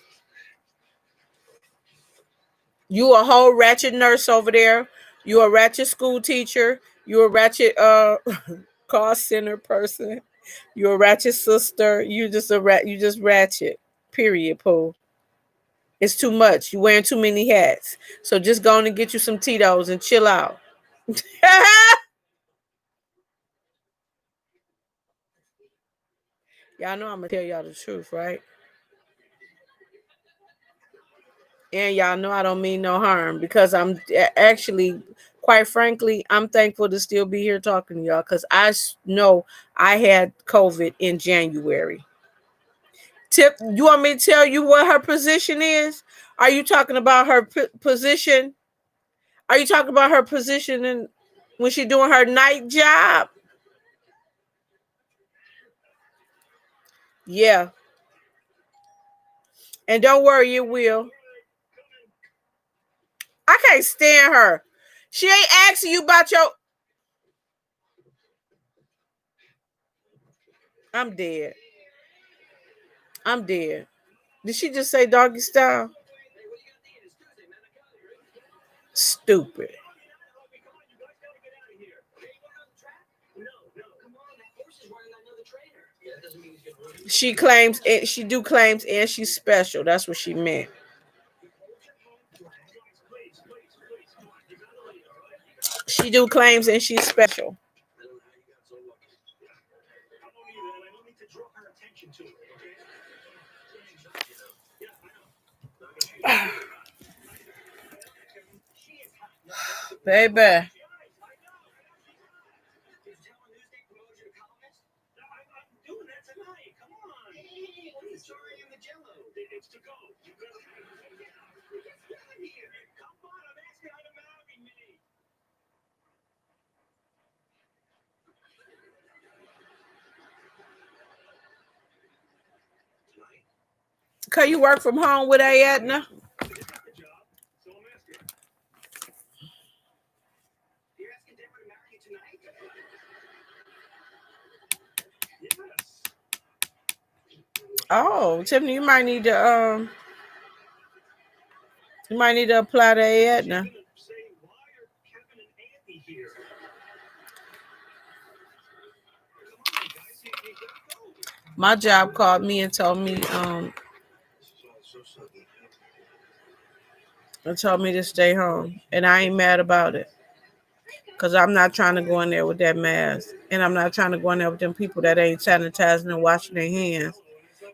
You a whole ratchet nurse over there. You a ratchet school teacher. You a ratchet call center person. You a ratchet sister. You just ratchet. Period, Pooh. It's too much. You wearing too many hats. So just go on and get you some Tito's and chill out. Y'all know I'm gonna tell y'all the truth, right? And y'all know I don't mean no harm because I'm actually, quite frankly, I'm thankful to still be here talking to y'all because know I had COVID in January. Tip, you want me to tell you what her position is? Are you talking about her position? Are you talking about her position when she doing her night job? Yeah. And don't worry, it will. I can't stand her. She ain't asking you about your. I'm dead. I'm dead. Did she just say doggy style? Stupid. She claims it. She do claims, and she's special. That's what she meant. She do claims, and she's special. Baby. Can you work from home with A Edna? Oh, Tiffany, you might need to apply to Aetna. My job called me and told me to stay home, and I ain't mad about it. Cause I'm not trying to go in there with that mask, and I'm not trying to go in there with them people that ain't sanitizing and washing their hands,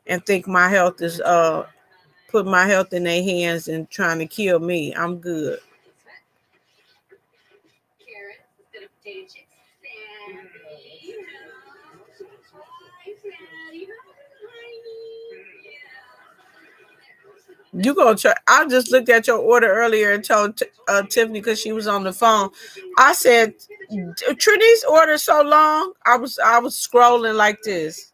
and think my health is put my health in their hands and trying to kill me. I'm good. You gonna try? I just looked at your order earlier and told Tiffany because she was on the phone. I said, Trini's order so long. I was scrolling like this.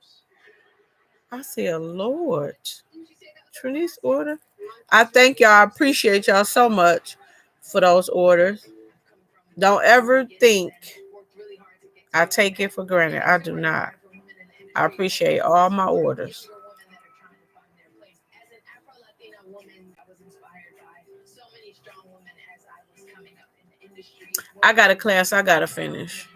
I said, Lord, Trini's order. I thank y'all. I appreciate y'all so much for those orders. Don't ever think I take it for granted. I do not. I appreciate all my orders. I got a class I gotta finish.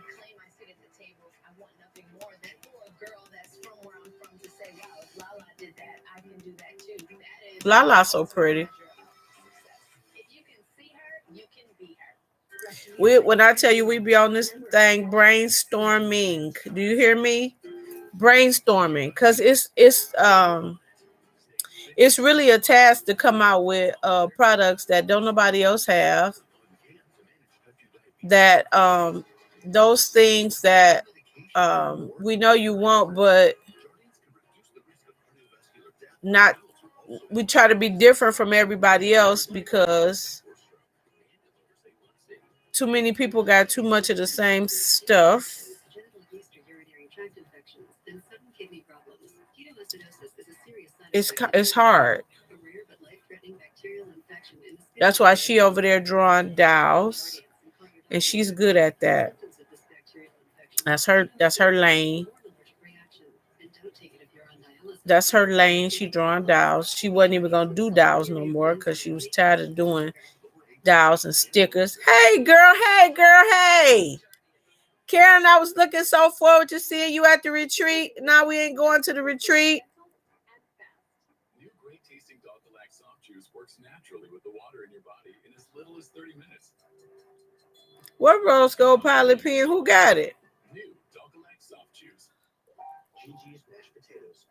Lala's so pretty. When I tell you we be on this thing brainstorming, do you hear me? Brainstorming, cause it's really a task to come out with products that don't nobody else have. That those things that we know you want, but not. We try to be different from everybody else because too many people got too much of the same stuff. It's hard. That's why she over there drawing dowels, and she's good at that. That's her. That's her lane. That's her lane. She drawing dowels. She wasn't even gonna do dowels no more because she was tired of doing dowels and stickers. Hey girl, hey girl, hey. Karen, I was looking so forward to seeing you at the retreat. Now we ain't going to the retreat. New great tasting Dogalac soft juice works naturally with the water in your body in as little as 30 minutes. What rose gold pilot pen? Who got it? New Dogalac soft juice. GG's mashed potatoes.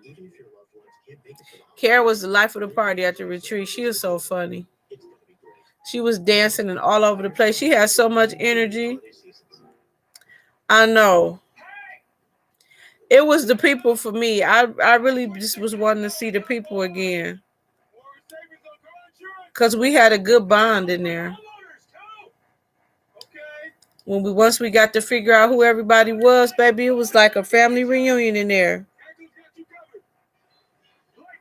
Even if your loved ones can't make it to the Karen was the life of the party at the retreat. She was so funny. it's gonna be great. She was dancing and all over the place. She had so much energy. I know. It was the people for me. I really just was wanting to see the people again. Because we had a good bond in there. Once we got to figure out who everybody was, baby, it was like a family reunion in there.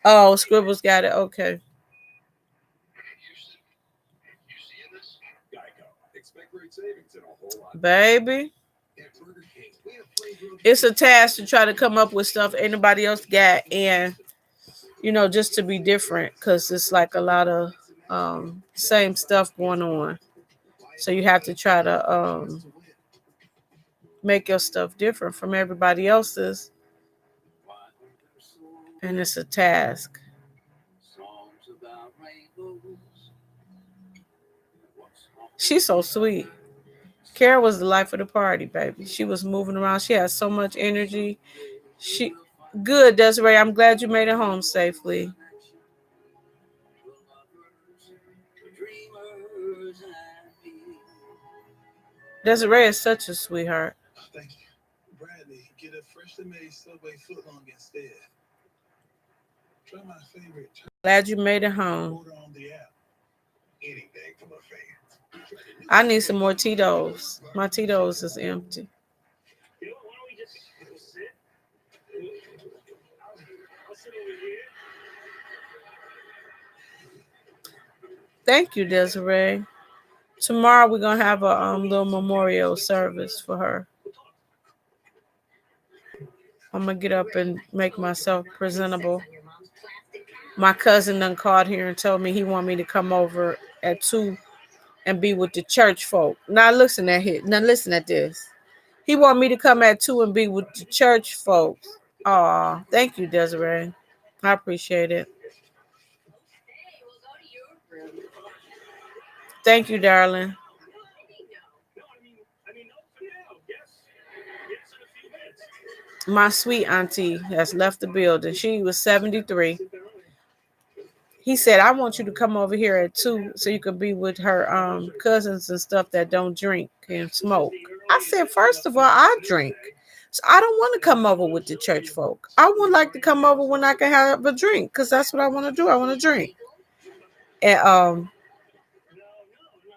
Oh, Scribbles got it. Okay. Expect great savings and a whole lot. Baby. At Burger King, we have flavorful It's a task to try to come up with stuff anybody else got, and just to be different, because it's like a lot of same stuff going on. So you have to try to make your stuff different from everybody else's, and it's a task. She's so sweet. Kara was the life of the party, baby. She was moving around. She had so much energy. She good, Desiree. I'm glad you made it home safely. Desiree is such a sweetheart. Thank you. Bradley, get a freshly made Subway footlong instead. Try my favorite. Glad you made it home. Order on the app. Anything from a fan. I need some more Tito's. My Tito's is empty. Thank you, Desiree. Tomorrow we're gonna have a little memorial service for her. I'm gonna get up and make myself presentable. My cousin done called here and told me he want me to come over at 2 and be with the church folk. Now listen at it. Now listen at this. He want me to come at 2 and be with the church folks. Aw, thank you, Desiree. I appreciate it. Thank you, darling. My sweet auntie has left the building. She was 73. He said, I want you to come over here at 2 so you can be with her cousins and stuff that don't drink and smoke. I said, first of all, I drink. So I don't want to come over with the church folk. I would like to come over when I can have a drink because that's what I want to do. I want to drink. And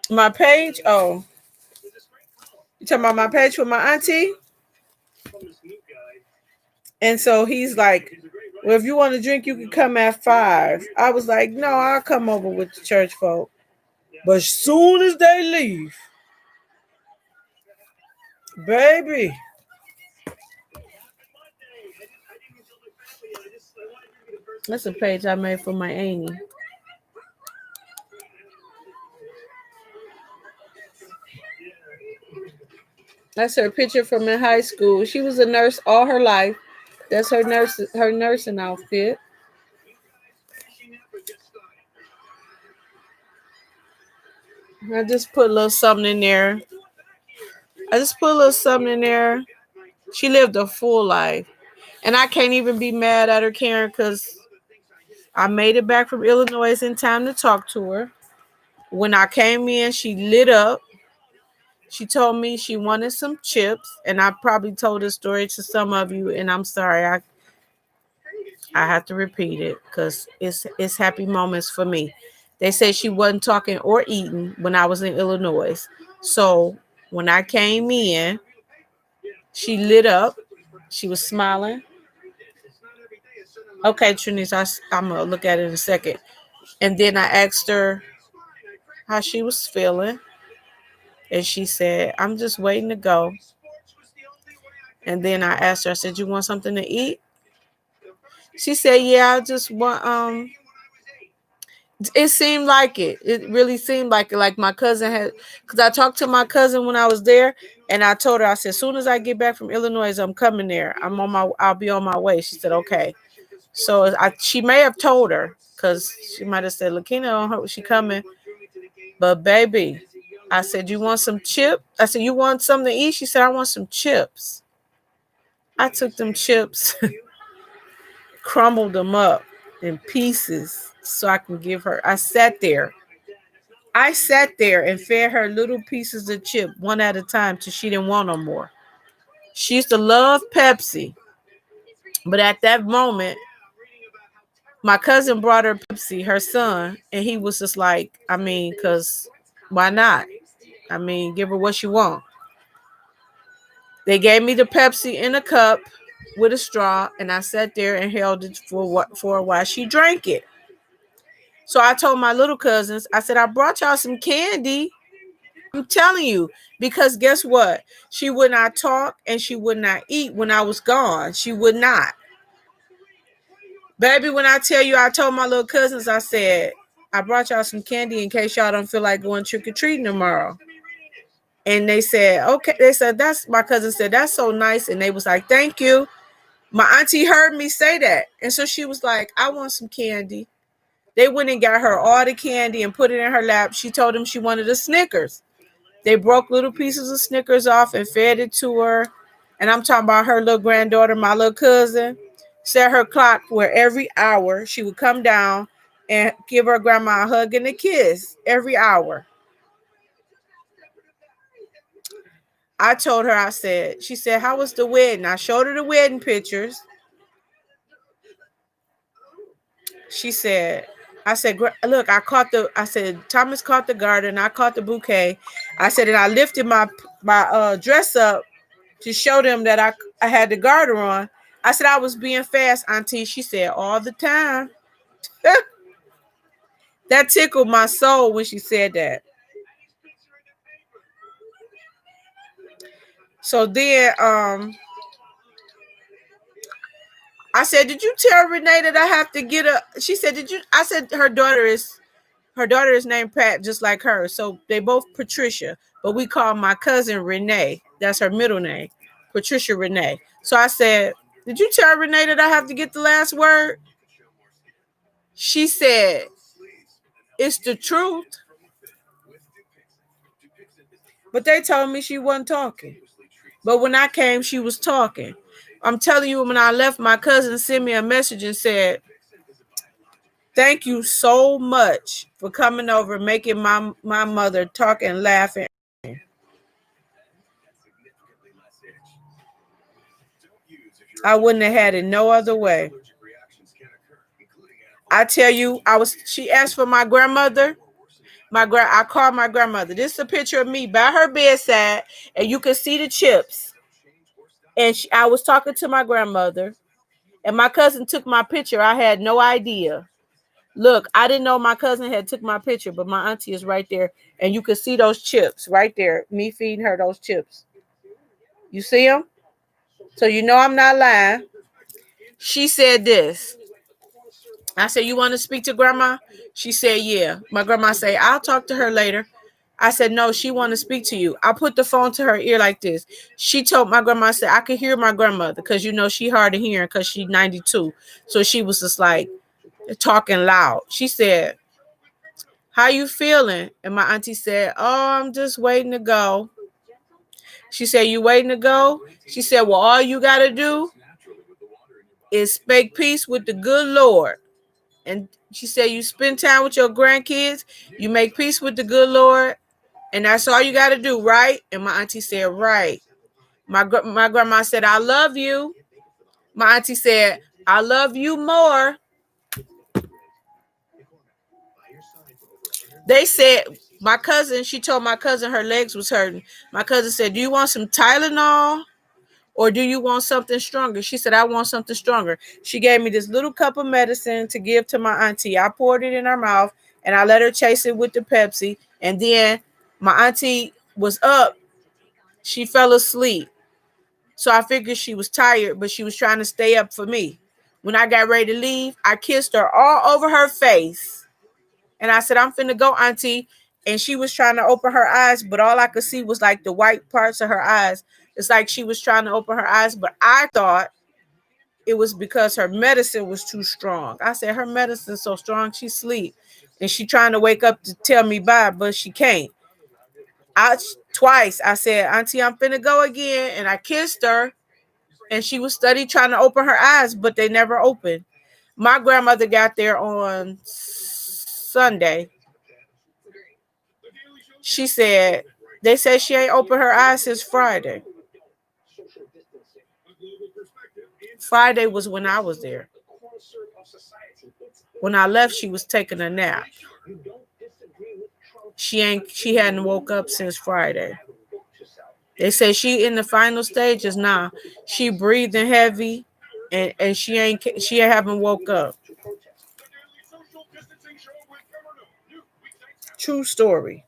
my page, oh, you talking about my page with my auntie? And so he's like, well, if you want to drink, you can come at 5. I was like, no, I'll come over with the church folk. But as soon as they leave, baby, that's a page I made for my Amy. That's her picture from in high school. She was a nurse all her life. That's her nursing outfit. I just put a little something in there. She lived a full life. And I can't even be mad at her, Karen, because I made it back from Illinois in time to talk to her. When I came in, she lit up. She told me she wanted some chips, and I probably told this story to some of you, and I'm sorry. I have to repeat it because it's happy moments for me. They said she wasn't talking or eating when I was in Illinois. So when I came in, she lit up. She was smiling. Okay, Trinice, I'm going to look at it in a second. And then I asked her how she was feeling. And she said, I'm just waiting to go. And then I asked her, I said, you want something to eat? She said, yeah, I just want, it seemed like it. It really seemed like it. Like my cousin had, because I talked to my cousin when I was there, and I told her, I said, as soon as I get back from Illinois, I'm coming there. I'll be on my way. She said, okay. So she may have told her, because she might have said, Lakina, she coming. But baby, I said, you want some chip? I said, you want something to eat? She said, I want some chips. I took them chips, crumbled them up in pieces so I can give her. I sat there and fed her little pieces of chip one at a time till she didn't want no more. She used to love Pepsi. But at that moment, my cousin brought her Pepsi, her son, and he was just like, I mean, because why not? I mean, give her what she want. They gave me the Pepsi in a cup with a straw, and I sat there and held it for a while. She drank it. So I told my little cousins, I said, I brought y'all some candy. I'm telling you, because guess what? She would not talk and she would not eat when I was gone. She would not. Baby, when I tell you, I told my little cousins, I said, I brought y'all some candy in case y'all don't feel like going trick-or-treating tomorrow. And they said, okay. They said, my cousin said, that's so nice. And they was like, thank you. My auntie heard me say that. And so she was like, I want some candy. They went and got her all the candy and put it in her lap. She told them she wanted a Snickers. They broke little pieces of Snickers off and fed it to her. And I'm talking about her little granddaughter, my little cousin, set her clock where every hour she would come down and give her grandma a hug and a kiss every hour. I told her, she said, how was the wedding? I showed her the wedding pictures. She said, I said, look, I said, Thomas caught the garden. I caught the bouquet. I said, and I lifted my dress up to show them that I had the garter on. I said, I was being fast, Auntie. She said, all the time. That tickled my soul when she said that. So then, I said, did you tell Renee that I have to get a? She said, did you? I said, her daughter is named Pat, just like her. So they both Patricia, but we call my cousin Renee. That's her middle name, Patricia Renee. So I said, did you tell Renee that I have to get the last word? She said, it's the truth. But they told me she wasn't talking. But when I came, she was talking. I'm telling you, when I left, my cousin sent me a message and said, thank you so much for coming over, making my mother talk and laugh. I wouldn't have had it no other way. I tell you, she asked for my grandmother. I called my grandmother. This is a picture of me by her bedside, and you can see the chips. And I was talking to my grandmother, and my cousin took my picture. I had no idea. Look, I didn't know my cousin had took my picture, but my auntie is right there, and you can see those chips right there. Me feeding her those chips. You see them? So you know I'm not lying. She said this. I said, you want to speak to grandma? She said, yeah. My grandma said, I'll talk to her later. I said, no, she want to speak to you. I put the phone to her ear like this. She told my grandma, I said, I could hear my grandmother because, you know, she hard of hearing because she's 92. So she was just like talking loud. She said, how you feeling? And my auntie said, oh, I'm just waiting to go. She said, you waiting to go? She said, well, all you got to do is speak peace with the good Lord. And she said, you spend time with your grandkids, you make peace with the good Lord, and that's all you got to do, right? And my auntie said, right. My grandma said, I love you. My auntie said, I love you more. They said, my cousin, she told my cousin her legs was hurting. My cousin said, do you want some Tylenol? Or do you want something stronger? She said, I want something stronger. She gave me this little cup of medicine to give to my auntie. I poured it in her mouth and I let her chase it with the Pepsi. And then my auntie was up. She fell asleep. So I figured she was tired, but she was trying to stay up for me. When I got ready to leave, I kissed her all over her face. And I said, I'm finna go, auntie. And she was trying to open her eyes, but all I could see was like the white parts of her eyes. It's like she was trying to open her eyes, but I thought it was because her medicine was too strong. I said, her medicine's so strong, she sleep. And she trying to wake up to tell me bye, but she can't. Twice, I said, auntie, I'm finna go again. And I kissed her. And she was steady trying to open her eyes, but they never opened. My grandmother got there on Sunday. She said, they said she ain't opened her eyes since Friday. Friday was when I was there. When I left, she was taking a nap. She hadn't woke up since Friday. They say she in the final stages now. She breathing heavy and she haven't woke up. True story.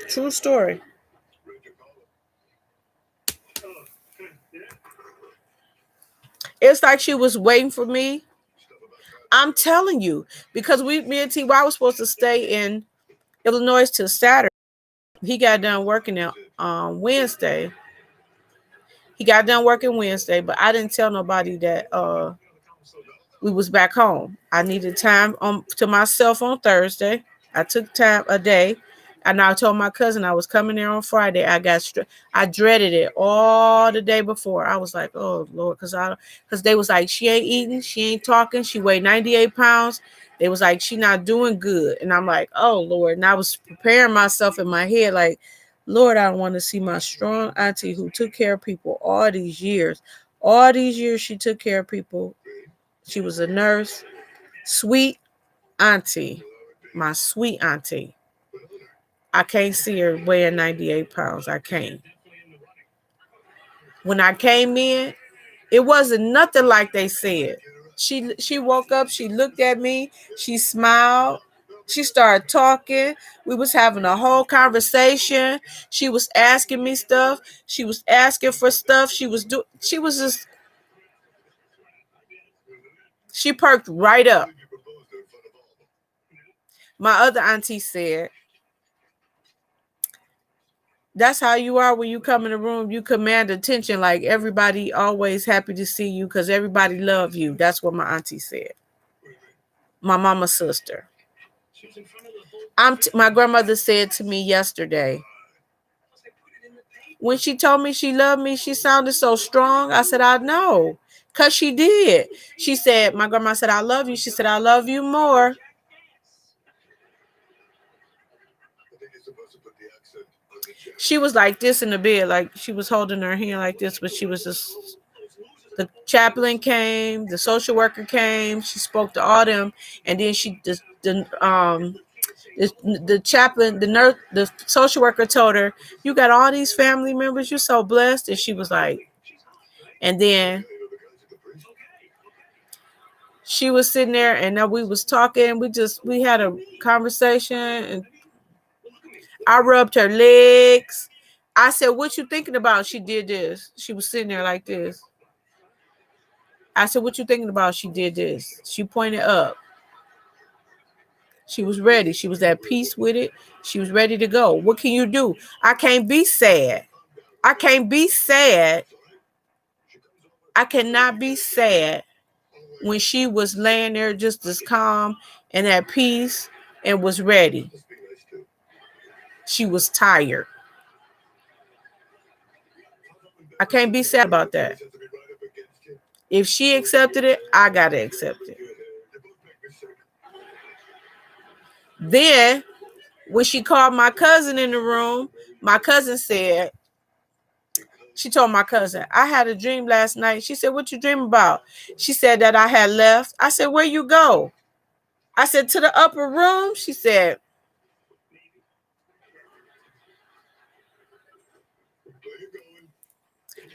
True story. It's like she was waiting for me. I'm telling you, because me and T.Y. was supposed to stay in Illinois till Saturday. He got done working on Wednesday. He got done working Wednesday, but I didn't tell nobody that we was back home. I needed time to myself on Thursday. I took time a day, and I told my cousin I was coming there on Friday. I dreaded it all the day before. I was like, oh Lord, because they was like, she ain't eating, she ain't talking, she weighed 98 pounds. They was like, she not doing good, and I'm like, oh Lord, and I was preparing myself in my head like, Lord, I want to see my strong auntie who took care of people all these years. All these years she took care of people. She was a nurse. Sweet auntie. My sweet auntie. I can't see her weighing 98 pounds. I can't. When I came in, it wasn't nothing like they said. She woke up. She looked at me. She smiled. She started talking. We was having a whole conversation. She was asking me stuff. She was asking for stuff. She was just, she perked right up. My other auntie said, that's how you are when you come in the room. You command attention, like everybody always happy to see you because everybody love you. That's what my auntie said. My mama's sister. My grandmother said to me yesterday, when she told me she loved me, she sounded so strong. I said, I know. Because she did. She said, my grandma said, I love you. She said, I love you more. She was like this in the bed, like she was holding her hand like this, but she was just, the chaplain came, the social worker came, she spoke to all them, and then the chaplain, the nurse, the social worker told her, you got all these family members, you're so blessed. And she was like, and then she was sitting there and we was talking. We had a conversation and I rubbed her legs. I said, what you thinking about? She did this. She was sitting there like this. I said, what you thinking about? She did this. She pointed up. She was ready. She was at peace with it. She was ready to go. What can you do? I can't be sad. I can't be sad. I cannot be sad when she was laying there just as calm and at peace and was ready. She was tired. I can't be sad about that. If she accepted it, I got to accept it. Then, when she called my cousin in the room, my cousin said, she told my cousin, I had a dream last night. She said, what you dream about? She said that I had left. I said, where you go? I said, to the upper room. She said,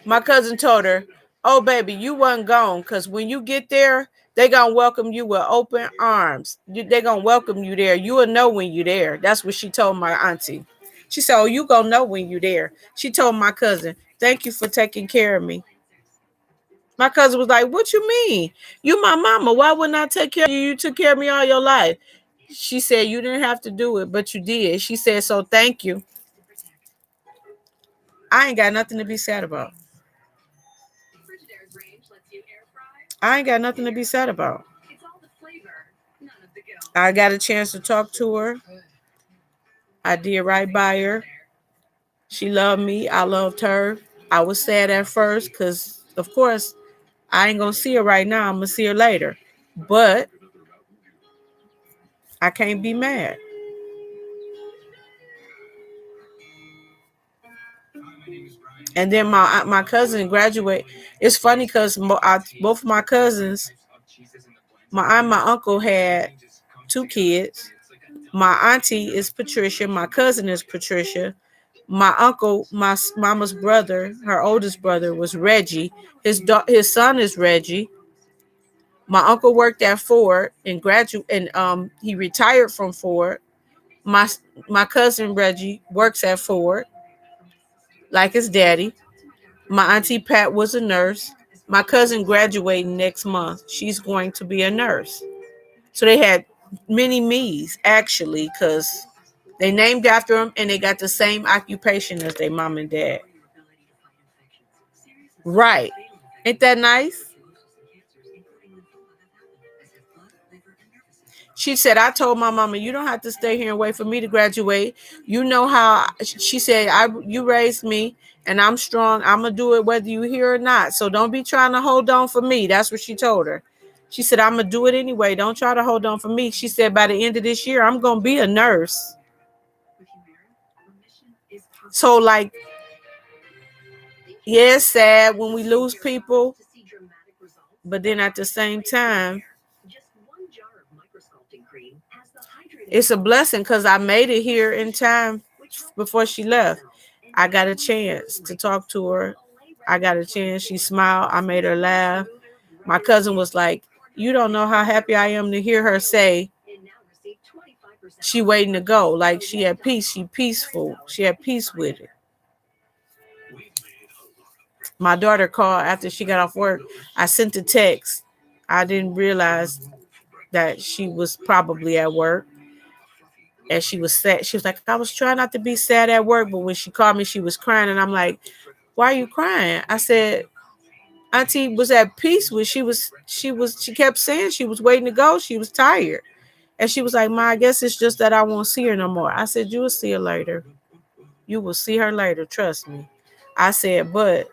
my cousin told her, oh, baby, you wasn't gone because when you get there, they going to welcome you with open arms. They going to welcome you there. You will know when you're there. That's what she told my auntie. She said, oh, you going to know when you're there. She told my cousin, thank you for taking care of me. My cousin was like, what you mean? You my mama. Why wouldn't I take care of you? You took care of me all your life. She said, you didn't have to do it, but you did. She said, so thank you. I ain't got nothing to be sad about. I ain't got nothing to be sad about. I got a chance to talk to her. I did right by her. She loved me. I loved her. I was sad at first because, of course, I ain't going to see her right now. I'm going to see her later. But I can't be mad. And then my cousin graduated. It's funny because both of my cousins, my aunt and my uncle had 2 kids. My auntie is Patricia. My cousin is Patricia. My uncle, my mama's brother, her oldest brother was Reggie. His son is Reggie. My uncle worked at Ford and he retired from Ford. My cousin Reggie works at Ford, like his daddy. My auntie Pat was a nurse. My cousin graduating next month. She's going to be a nurse. So they had many me's actually, because they named after them and they got the same occupation as their mom and dad. Right. Ain't that nice? She said, I told my mama, you don't have to stay here and wait for me to graduate. You know how, she said, you raised me and I'm strong. I'm going to do it whether you hear or not. So don't be trying to hold on for me. That's what she told her. She said, I'm going to do it anyway. Don't try to hold on for me. She said, by the end of this year, I'm going to be a nurse. So, like, yeah, it's sad when we lose people. But then at the same time, it's a blessing because I made it here in time before she left. I got a chance to talk to her. I got a chance. She smiled. I made her laugh. My cousin was like, you don't know how happy I am to hear her say she waiting to go. Like she had peace. She peaceful. She had peace with it. My daughter called after she got off work. I sent a text. I didn't realize that she was probably at work. And she was sad. She was like, I was trying not to be sad at work, but when she called me, she was crying. And I'm like, why are you crying? I said, Auntie was at peace with she kept saying she was waiting to go. She was tired. And she was like, Ma, I guess it's just that I won't see her no more. I said, you will see her later. You will see her later, trust me. I said, but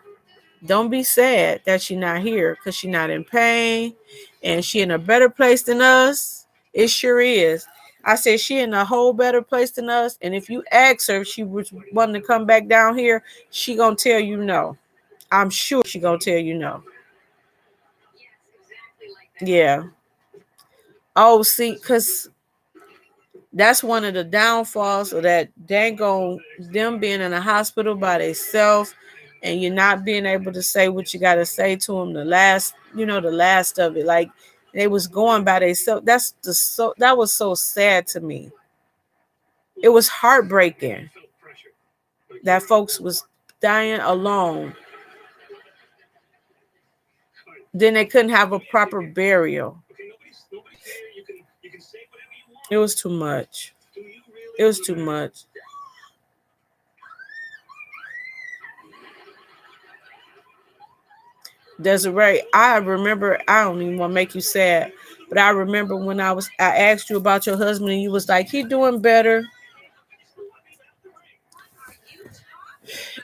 don't be sad that she's not here because she's not in pain and she in a better place than us. It sure is. I said she in a whole better place than us. And if you ask her if she was wanting to come back down here, she gonna tell you no. I'm sure she gonna tell you no. Yeah. Oh, see, because that's one of the downfalls of that dang on them being in a hospital by themselves and you're not being able to say what you got to say to them the last of it, like they was going by themselves. That was so sad to me. It was heartbreaking that folks was dying alone. Then they couldn't have a proper burial. It was too much. It was too much. Desiree, I remember, I don't even want to make you sad, but I remember when I asked you about your husband and you was like, he doing better.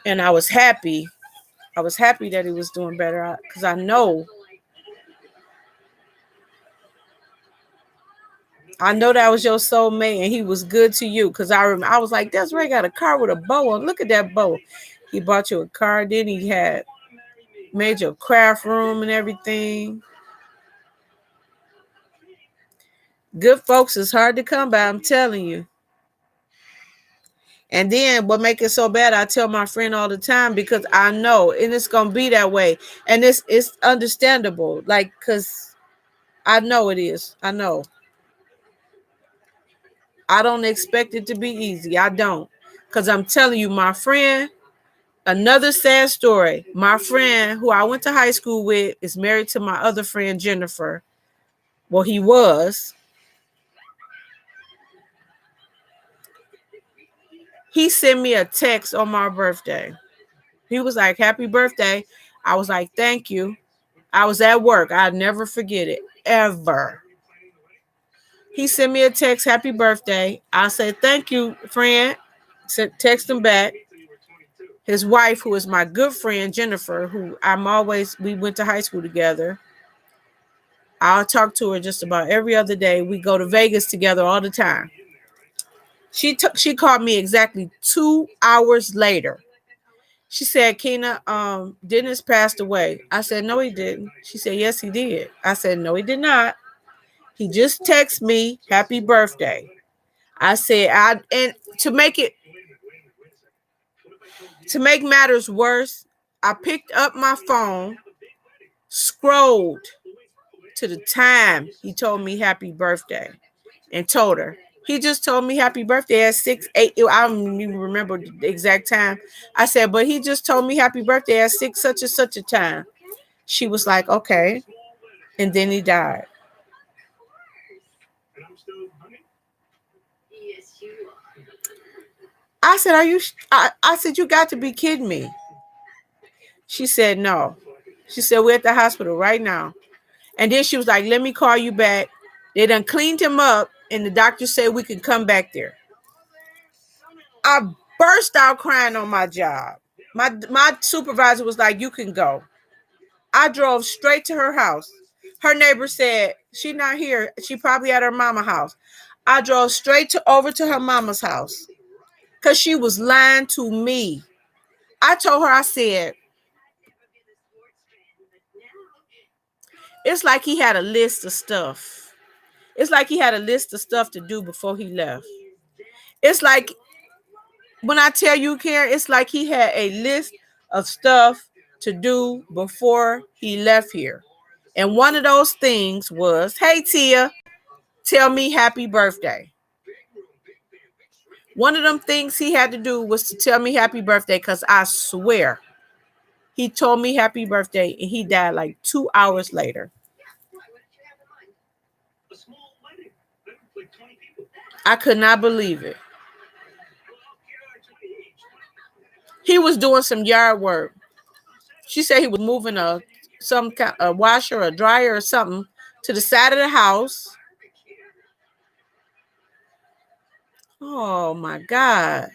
And I was happy. I was happy that he was doing better because I know that was your soulmate and he was good to you. Because I was like, Desiree got a car with a bow on. Look at that bow. He bought you a car. Then he had made your craft room and everything. Good folks is hard to come by, I'm telling you. And then what make it so bad, I tell my friend all the time because I know, and it's going to be that way. And it's understandable, like, because I know it is. I know. I don't expect it to be easy. I don't. Because I'm telling you, my friend, another sad story. My friend who I went to high school with is married to my other friend, Jennifer. Well, he was. He sent me a text on my birthday. He was like, happy birthday. I was like, thank you. I was at work. I'll never forget it, ever. He sent me a text, happy birthday. I said, thank you, friend. Text him back. His wife, who is my good friend, Jennifer, who we went to high school together. I'll talk to her just about every other day. We go to Vegas together all the time. She called me exactly 2 hours later. She said, Keena, Dennis passed away. I said, no, he didn't. She said, yes, he did. I said, no, he did not. He just texted me, happy birthday. I said, and to make matters worse, I picked up my phone, scrolled to the time he told me happy birthday and told her. He just told me happy birthday at 6, 8. I don't even remember the exact time. I said, but he just told me happy birthday at 6 such and such a time. She was like, okay. And then he died. I said, I said, you got to be kidding me. She said, no. She said, we're at the hospital right now. And then she was like, let me call you back. They done cleaned him up, and the doctor said we could come back there. I burst out crying on my job. My supervisor was like, you can go. I drove straight to her house. Her neighbor said, she not here. She probably at her mama's house. I drove straight over to her mama's house because she was lying to me. I told her, I said, it's like he had a list of stuff. It's like he had a list of stuff to do before he left. It's like, when I tell you, Karen, it's like he had a list of stuff to do before he left here. And one of those things was, hey, Tia, tell me happy birthday. One of them things he had to do was to tell me happy birthday, because I swear he told me happy birthday and he died like 2 hours later. A small wedding. Like 20 people. I could not believe it. Well, here are 20 each. He was doing some yard work. She said he was moving some kind a washer or dryer or something to the side of the house. Oh my God.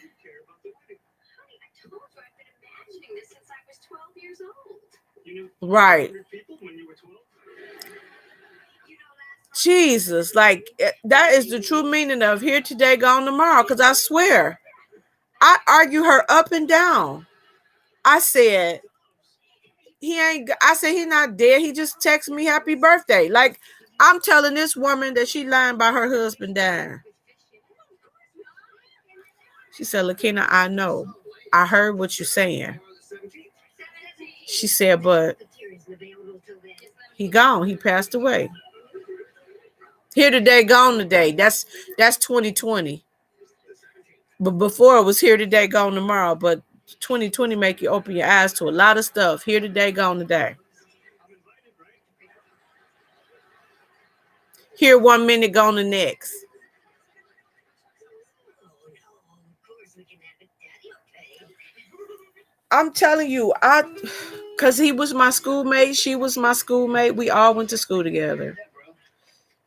You knew Right. 100 people when you were 12? Jesus, like that is the true meaning of here today, gone tomorrow. Because I swear, I argue her up and down. I said, I said, he not dead. He just texted me happy birthday. Like, I'm telling this woman that she lying about her husband dying. She said, Lakina, I know. I heard what you're saying. She said, but he gone. He passed away. Here today, gone today. That's 2020. But before it was here today, gone tomorrow. But 2020 make you open your eyes to a lot of stuff. Here today, gone today. Here 1 minute, gone the next. I'm telling you, because he was my schoolmate, she was my schoolmate. We all went to school together.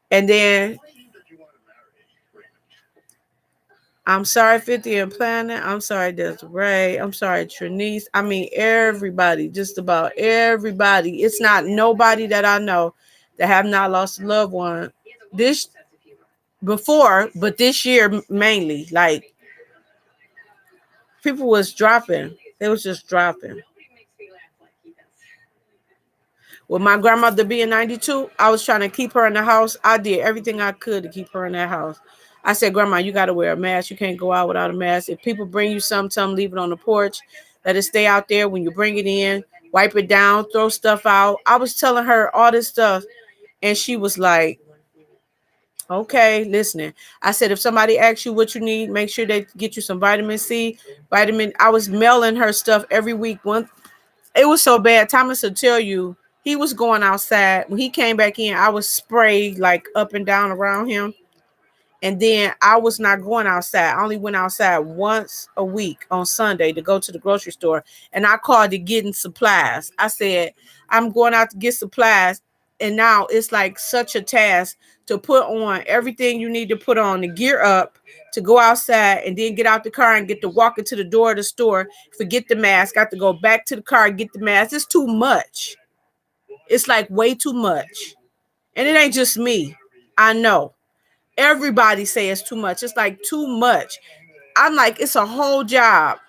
And then, I'm sorry, 50 and Planet. I'm sorry, Desiree. I'm sorry, Trinice. I mean, everybody, just about everybody. It's not nobody that I know that have not lost a loved one this before, but this year mainly. Like, people was dropping. They was just dropping. With my grandmother being 92, I was trying to keep her in the house. I did everything I could to keep her in that house. I said, Grandma, you got to wear a mask. You can't go out without a mask. If people bring you something, tell them leave it on the porch. Let it stay out there. When you bring it in, wipe it down, throw stuff out. I was telling her all this stuff, and she was like, okay, listening. I said, if somebody asks you what you need, make sure they get you some vitamin C, I was mailing her stuff every week. It was so bad. Thomas will tell you, he was going outside. When he came back in, I was sprayed like up and down around him. And then I was not going outside. I only went outside once a week on Sunday to go to the grocery store. And I called it getting supplies. I said, I'm going out to get supplies. And now it's like such a task to put on everything you need to put on to gear up, to go outside and then get out the car and get to walk into the door of the store, forget the mask, got to go back to the car and get the mask. It's too much. It's like way too much. And it ain't just me. I know. Everybody say it's too much. It's like too much. I'm like, it's a whole job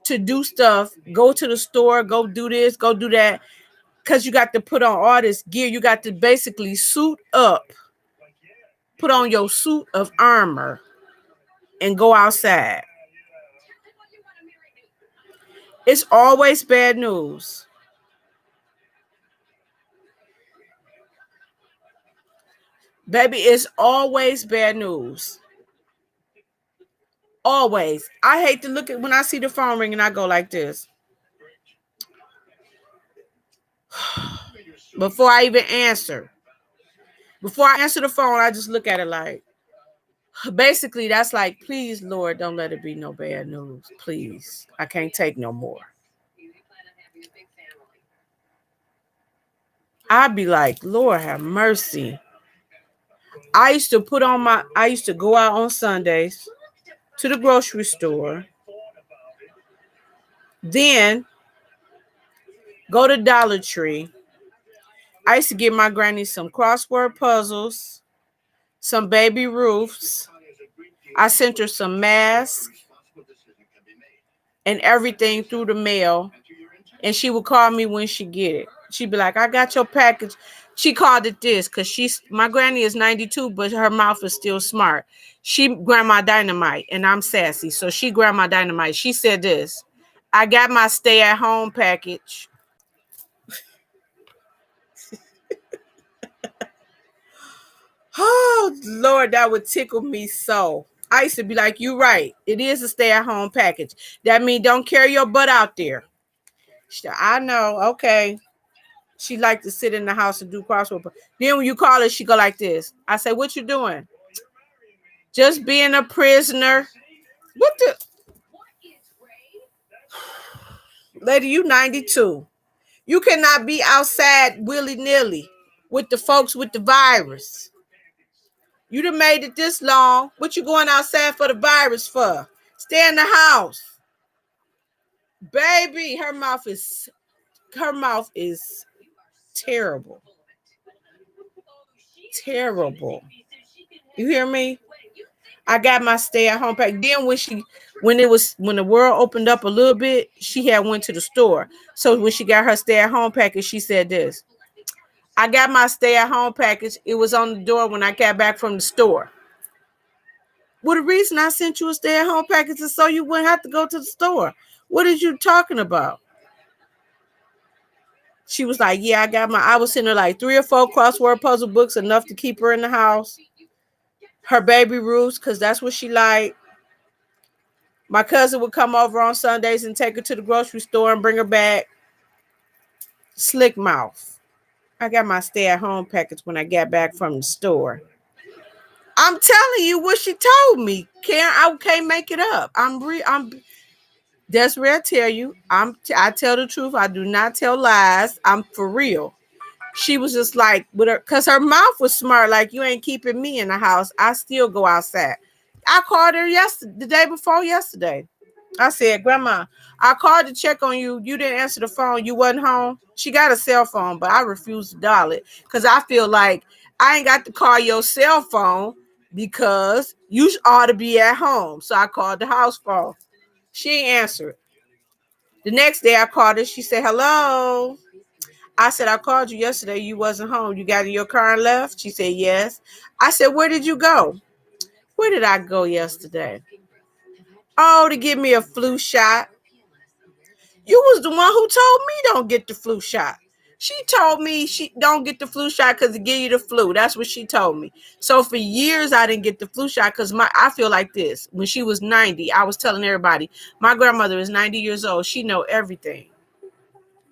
to do stuff. Go to the store, go do this, go do that. Because you got to put on all this gear. You got to basically suit up, put on your suit of armor, and go outside. It's always bad news. Baby, it's always bad news. Always. I hate to look at when I see the phone ring and I go like this. Before I even answer. Before I answer the phone, I just look at it like, basically, that's like, please, Lord, don't let it be no bad news. Please. I can't take no more. I'd be like, Lord, have mercy. I used to go out on Sundays to the grocery store, then go to Dollar Tree. I used to get my granny some crossword puzzles, some Baby Ruths. I sent her some masks and everything through the mail. And she would call me when she get it. She'd be like, I got your package. She called it this because my granny is 92, but her mouth is still smart. She Grandma Dynamite, and I'm Sassy. So she Grandma Dynamite. She said this, I got my stay at home package. Oh, Lord, that would tickle me so. I used to be like, you right. It is a stay-at-home package. That means don't carry your butt out there. I know. Okay. She like to sit in the house and do crossword. Then when you call her, she go like this. I say, what you doing? Just being a prisoner. What the? Lady, you 92. You cannot be outside willy-nilly with the folks with the virus. You done made it this long. What you going outside for the virus for? Stay in the house. Baby, her mouth is terrible. Terrible. You hear me? I got my stay at home pack. Then when the world opened up a little bit, she had went to the store. So when she got her stay at home package, she said this. I got my stay at home package. It was on the door when I got back from the store. Well, the reason I sent you a stay at home package is so you wouldn't have to go to the store. What are you talking about? She was like, yeah, I was sending her like 3 or 4 crossword puzzle books, enough to keep her in the house. Her baby Ruths, because that's what she liked. My cousin would come over on Sundays and take her to the grocery store and bring her back. Slick mouth. I got my stay at home package when I got back from the store. I'm telling you what she told me. Karen, I can't make it up. That's where I tell you. I tell the truth. I do not tell lies. I'm for real. She was just like with her, cause her mouth was smart. Like, you ain't keeping me in the house. I still go outside. I called her the day before yesterday. I said, Grandma, I called to check on you. You didn't answer the phone. You wasn't home. She got a cell phone, but I refused to dial it because I feel like I ain't got to call your cell phone because you ought to be at home. So I called the house phone. She ain't answered. The next day I called her. She said, hello. I said, I called you yesterday. You wasn't home. You got in your car and left? She said, yes. I said, where did you go? Where did I go yesterday? Oh, to give me a flu shot. You was the one who told me don't get the flu shot. She told me she don't get the flu shot because it give you the flu. That's what she told me. So for years I didn't get the flu shot because I feel like this. When she was 90, I was telling everybody, my grandmother is 90 years old. She know everything.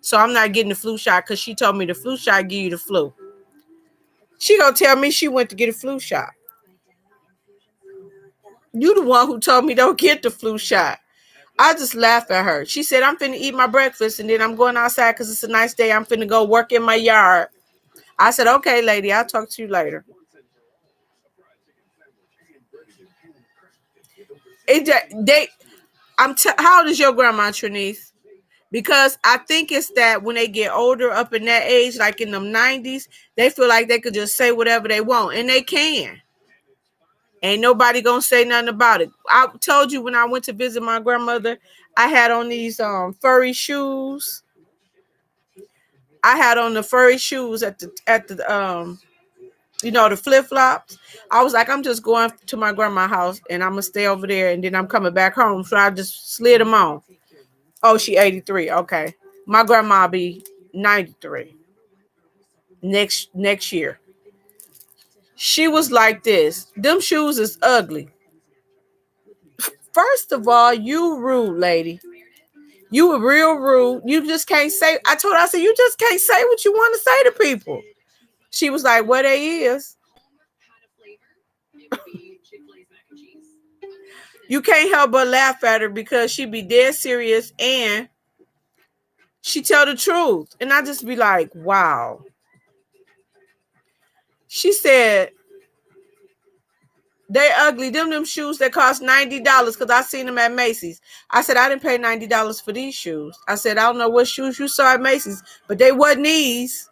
So I'm not getting the flu shot because she told me the flu shot give you the flu. She gonna tell me she went to get a flu shot. You the one who told me don't get the flu shot. I just laughed at her. She said, I'm finna eat my breakfast and then I'm going outside because it's a nice day. I'm finna go work in my yard. I said, okay, lady, I'll talk to you later. How old is your grandma, Trinice? Because I think it's that when they get older, up in that age, like in them 90s, they feel like they could just say whatever they want, and they can. Ain't nobody gonna say nothing about it. I told you when I went to visit my grandmother, I had on these furry shoes. I had on the furry shoes at the the flip flops. I was like, I'm just going to my grandma's house and I'm gonna stay over there and then I'm coming back home. So I just slid them on. Oh, she 83. Okay, my grandma be 93 next year. She was like this. Them shoes is ugly. First of all, you rude, lady. You were real rude. You just can't say. I told her, I said, you just can't say what you want to say to people. She was like, what they is. You can't help but laugh at her because she be dead serious and she tell the truth. And I just be like, wow. She said, they ugly. Them shoes that cost $90 because I seen them at Macy's. I said, I didn't pay $90 for these shoes. I said, I don't know what shoes you saw at Macy's, but they wasn't these.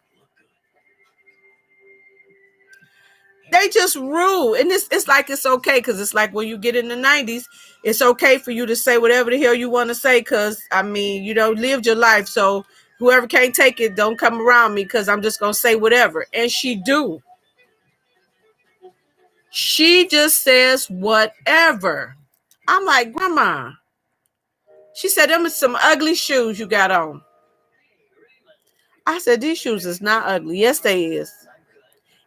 They just rude. And it's like it's okay because it's like when you get in the 90s, it's okay for you to say whatever the hell you want to say because, I mean, lived your life. So whoever can't take it, don't come around me because I'm just going to say whatever. And she do. She just says whatever. I'm like, Grandma. She said, them are some ugly shoes you got on. I said, these shoes is not ugly. Yes, they is.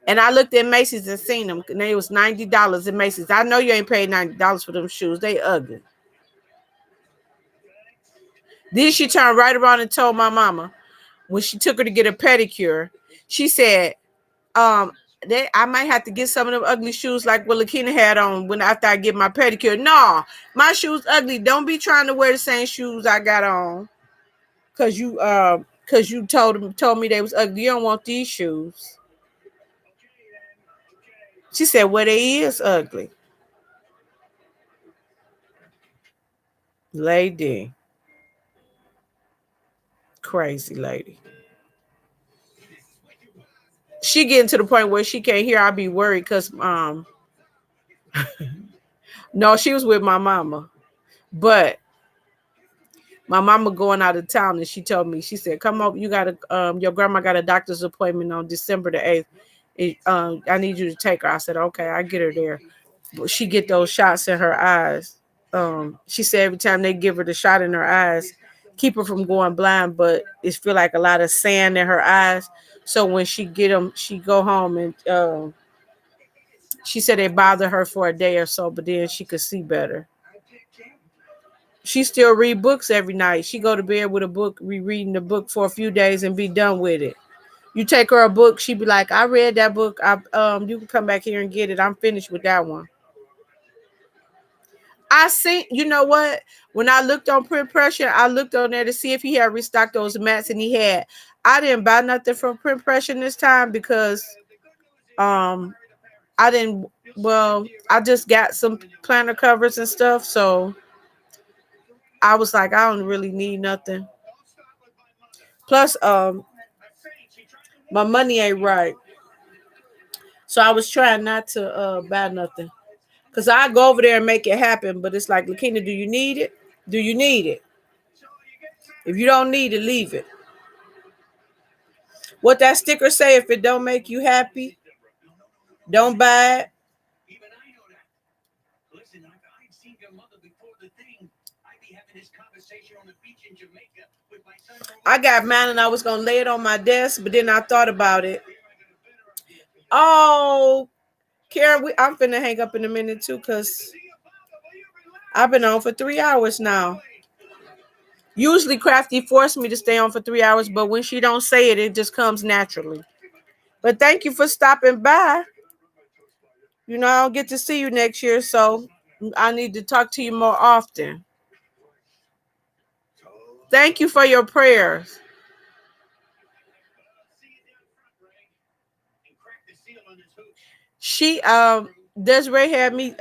And I looked at Macy's and seen them. And they was $90 at Macy's. I know you ain't paid $90 for them shoes. They ugly. Then she turned right around and told my mama when she took her to get a pedicure. She said, I might have to get some of them ugly shoes like what Lakina had on when after I get my pedicure. No, my shoes ugly. Don't be trying to wear the same shoes I got on. Cause you told me they was ugly. You don't want these shoes. She said, well, they is ugly. Lady. Crazy lady. She getting to the point where she can't hear. I'll be worried because no, she was with my mama. But my mama going out of town and she told me, she said, come up, you got your grandma got a doctor's appointment on December the 8th. I need you to take her. I said, okay, I get her there. But she get those shots in her eyes. She said every time they give her the shot in her eyes, keep her from going blind, but it feel like a lot of sand in her eyes. So when she get them, she go home and she said it bothered her for a day or so, but then she could see better. She still read books every night. She go to bed with a book, rereading the book for a few days and be done with it. You take her a book, she be like, I read that book. You can come back here and get it. I'm finished with that one. I seen, you know what? When I looked on Print Pressure, I looked on there to see if he had restocked those mats, and he had. I didn't buy nothing from Print Pressure this time because I didn't. Well, I just got some planner covers and stuff, so I was like, I don't really need nothing. Plus, my money ain't right, so I was trying not to buy nothing. Cause I go over there and make it happen, but it's like, Lakina, do you need it? Do you need it? If you don't need it, leave it. What that sticker say? If it don't make you happy, don't buy it. Even I know that. Listen, I've seen your mother before the thing. I'd be having this conversation on the beach in Jamaica with my son. I got mine and I was gonna lay it on my desk, but then I thought about it. Oh, Karen, I'm finna hang up in a minute too, cause I've been on for 3 hours now. Usually Crafty forced me to stay on for 3 hours, but when she don't say it, it just comes naturally. But thank you for stopping by. You know, I'll get to see you next year, so I need to talk to you more often. Thank you for your prayers. She Desiree had me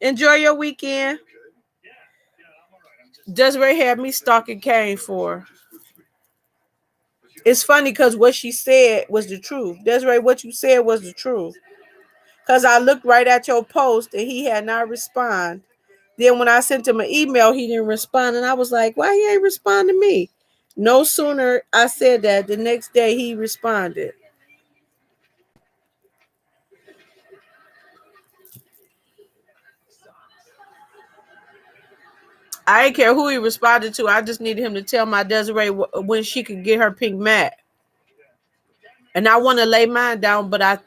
enjoy your weekend. Desiree had me stalking Kane for. It's funny because what she said was the truth. Desiree, what you said was the truth. Because I looked right at your post and he had not responded. Then when I sent him an email, he didn't respond. And I was like, why he ain't respond to me? No sooner I said that, the next day he responded. I didn't care who he responded to. I just needed him to tell my Desiree when she could get her pink mat. And I want to lay mine down, but I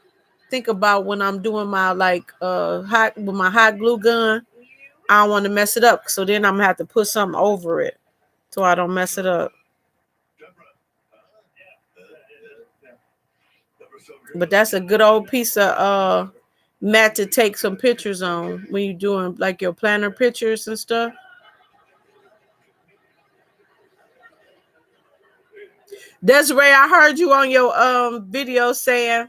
think about when I'm doing my hot with my hot glue gun, I don't want to mess it up. So then I'm gonna have to put something over it so I don't mess it up. But that's a good old piece of mat to take some pictures on when you're doing like your planner pictures and stuff. Desiree, I heard you on your video saying,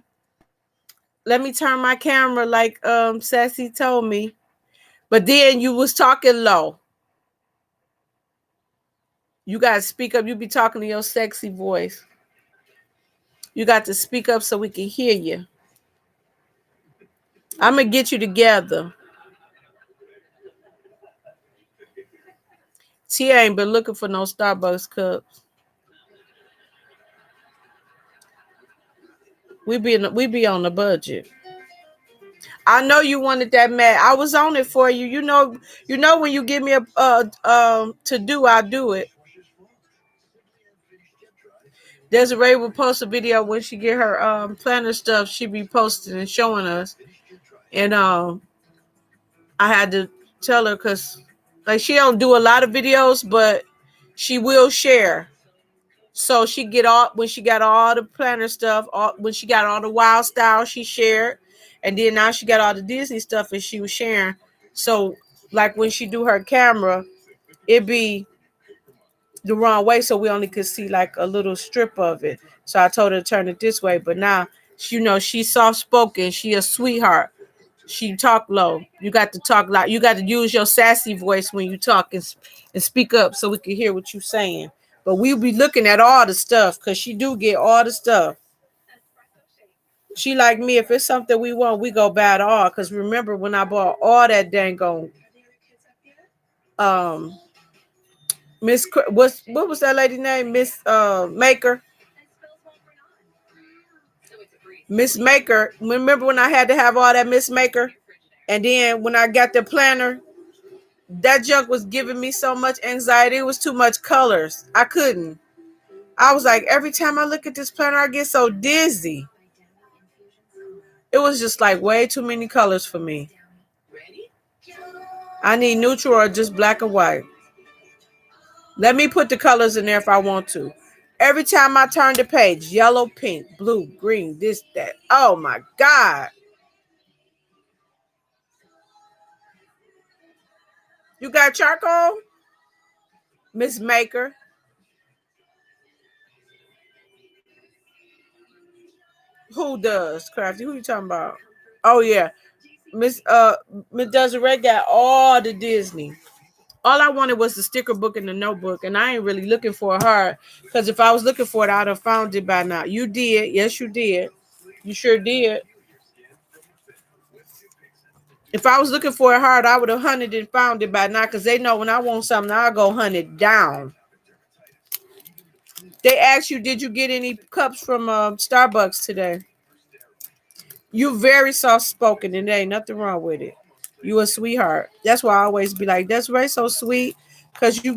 let me turn my camera like Sassy told me. But then you was talking low. You got to speak up. You be talking to your sexy voice. You got to speak up so we can hear you. I'm going to get you together. Tia ain't been looking for no Starbucks cups. We be on the budget. I know you wanted that mat. I was on it for you. You know when you give me a to do, I do it. Desiree will post a video when she get her planner stuff. She be posting and showing us. And I had to tell her because like she don't do a lot of videos, but she will share. So she get all when she got all the planner stuff, when she got all the wild style, she shared, and then now she got all the Disney stuff and she was sharing. So like when she do her camera, it be the wrong way, so we only could see like a little strip of it. So I told her to turn it this way, but now she's soft spoken. She a sweetheart. She talk low. You got to talk loud. You got to use your sassy voice when you talk and speak up so we can hear what you saying. But we'll be looking at all the stuff because she do get all the stuff. She like me. If it's something we want, we go buy it all. Because remember when I bought all that dang on um what was that lady name? Miss Maker. Miss Maker. Remember when I had to have all that Miss Maker? And then when I got the planner, that junk was giving me so much anxiety. It was too much colors. I couldn't. I was like, every time I look at this planner, I get so dizzy. It was just like way too many colors for me. I need neutral or just black and white. Let me put the colors in there if I want to. Every time I turn the page, yellow, pink, blue, green, this, that. Oh my God. You got charcoal? Miss Maker. Who does, Crafty? Who you talking about? Oh yeah. Miss Desiree got all the Disney. All I wanted was the sticker book and the notebook, and I ain't really looking for it hard. Because if I was looking for it, I'd have found it by now. You did. Yes, you did. You sure did. If I was looking for it hard, I would have hunted and found it by now because they know when I want something, I'll go hunt it down. They asked you, did you get any cups from Starbucks today? You very soft spoken, and there ain't nothing wrong with it. You a sweetheart. That's why I always be like, that's Ray so sweet. Cause you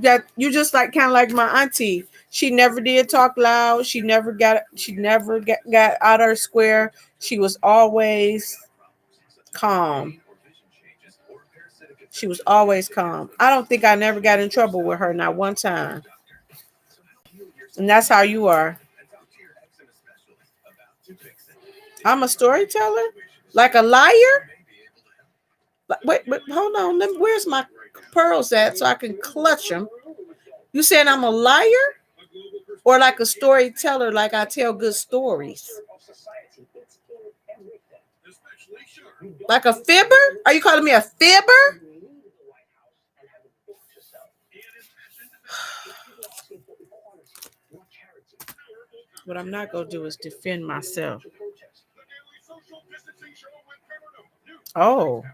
just like kind of like my auntie. She never did talk loud. She never got out of her square. She was always calm. She was always calm. I don't think I never got in trouble with her, not one time. And that's how you are. I'm a storyteller? Like a liar? Wait, hold on. Where's my pearls at so I can clutch them? You saying I'm a liar? Or like a storyteller, like I tell good stories? Like a fibber? Are you calling me a fibber? What I'm not going to do is defend myself. Oh.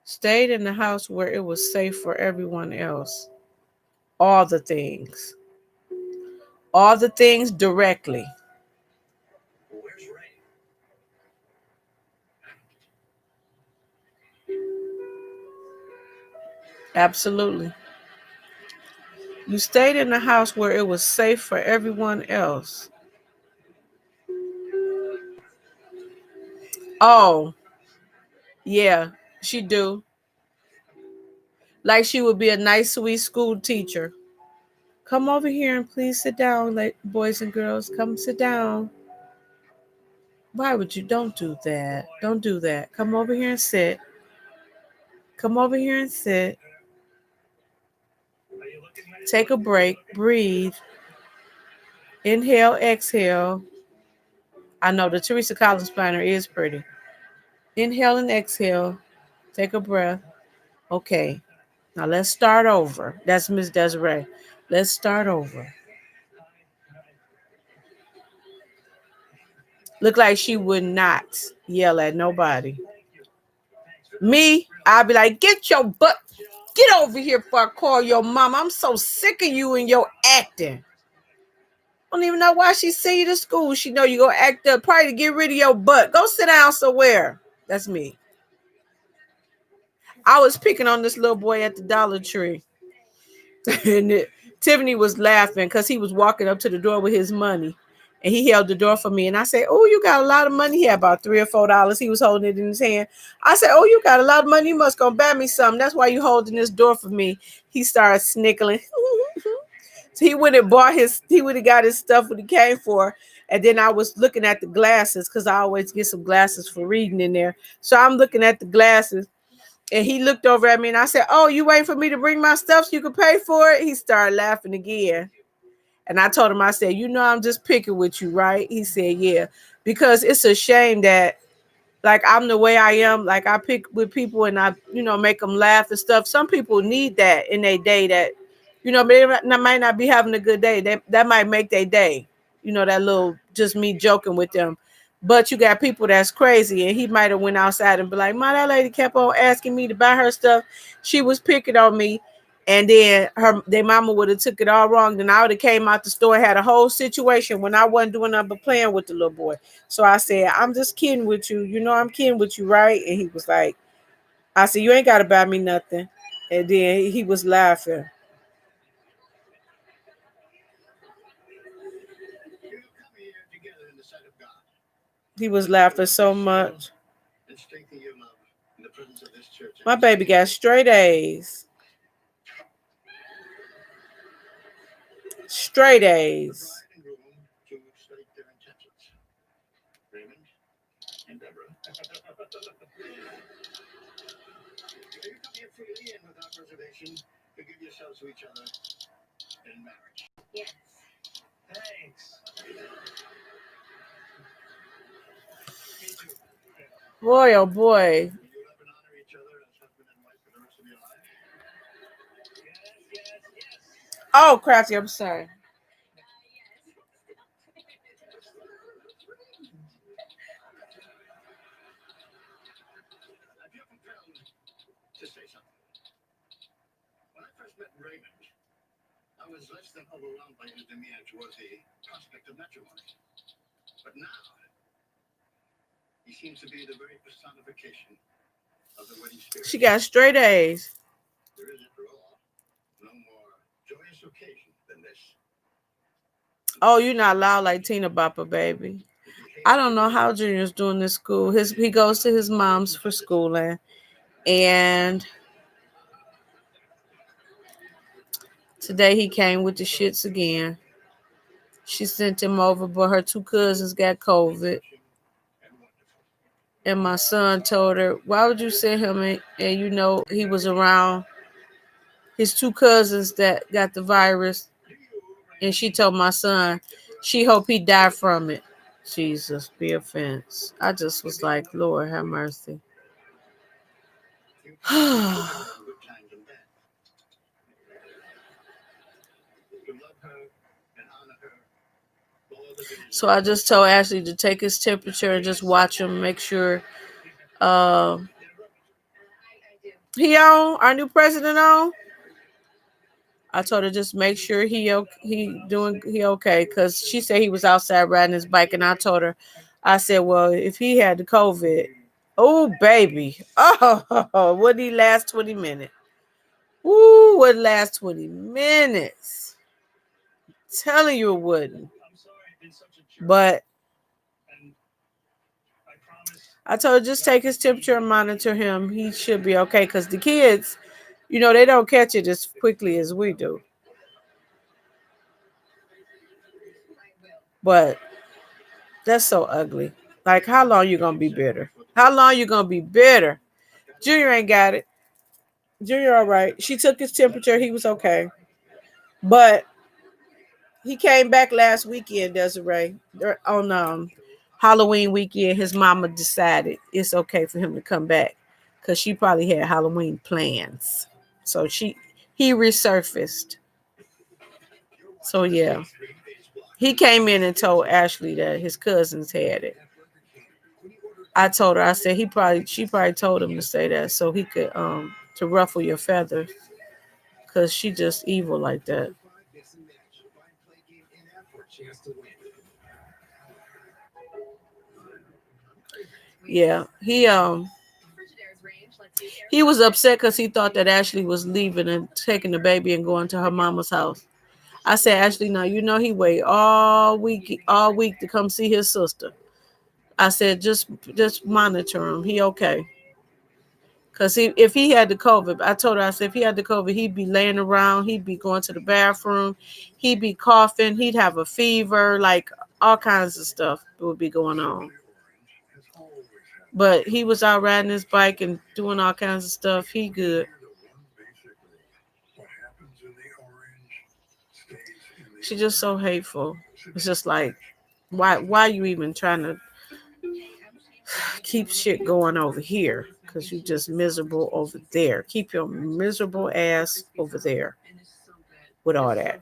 Stayed in the house where it was safe for everyone else. All the things. All the things directly. Absolutely. You stayed in the house where it was safe for everyone else. Oh, yeah, she do. Like she would be a nice, sweet school teacher. Come over here and please sit down, like boys and girls. Come sit down. Why would you? Don't do that. Don't do that. Come over here and sit. Come over here and sit. Take a break. Breathe. Inhale, exhale. I know the Teresa Collins planner is pretty. Inhale and exhale. Take a breath. Okay. Now let's start over. That's Miss Desiree. Let's start over. Look like she would not yell at nobody. Me, I'd be like, get your butt, get over here before I call your mom. I'm so sick of you and your acting. I don't even know why she send you to school. She know you gonna act up, probably to get rid of your butt. Go sit down somewhere. That's me. I was picking on this little boy at the Dollar Tree. And Tiffany was laughing because he was walking up to the door with his money. And he held the door for me. And I said, "Oh, you got a lot of money." He had about $3 or $4. He was holding it in his hand. I said, "Oh, you got a lot of money. You must go buy me something. That's why you holding this door for me." He started snickling. So he would have got his stuff when he came for. And then I was looking at the glasses because I always get some glasses for reading in there. So I'm looking at the glasses. And he looked over at me and I said, "Oh, you waiting for me to bring my stuff so you can pay for it?" He started laughing again. And I told him, I said, "I'm just picking with you, right?" He said, "Yeah." Because it's a shame that, like, I'm the way I am. Like, I pick with people and I, make them laugh and stuff. Some people need that in their day that, they might not be having a good day. That might make their day, that little, just me joking with them. But you got people that's crazy. And he might have went outside and be like, "My, that lady kept on asking me to buy her stuff. She was picking on me." And then their mama would have took it all wrong. Then I would have came out the store and had a whole situation when I wasn't doing nothing but playing with the little boy. So I said, "I'm just kidding with you. I'm kidding with you, right?" And he was like, I said, "You ain't got to buy me nothing." And then he was laughing. You come here together in the sight of God He was laughing so much. and strengthen your love in the presence of this church. My baby got straight A's. Straight A's. Bride and groom to state their intentions. Raymond and Deborah. You come here freely and without reservation to give yourselves to each other in marriage. Yes. Thanks. Me too. Boy, oh boy. Will you love and honor each other as husband and wife for the rest of your life? Yes, yes, yes. Oh, Crafty, I'm sorry. I feel compelled to say something. When I first met Raymond, I was less than overwhelmed by his demeanor toward the prospect of matrimony. But now, he seems to be the very personification of the wedding spirit. She got straight A's. There is, after all, no more joyous occasion than this. Oh, you're not loud like Tina Bopper, baby. I don't know how Junior's doing this school. He goes to his mom's for schooling. And today he came with the shits again. She sent him over, but her two cousins got COVID. And my son told her, "Why would you send him?" And he was around his two cousins that got the virus. And she told my son she hoped he died from it. Jesus, be offense. I just was like, Lord have mercy. Good times and bad. To love her and honor her for all the good. So I just told Ashley to take his temperature and just watch him, make sure he on, our new president on. I told her just make sure he okay, because she said he was outside riding his bike, and I told her, I said, "Well, if he had the COVID, oh baby, oh, would he last 20 minutes? Ooh, would last 20 minutes? I'm telling you it wouldn't." I'm sorry I've been such a jerk. But And I promise I told her just take his temperature and monitor him. He should be okay, because the kids, they don't catch it as quickly as we do. But that's so ugly. Like, how long you gonna be bitter? How long you gonna be bitter? Junior ain't got it. Junior all right. She took his temperature. He was okay. But he came back last weekend, Desiree. On Halloween weekend, his mama decided it's okay for him to come back because she probably had Halloween plans. So he resurfaced. So yeah. He came in and told Ashley that his cousins had it. I told her, I said she probably told him to say that so he could to ruffle your feathers, cause she just evil like that. Yeah, he was upset because he thought that Ashley was leaving and taking the baby and going to her mama's house. I said, Ashley, now you know he wait all week to come see his sister. I said, just monitor him. He okay. Cause if he had the COVID, I told her, I said, if he had the COVID, he'd be laying around, he'd be going to the bathroom, he'd be coughing, he'd have a fever, like all kinds of stuff would be going on. But he was out riding his bike and doing all kinds of stuff. He good. She's just so hateful. It's just like, why you even trying to keep shit going over here? Because you just miserable over there. Keep your miserable ass over there with all that.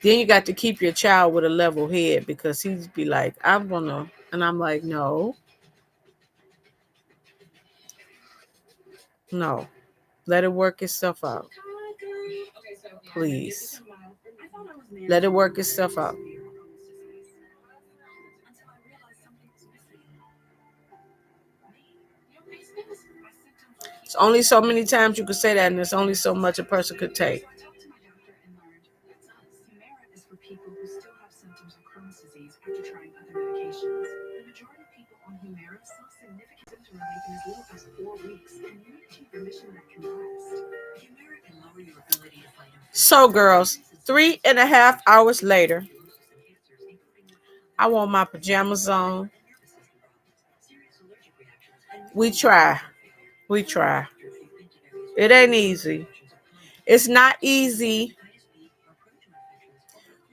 Then you got to keep your child with a level head because he'd be like, I'm gonna, and I'm like, no, let it work itself out. Please. Let it work itself out. It's only so many times you could say that, and there's only so much a person could take. So, girls, 3.5 hours later, I want my pajamas on. We try. It ain't easy. It's not easy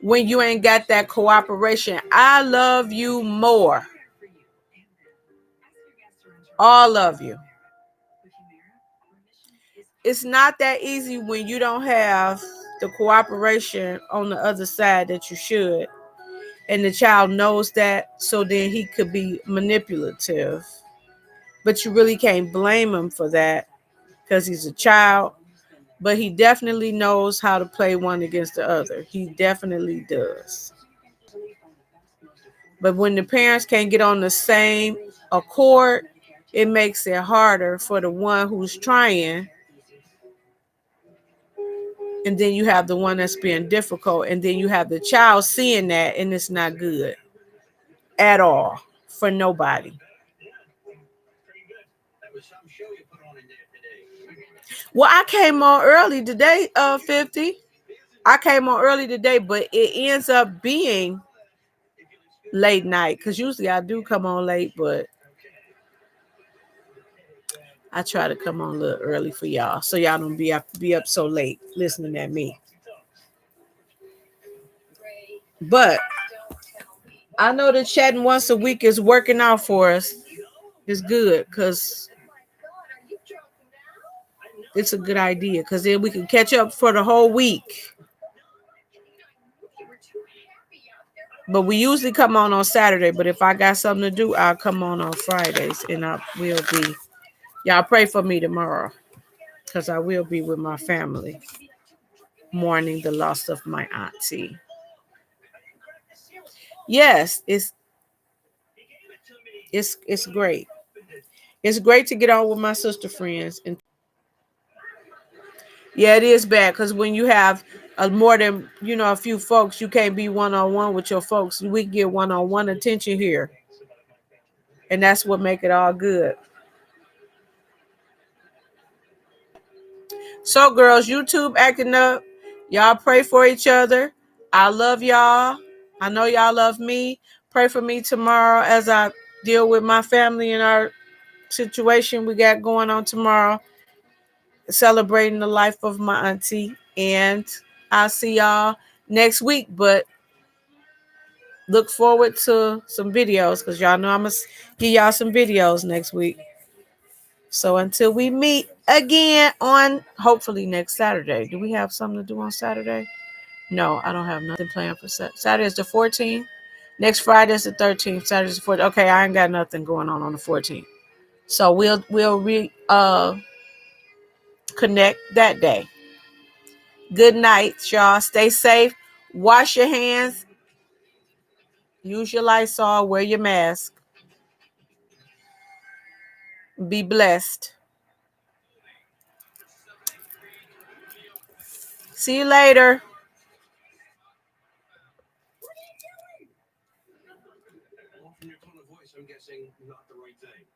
when you ain't got that cooperation. I love you more. All of you. It's not that easy when you don't have the cooperation on the other side that you should. And the child knows that, so then he could be manipulative. But you really can't blame him for that because he's a child. But he definitely knows how to play one against the other. He definitely does. But when the parents can't get on the same accord, it makes it harder for the one who's trying. And then you have the one that's being difficult. And then you have the child seeing that, and it's not good at all for nobody. Well, I came on early today, 50. I came on early today, but it ends up being late night because usually I do come on late, but I try to come on a little early for y'all so y'all don't be up so late listening at me. But I know that chatting once a week is working out for us. It's good because it's a good idea because then we can catch up for the whole week. But we usually come on Saturday. But if I got something to do, I'll come on Fridays, and I will be. Y'all pray for me tomorrow because I will be with my family mourning the loss of my auntie. Yes, it's great. It's great to get on with my sister friends. And yeah, it is bad because when you have more than a few folks, you can't be one-on-one with your folks. We get one-on-one attention here, and that's what make it all good. So, girls, YouTube acting up. Y'all pray for each other. I love y'all. I know y'all love me. Pray for me tomorrow as I deal with my family and our situation we got going on tomorrow. Celebrating the life of my auntie. And I'll see y'all next week. But look forward to some videos because y'all know I'm going to give y'all some videos next week. So until we meet again on hopefully next Saturday. Do we have something to do on Saturday? No, I don't have nothing planned for Saturday. Saturday is the 14th. Next Friday is the 13th. Saturday is the 14th. Okay, I ain't got nothing going on the 14th. So we'll connect that day. Good night, y'all. Stay safe. Wash your hands. Use your Lysol. Wear your mask. Be blessed. See you later. From your tone of voice, I'm guessing not the right thing.